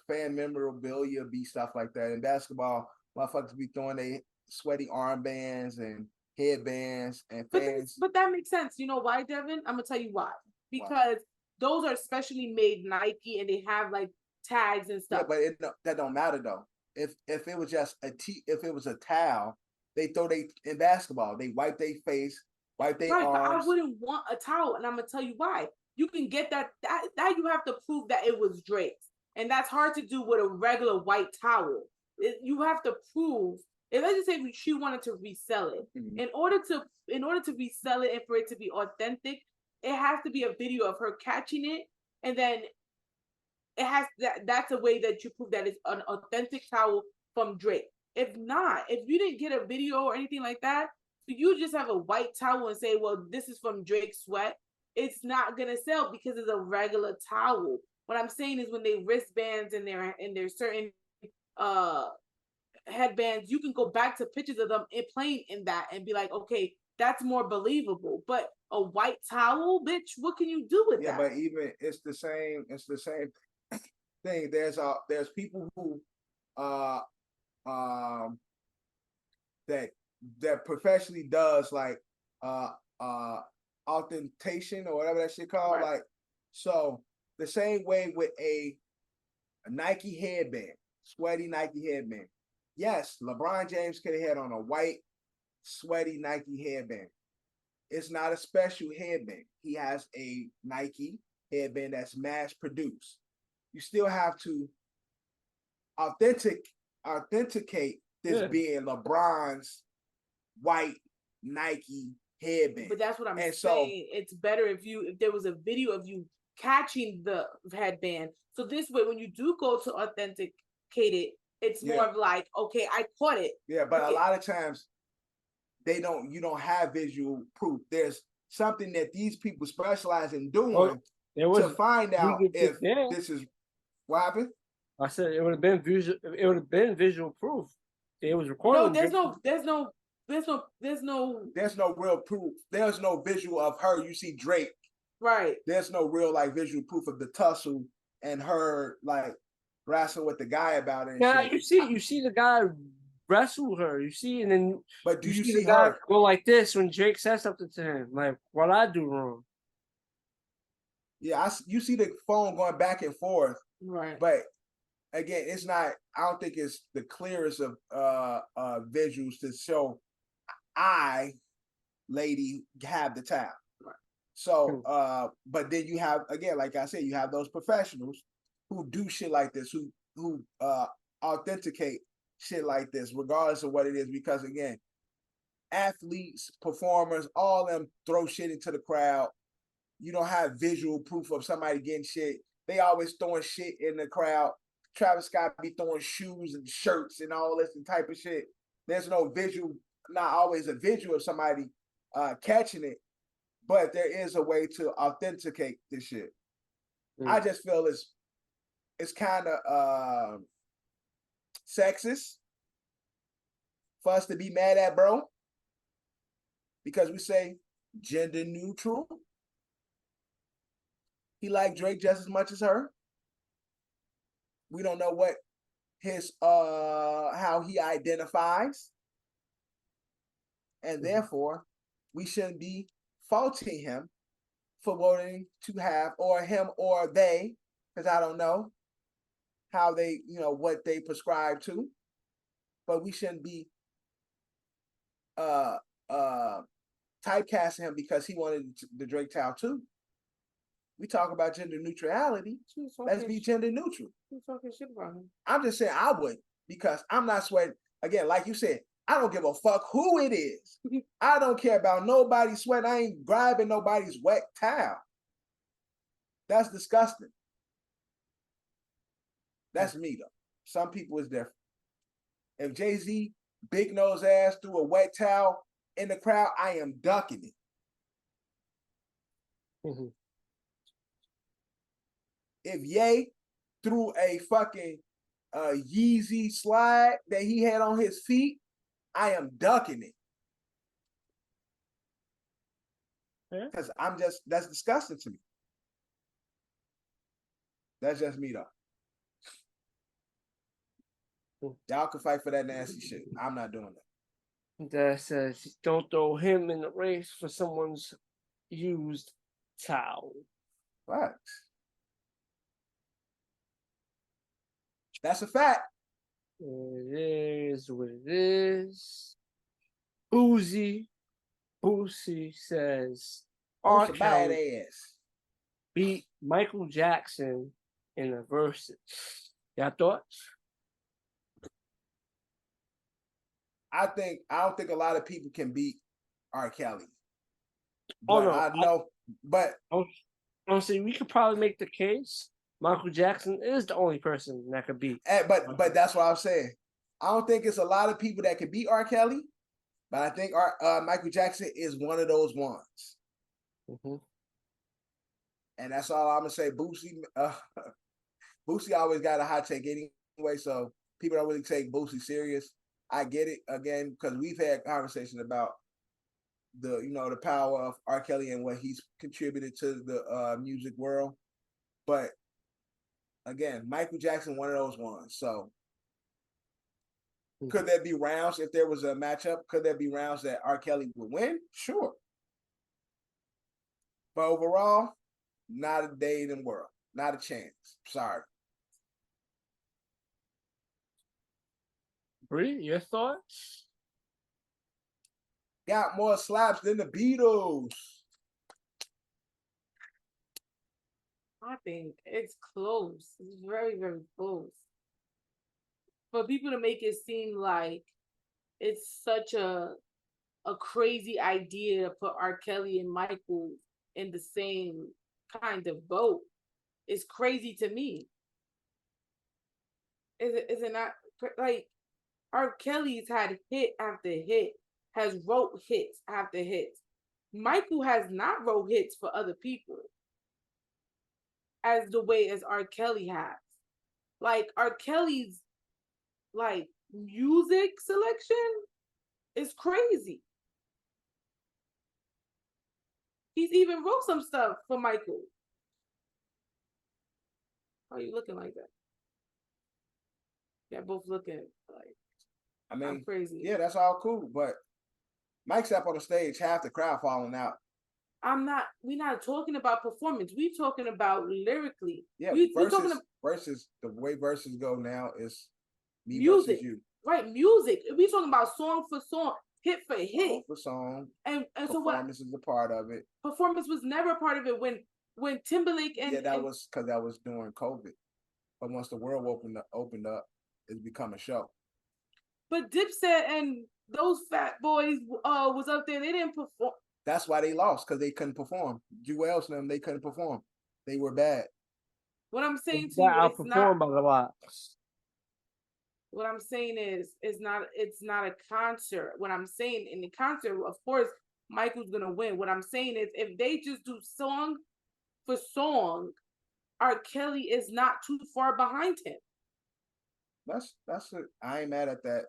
fan memorabilia be stuff like that. In basketball, motherfuckers be throwing their sweaty armbands and headbands and fans. But that makes sense. You know why, Devin? I'm gonna tell you why. Because those are specially made Nike and they have like tags and stuff. Yeah, but that don't matter though. If it was just if it was a towel, they throw they in basketball, they wipe their face, wipe their arms. But I wouldn't want a towel, and I'm gonna tell you why. You can get that you have to prove that it was Drake's, and that's hard to do with a regular white towel. You have to prove. If let's just say she wanted to resell it, in order to resell it and for it to be authentic, it has to be a video of her catching it, and then it has that's a way that you prove that it's an authentic towel from Drake. If not, if you didn't get a video or anything like that, you just have a white towel and say, well, this is from Drake's sweat, it's not gonna sell because it's a regular towel. What I'm saying is when they wristbands and their certain headbands, you can go back to pictures of them playing in that and be like, okay, that's more believable. But a white towel, bitch, what can you do with that? Yeah, but even it's the same thing. There's people who that professionally does like authentication or whatever that shit called. Right. Like, so the same way with a Nike headband, sweaty Nike headband. Yes, LeBron James could have had on a white, sweaty Nike headband. It's not a special headband. He has a Nike headband that's mass produced. You still have to authenticate this being LeBron's white Nike headband. But that's what I'm saying. It's better if there was a video of you catching the headband. So this way, when you do go to authenticate it, it's more of like, okay, I caught it. Yeah, but a lot of times you don't have visual proof. There's something that these people specialize in doing to find out if this is what happened. I said it would have been visual. It would have been visual proof. It was recorded. No, there's no real proof. There's no visual of her. You see Drake. Right. There's no real like visual proof of the tussle and her like wrestle with the guy about it. Yeah, you see the guy wrestle her. You see, and then but do you see the guy her go like this when Drake says something to him? Like, what I do wrong? Yeah, you see the phone going back and forth. Right. But again, it's not. I don't think it's the clearest of visuals to show lady have the towel. Right. So, but then you have again, like I said, you have those professionals who do shit like this, who authenticate shit like this, regardless of what it is. Because again, athletes, performers, all of them throw shit into the crowd. You don't have visual proof of somebody getting shit. They always throwing shit in the crowd. Travis Scott be throwing shoes and shirts and all this and type of shit. There's no visual, not always a visual of somebody catching it, but there is a way to authenticate this shit. I just feel it's kind of sexist for us to be mad at, bro, because we say gender neutral. He liked Drake just as much as her. We don't know what his how he identifies, and therefore we shouldn't be faulting him for wanting to have, or him or they, because I don't know how they, what they prescribe to, but we shouldn't be typecasting him because he wanted the Drake towel too. We talk about gender neutrality. Let's be gender neutral. Who's talking shit about him? I'm just saying I would, because I'm not sweating. Again, like you said, I don't give a fuck who it is. I don't care about nobody's sweat. I ain't grabbing nobody's wet towel. That's disgusting. That's me though. Some people is different. If Jay-Z big nose ass threw a wet towel in the crowd, I am ducking it. Mhm. If Ye threw a fucking Yeezy slide that he had on his feet, I am ducking it. Yeah. Because that's disgusting to me. That's just me though. Y'all can fight for that nasty shit. I'm not doing that. That says don't throw him in the race for someone's used towel. Facts. That's a fact. It is what it is. Boosie says R. Who's a bad Kelly ass? beat Michael Jackson in the verses. Y'all thoughts? I don't think a lot of people can beat R. Kelly. Oh But no, I know. But honestly, we could probably make the case Michael Jackson is the only person that could beat. but that's what I'm saying. I don't think it's a lot of people that can beat R. Kelly, but I think Michael Jackson is one of those ones. Mm-hmm. And that's all I'm gonna say. Boosie always got a hot take anyway, so people don't really take Boosie serious. I get it again because we've had conversation about the power of R. Kelly and what he's contributed to the music world. But again, Michael Jackson, one of those ones. So could there be rounds if there was a matchup? Could there be rounds that R. Kelly would win? Sure. But overall, not a day in the world. Not a chance. Sorry. Bree, your thoughts? Got more slaps than the Beatles. I think it's close. It's very, very close. For people to make it seem like it's such a crazy idea to put R. Kelly and Michael in the same kind of boat is crazy to me. Is it not like R. Kelly's had hit after hit, has wrote hits after hits. Michael has not wrote hits for other people as the way as R. Kelly has. Like R. Kelly's like music selection is crazy. He's even wrote some stuff for Michael. Why are you looking like that? Yeah, both looking like I'm crazy. Yeah, that's all cool. But Mike's up on the stage, half the crowd falling out. We're not talking about performance. We're talking about lyrically. Yeah, we're talking about versus the way verses go now is me music, versus you. Right? Music. We're talking about song for song, hit for hit. Song for song. And so what? Performance is a part of it. Performance was never a part of it when Timberlake and was because that was during COVID. But once the world opened up, it's become a show. But Dipset and those fat boys was up there. They didn't perform. That's why they lost, because they couldn't perform. Jewels and them, they couldn't perform. They were bad. What I'm saying to you, it's not by the lot. What I'm saying is, it's not a concert. What I'm saying in the concert, of course, Michael's gonna win. What I'm saying is, if they just do song for song, R. Kelly is not too far behind him. That's it. I ain't mad at that.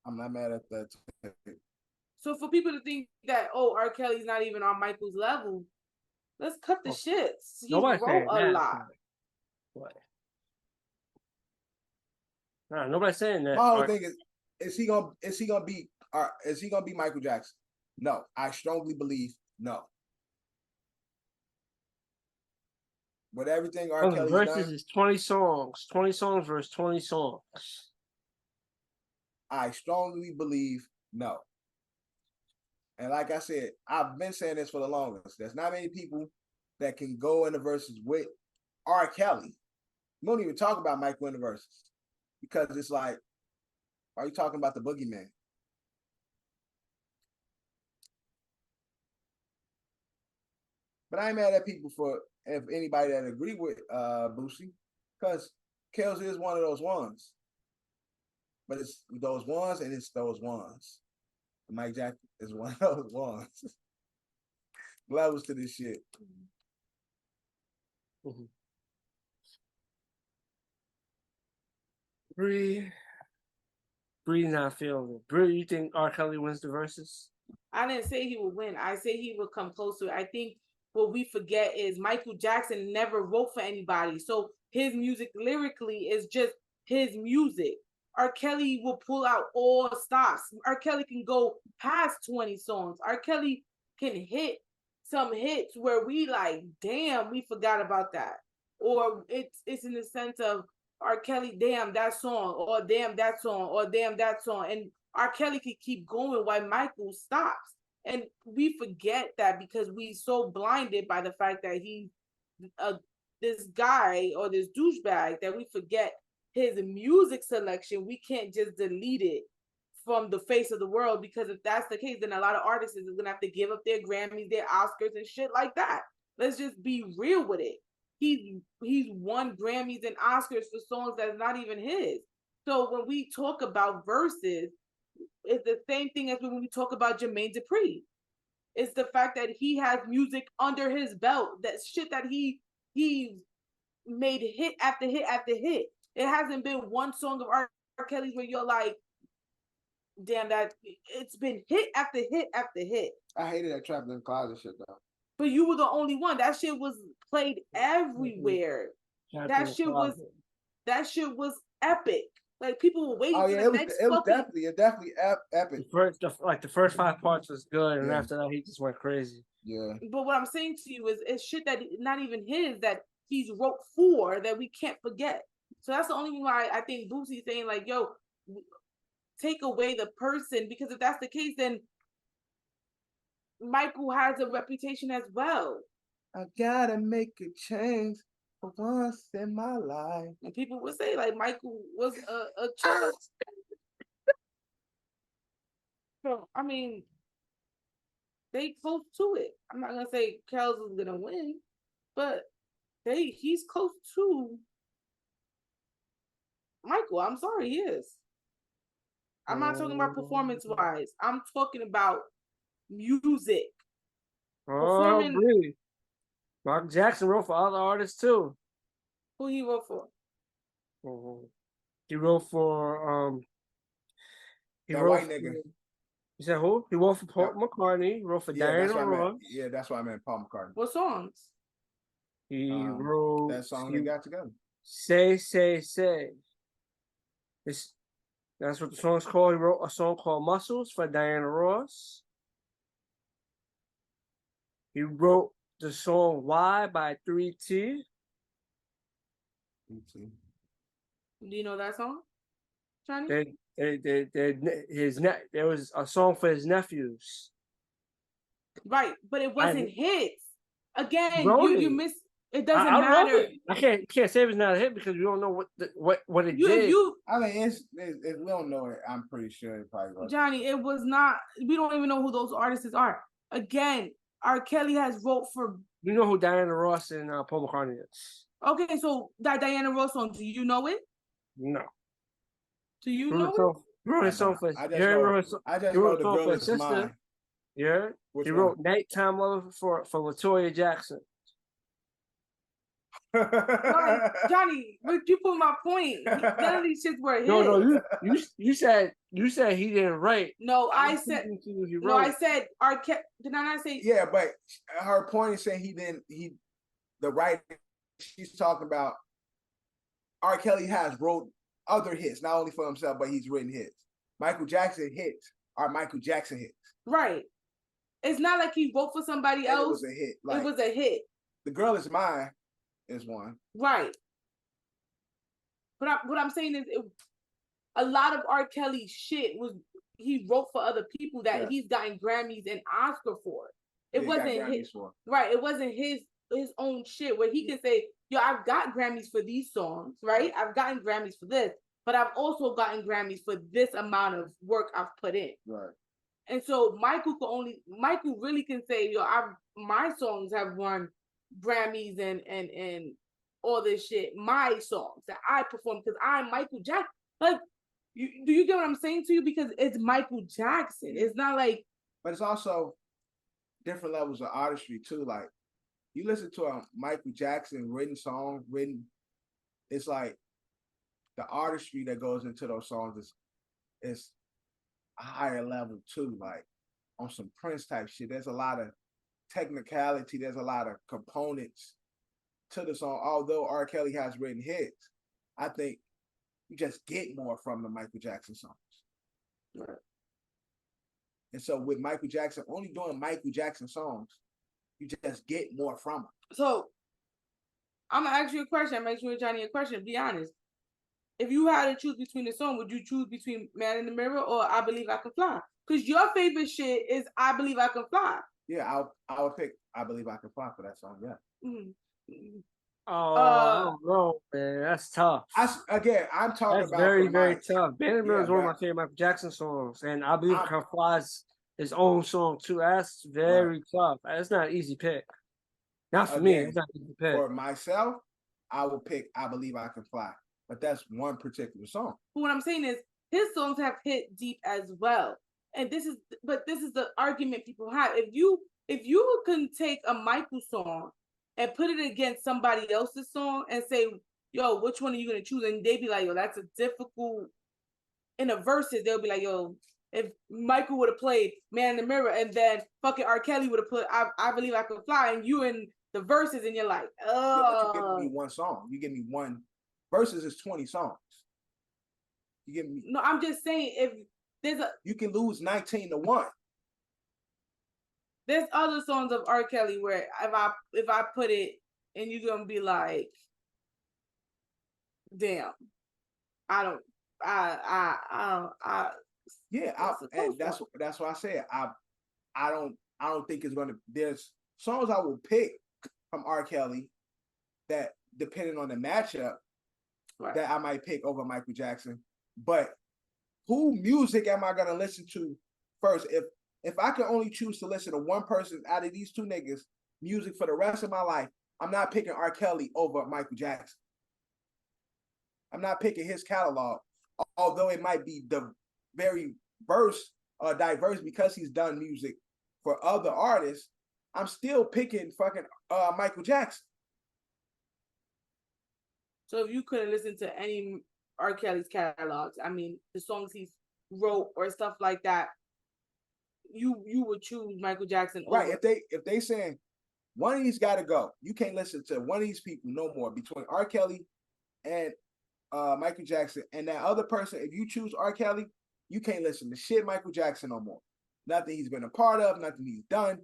I'm not mad at that. So for people to think that, R. Kelly's not even on Michael's level, let's cut the shits. He wrote a lot. What? No, nobody's saying that. My whole thing is he gonna beat Michael Jackson? No, I strongly believe no. With everything R. Kelly's versus done, is 20 songs. 20 songs versus 20 songs. I strongly believe no. And like I said, I've been saying this for the longest. There's not many people that can go in the verses with R. Kelly. We don't even talk about Michael in the verses because it's like, why are you talking about the boogeyman? But I ain't mad at people if anybody that agree with Boosie, because Kells is one of those ones. But it's those ones and it's those ones. Mike Jackson is one of those ones. Levels to this shit. Mm-hmm. Bree not feeling it. Bree, you think R. Kelly wins the verses? I didn't say he would win. I say he would come close to it. I think what we forget is Michael Jackson never wrote for anybody. So his music lyrically is just his music. R. Kelly will pull out all stops. R. Kelly can go past 20 songs. R. Kelly can hit some hits where we like, damn, we forgot about that. Or it's in the sense of R. Kelly, damn that song, or damn that song, or damn that song. And R. Kelly could keep going while Michael stops. And we forget that because we so blinded by the fact that he's this guy or this douchebag that we forget his music selection. We can't just delete it from the face of the world, because if that's the case, then a lot of artists is gonna have to give up their Grammys, their Oscars, and shit like that. Let's just be real with it. He's won Grammys and Oscars for songs that's not even his. So when we talk about verses, it's the same thing as when we talk about Jermaine Dupri. It's the fact that he has music under his belt, that shit that he made hit after hit after hit. It hasn't been one song of R. Kelly's where you're like, damn, that it's been hit after hit after hit. I hated that Trapped in the Closet shit though. But you were the only one. That shit was played everywhere. That shit was epic. Like people were waiting for the next. It was definitely epic. The first 5 parts was good, and after that he just went crazy. Yeah. But what I'm saying to you is, it's shit that not even his, that he's wrote for, that we can't forget. So that's the only reason why I think Boosie's saying like, yo, take away the person, because if that's the case, then Michael has a reputation as well. I gotta make a change for once in my life. And people would say like Michael was a child. So I mean, they close to it. I'm not gonna say Celebs is gonna win, but he's close to Michael. I'm sorry, he is. I'm not talking about performance wise. I'm talking about music. Oh, really? Michael Jackson wrote for other artists too. Who he wrote for? He wrote for white nigga. You said who? He wrote for Paul McCartney. He wrote for Diana Ross. Yeah, that's why I meant Paul McCartney. What songs? He wrote that song they got together. Say. That's what the song's called. He wrote a song called Muscles for Diana Ross. He wrote the song Why by 3T. Do you know that song, Johnny? There was a song for his nephews. Right, but it wasn't his. Again, you missed. It doesn't matter. I can't say it's not a hit because we don't know what it did. I mean, we don't know it. I'm pretty sure it probably was. Johnny, it was not. We don't even know who those artists are. Again, R. Kelly has wrote for. You know who Diana Ross and Paul McCartney is. Okay, so that Diana Ross song, do you know it? No. Do you know it? He wrote a song for I just wrote The Girl Is Mine. Yeah. He wrote Nighttime Lover for LaToya Jackson. Johnny, but you put my point. None of these shits were his. No, you said he didn't write. No, I said R. Kelly. Did I not say? Yeah, but her point is saying the writer she's talking about. R. Kelly has wrote other hits, not only for himself, but he's written hits. Michael Jackson hits are Michael Jackson hits. Right. It's not like he wrote for somebody else. It was a hit. It was a hit. The Girl Is Mine is one. Right. But what I'm saying is, a lot of R. Kelly's shit he wrote for other people that he's gotten Grammys and Oscar for. It wasn't his. Right. It wasn't his own shit where he can say, yo, I've got Grammys for these songs, right? I've gotten Grammys for this, but I've also gotten Grammys for this amount of work I've put in. Right. And so Michael really can say, yo, my songs have won Grammys and all this shit. My songs that I perform because I'm Michael Jackson. Like, do you get what I'm saying to you? Because it's Michael Jackson. It's not like. But it's also different levels of artistry too. Like you listen to a Michael Jackson written song, it's like the artistry that goes into those songs is a higher level too. Like on some Prince type shit. There's a lot of technicality. There's a lot of components to the song. Although R. Kelly has written hits, I think you just get more from the Michael Jackson songs. Right. And so with Michael Jackson only doing Michael Jackson songs, you just get more from him. So I'm gonna ask you a question. I'm asking you, Johnny, a question. Be honest. If you had to choose between the song, would you choose between Man in the Mirror or I Believe I Can Fly? Because your favorite shit is I Believe I Can Fly. Yeah, I would pick I Believe I Can Fly for that song. Yeah. Mm-hmm. Oh, I don't know, man. That's tough. I'm talking That's about very, very tough. Man in the Mirror is one of but- my favorite Michael Jackson songs, and I Believe I Can Fly is his own song too. That's very tough. That's not an easy pick. Not for me. It's not an easy pick. For myself, I would pick I Believe I Can Fly. But that's one particular song. But what I'm saying is his songs have hit deep as well. And this is the argument people have. If you can take a Michael song and put it against somebody else's song and say, yo, which one are you gonna choose? And they'd be like, yo, that's a difficult. In the verses, they'll be like, yo, if Michael would have played Man in the Mirror and then fucking R. Kelly would have put I Believe I Can Fly, and you in the verses and you're like, oh. Yeah, but you give me one song. You give me one. Versus is 20 songs. You give me. No, I'm just saying if there's you can lose 19-1. There's other songs of R. Kelly where if I put it and you're gonna be like, damn, and that's why I said I don't think it's gonna. There's songs I will pick from R. Kelly that depending on the matchup. Right. That I might pick over Michael Jackson, but who music am I gonna listen to first? If I can only choose to listen to one person out of these two niggas music for the rest of my life, I'm not picking R. Kelly over Michael Jackson. I'm not picking his catalog, although it might be the very diverse because he's done music for other artists. I'm still picking fucking Michael Jackson. So if you couldn't listen to any R. Kelly's catalogs, I mean, the songs he's wrote or stuff like that, you would choose Michael Jackson over. Right. If they saying one of these got to go, you can't listen to one of these people no more between R. Kelly and Michael Jackson. And that other person, if you choose R. Kelly, you can't listen to shit Michael Jackson no more. Nothing he's been a part of, nothing he's done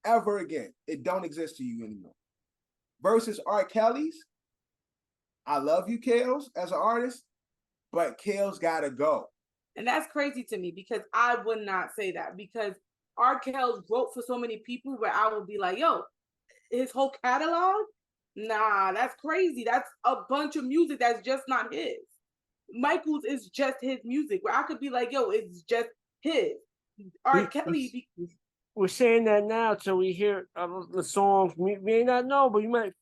ever again. It don't exist to you anymore. Versus R. Kelly's. I love you, Kales, as an artist, but Kales gotta go. And that's crazy to me because I would not say that because R. Kelly wrote for so many people where I would be like, yo, his whole catalog? Nah, that's crazy. That's a bunch of music that's just not his. Michael's is just his music where I could be like, yo, it's just his. R. Kelly. We're saying that now till we hear the songs. We may not know, but you might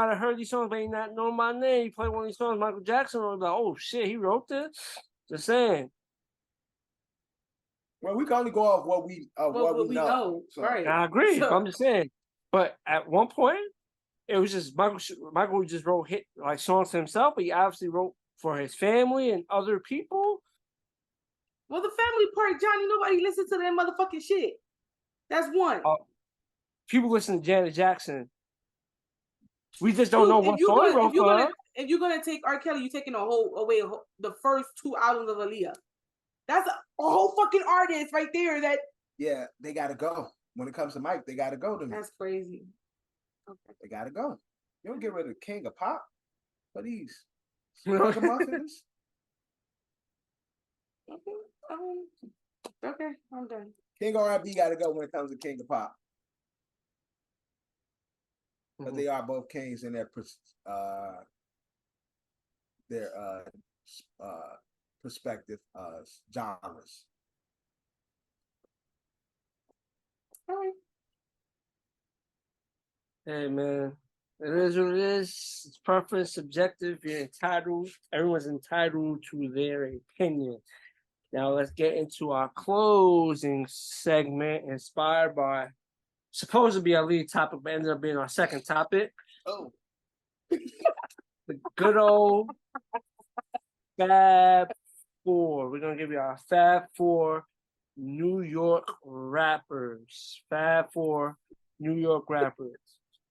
have heard these songs, but you not know my name. You play one of these songs, Michael Jackson, or like, oh shit, he wrote this. Just saying. Well, we can only go off what we know. So. Right? I agree. So, I'm just saying. But at one point, it was just Michael just wrote songs to himself, but he obviously wrote for his family and other people. Well, the family part, Johnny, nobody listens to that motherfucking shit. That's one. People listen to Janet Jackson. We just don't know what song he wrote for her. If you're gonna take R. Kelly, you're taking the first two albums of Aaliyah. That's a whole fucking artist right there. That they gotta go. When it comes to Mike, they gotta go to me. That's crazy. Okay. They gotta go. You don't get rid of the king of pop for these muffins. Okay, I'm done. King R&B gotta go when it comes to king of pop. But they are both kings in their perspective genres. All right. Hey man, it is what it is. It's preference, subjective. You're entitled. Everyone's entitled to their opinion. Now let's get into our closing segment, inspired by supposed to be our lead topic, but ended up being our second topic. Oh, The good old Fab Four. We're gonna give you our Fab Four New York rappers. Fab Four New York rappers.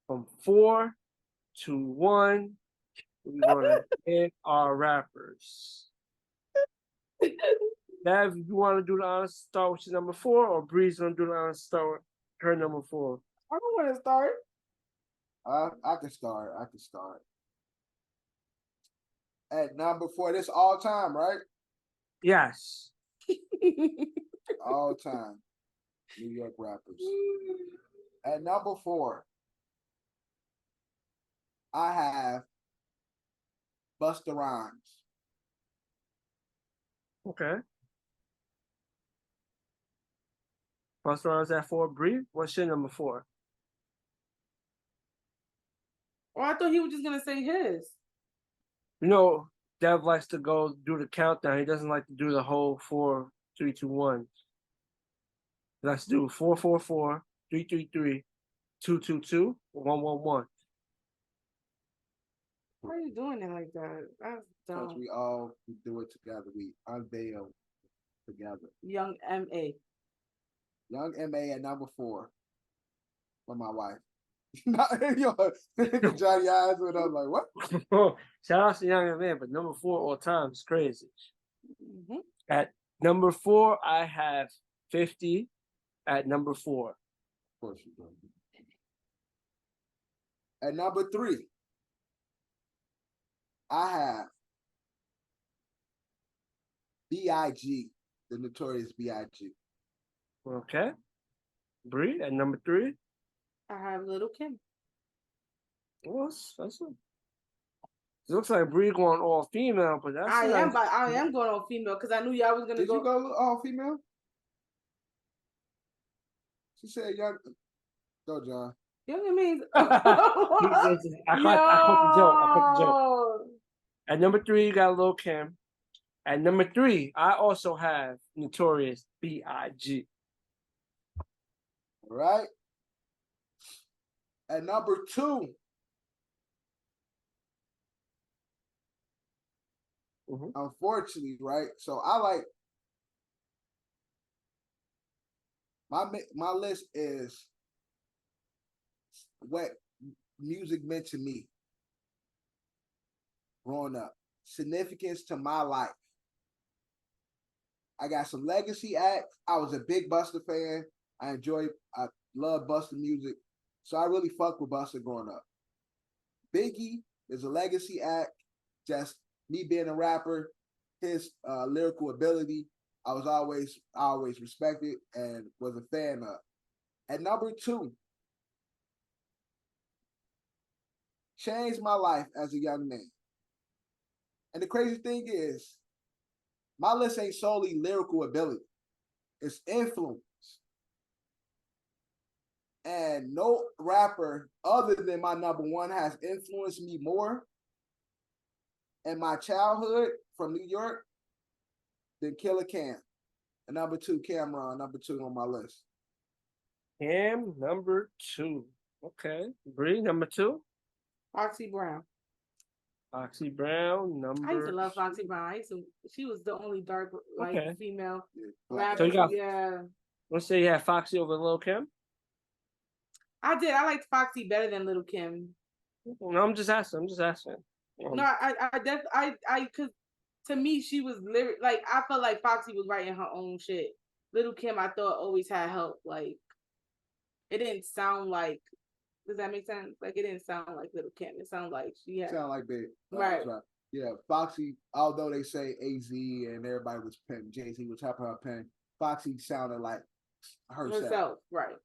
From 4 to 1, we're gonna hit our rappers. Nav, you want to do the honors start with your number 4, or Breeze gonna do the honors start with her number 4? I don't want to start. I can start. I can start. At number 4, this all time, right? Yes. All time. New York rappers. At number 4, I have Busta Rhymes. Okay. Busta Rhymes at 4. Bree, what's your number 4? Oh, I thought he was just gonna say his. You know, Dev likes to go do the countdown. He doesn't like to do the whole 4, 3, 2, 1. He likes to do 4, 4, 4, 3, 3, 3, 2, 2, 2, 1, 1, 1. Why are you doing it like that? That's Because dumb. we all do it together. We unveil together. Young M.A. Young M.A. at number 4 for my wife. Yo, Johnny eyes when I was like, what? Shout out to Young Man, but number 4 all time is crazy. Mm-hmm. At number 4, I have 50 at number 4. Of course you do. At number 3, I have B.I.G., the notorious B.I.G. Okay. Bree at number 3. I have Little Kim. Well, that's it. It looks like Bree going all female, but that's I nice. am going on female because I knew y'all was gonna Did go. you go all female? She said young. Go, John. Young M.A. I caught the joke. At number 3, you got Lil Kim. At number 3, I also have Notorious B.I.G. All right. At number 2, unfortunately, right? So I like my list is what music meant to me growing up. Significance to my life. I got some legacy acts. I was a big Busta fan. I love Busta music. So I really fuck with Busta growing up. Biggie is a legacy act. Just me being a rapper, his lyrical ability, I always respected and was a fan of. At number 2, changed my life as a young man. And the crazy thing is, my list ain't solely lyrical ability. It's influence. And no rapper other than my number 1 has influenced me more in my childhood from New York than Killer Cam. And number 2, Cameron, number 2 on my list. Cam, number 2. Okay. Bree, number 2. Foxy Brown. Foxy Brown, number. I used to love Foxy Brown. She was the only dark female rapper. So you got, yeah. Let's say you had Foxy over Lil Kim. I did. I liked Foxy better than Little Kim. No, I'm just asking. No, because to me she was like I felt like Foxy was writing her own shit. Little Kim, I thought always had help. Like it didn't sound like. Does that make sense? Like it didn't sound like Little Kim. It sounded like she had. Sound like Big. Right. Yeah, Foxy. Although they say AZ and everybody was pen, Jay-Z was helping her pen. Foxy sounded like herself. Right.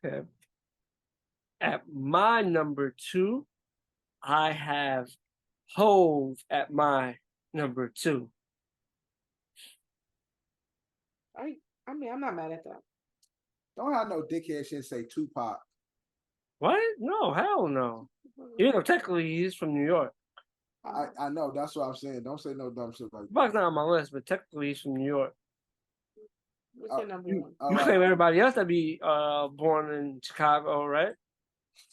Okay. At my number 2, I have Hove at my number 2. I mean, I'm not mad at that. Don't have no dickhead shit say Tupac. What? No, hell no. You know, technically he's from New York. I know, that's what I'm saying. Don't say no dumb shit like that. Tupac's not on my list, but technically he's from New York. What's your number one? You right. claim everybody else that be born in Chicago, right?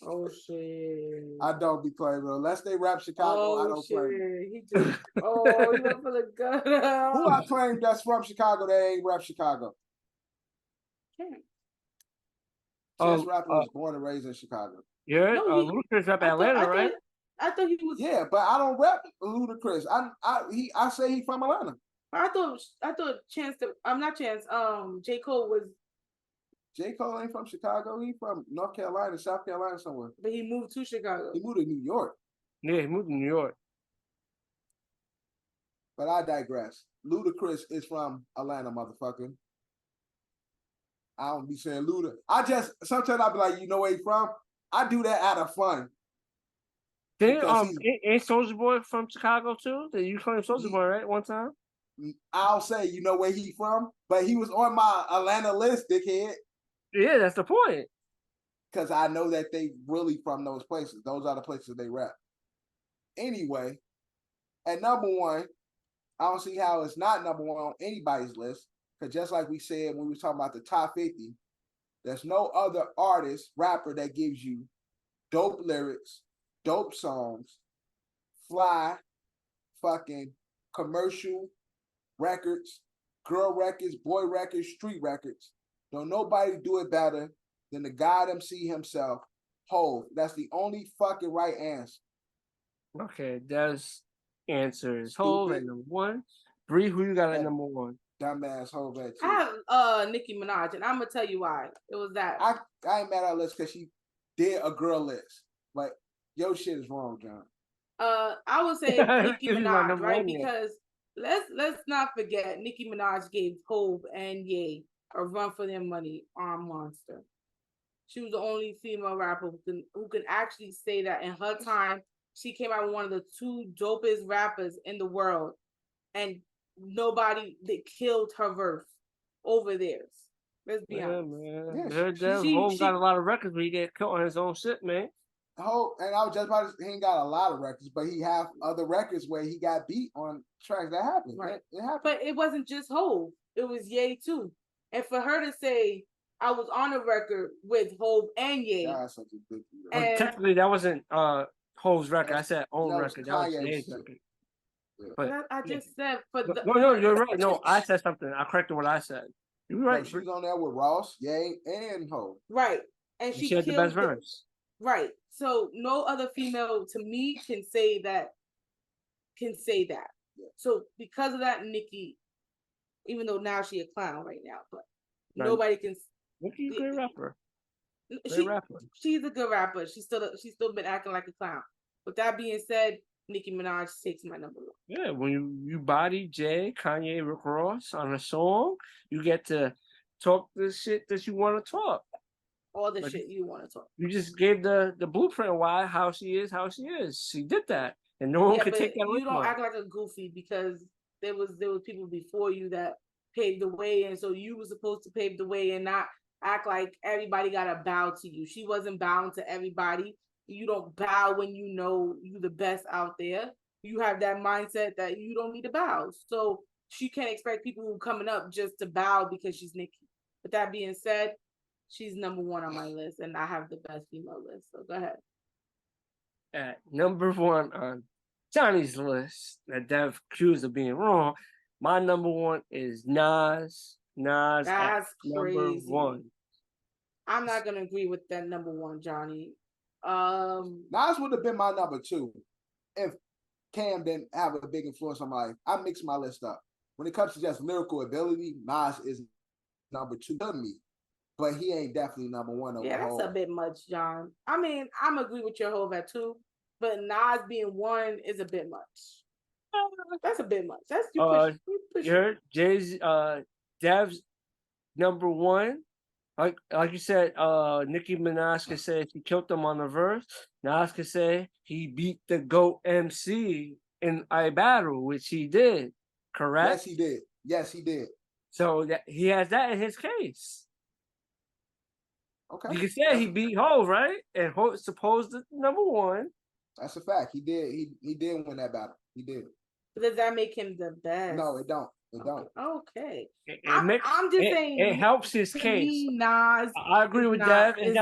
Oh shit. I don't be claiming unless they rap Chicago. I don't claim. He just he went for the gun. Who I claim that's from Chicago that ain't rap Chicago? Chance Rapper was born and raised in Chicago. Yeah, No, Ludacris rap Atlanta, right? I thought he was. Yeah, but I don't rap Ludacris. I say he from Atlanta. I thought Chance. I'm not Chance. J. Cole was. J. Cole ain't from Chicago. He from North Carolina, South Carolina somewhere. But he moved to Chicago. He moved to New York. Yeah, he moved to New York. But I digress. Ludacris is from Atlanta, motherfucker. I don't be saying Luda. Sometimes I'll be like, you know where he from? I do that out of fun. Ain't Soulja Boy from Chicago too? Did you claim Soulja Boy, right? One time? I'll say, you know where he from? But he was on my Atlanta list, dickhead. Yeah, that's the point. Because I know that they really from those places. Those are the places they rap. Anyway, at number one, I don't see how it's not number one on anybody's list. Because just like we said when we were talking about the top 50, there's no other artist, rapper that gives you dope lyrics, dope songs, fly, fucking commercial records, girl records, boy records, street records. Don't nobody do it better than the God MC himself, Hov. That's the only fucking right answer. Okay, that's answers. Hov at number one. Bree, who you got at number one? Dumbass Hov at two. I have Nicki Minaj, and I'm gonna tell you why. It was that I ain't mad at her list because she did a girl list. But your shit is wrong, John. I would say Nicki Minaj, right? One, because let's not forget Nicki Minaj gave Hov and Ye a run for their money on Monster. She was the only female rapper who can actually say that in her time. She came out with one of the two dopest rappers in the world, and nobody that killed her verse over theirs. Let's be honest. Man. Hov got a lot of records, but he get killed on his own shit, man. Hov, and I was just about to say, he ain't got a lot of records, but he have other records where he got beat on tracks. That happened. Right. It happened. But it wasn't just Hov. It was Ye too. And for her to say, I was on a record with Hov and Ye. That's such a big deal. Well, technically, that wasn't Hov's record. I said own record. That was Ye's record. Yeah. But I just said for the no, you're right. No, I said something. I corrected what I said. You're right. She was on there with Ross, Ye, and Hov. Right. And she had the best verse. Right. So no other female to me can say that. Yeah. So because of that, Nicki, even though now she a clown right now, but nobody can. Nicki's a good rapper. She's a good rapper. She's still been acting like a clown. With that being said, Nicki Minaj takes my number one. Yeah, when you body Jay, Kanye, Rick Ross on a song, you get to talk the shit that you want to talk. All the shit you want to talk. You just gave the blueprint how she is. She did that, and no one could take that away. You don't act like a goofy because there was people before you that paved the way, and so you were supposed to pave the way and not act like everybody got to bow to you. She wasn't bowing to everybody. You don't bow when you know you're the best out there. You have that mindset that you don't need to bow. So she can't expect people who are coming up just to bow because she's Nicki. With that being said, she's number one on my list, and I have the best female list. So go ahead. At number one on Johnny's list, that Dev accused of being wrong, my number one is Nas. That's crazy. Number one. I'm not gonna agree with that number one, Johnny. Nas would have been my number two if Cam didn't have a big influence on my life. I mix my list up. When it comes to just lyrical ability, Nas is number two to me. But he ain't definitely number one over that's Hov. a bit much, John. I mean, I'm agree with your Hov at two, but Nas being one is a bit much. That's a bit much. That's you push. You heard Jay's Dev's number one. Like you said, Nicki Minaj could say she killed him on the verse. Nas could say he beat the GOAT MC in a battle, which he did. Correct? Yes, he did. So that he has that in his case. Okay. You can say he beat Hov, right? And Hov supposed to number one. That's a fact. He did. He did win that battle. He did. But does that make him the best? No, it don't. It don't. Okay. I'm just saying it helps his to case. me, Nas, I agree with that. It's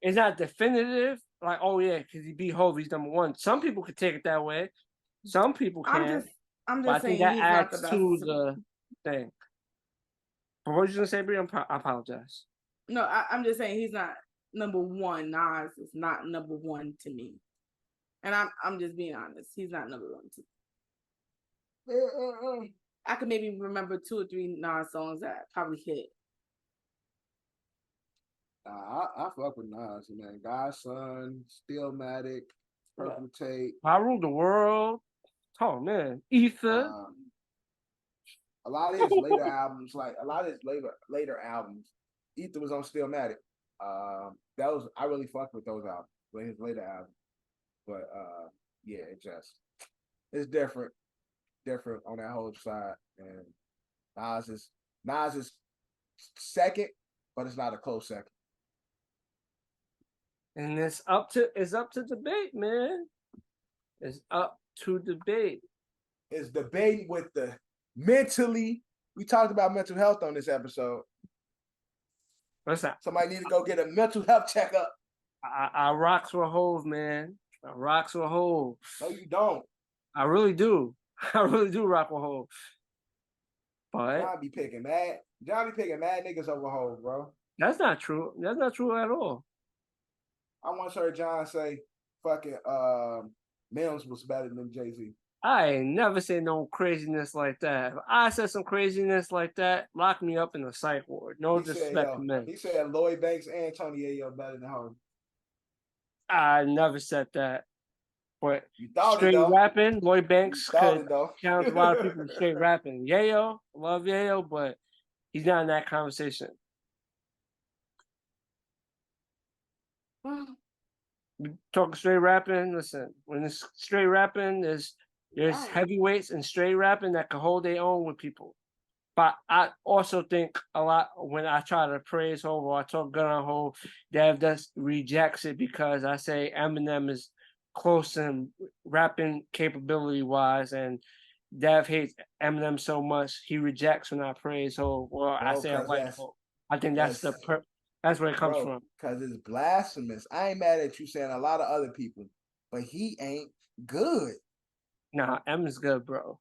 It's not definitive. Like, oh yeah, because he beat Hov, he's number one. Some people could take it that way. Some people can. I'm But I just think saying that he's not the adds best. to the thing. But what you gonna say, Bree? I apologize. No, I'm just saying he's not number one. Nas is not number one to me, and I'm just being honest. He's not number one to me. I could maybe remember 2 or 3 Nas songs that probably hit. I fuck with Nas, man. Godson, Stillmatic, Purple Tape. I Rule the World. Oh man, Ether. A lot of his later albums, later albums, Ether was on Stillmatic. I really fucked with those albums, with his later albums. But yeah, it's different on that whole side. And Nas is second, but it's not a close second. And it's up to debate, man. It's up to debate. It's debate with the mentally. We talked about mental health on this episode. What's that? Somebody need to go get a mental health checkup. I rocks with Hov, man. I rocks with Hov. No, you don't. I really do. I really do rock with Hov. But John be picking mad niggas over Hov, bro. That's not true. That's not true at all. I once heard John say fucking Mims was better than Jay-Z. I ain't never said no craziness like that. If I said some craziness like that, lock me up in the psych ward. No disrespect to men. He said Lloyd Banks and Tony Yayo better than Hov. I never said that. But You thought straight it, though. rapping, Lloyd Banks could count a it, lot of people straight rapping. Yayo, love Yayo, but he's not in that conversation. Talking straight rapping, listen, when it's straight rapping, there's heavyweights and straight rapping that can hold their own with people. But I also think a lot when I try to praise Hov or I talk good on Hov, Dev just rejects it because I say Eminem is close in rapping capability wise, and Dev hates Eminem so much he rejects when I praise Hov or I say I like Hov. I think that's where it comes from. Because it's blasphemous. I ain't mad at you saying a lot of other people, but he ain't good. Nah, Eminem's good, bro.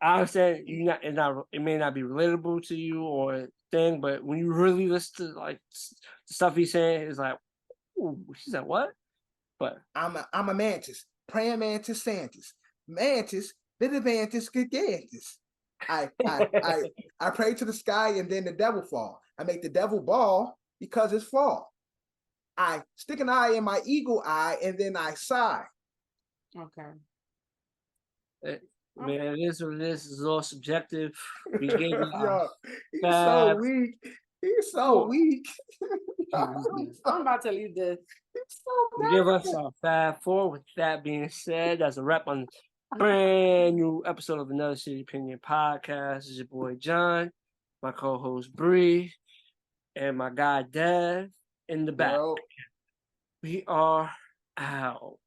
I understand it may not be relatable to you or thing, but when you really listen to like the stuff he's saying, it's like, ooh, she said what? But I'm a mantis, praying mantis santis, mantis, vivivantis gigantis. I pray to the sky and then the devil fall. I make the devil ball because it's fall. I stick an eye in my eagle eye and then I sigh. Okay. Man, it is what it is. It's all subjective. We gave you he's so weak. He's so weak. I'm about to leave this. We give us our Fab Four. With that being said, that's a wrap on brand new episode of Another City Opinion Podcast. This is your boy John, my co-host Bree, and my guy Dev in the back. Bro. We are out.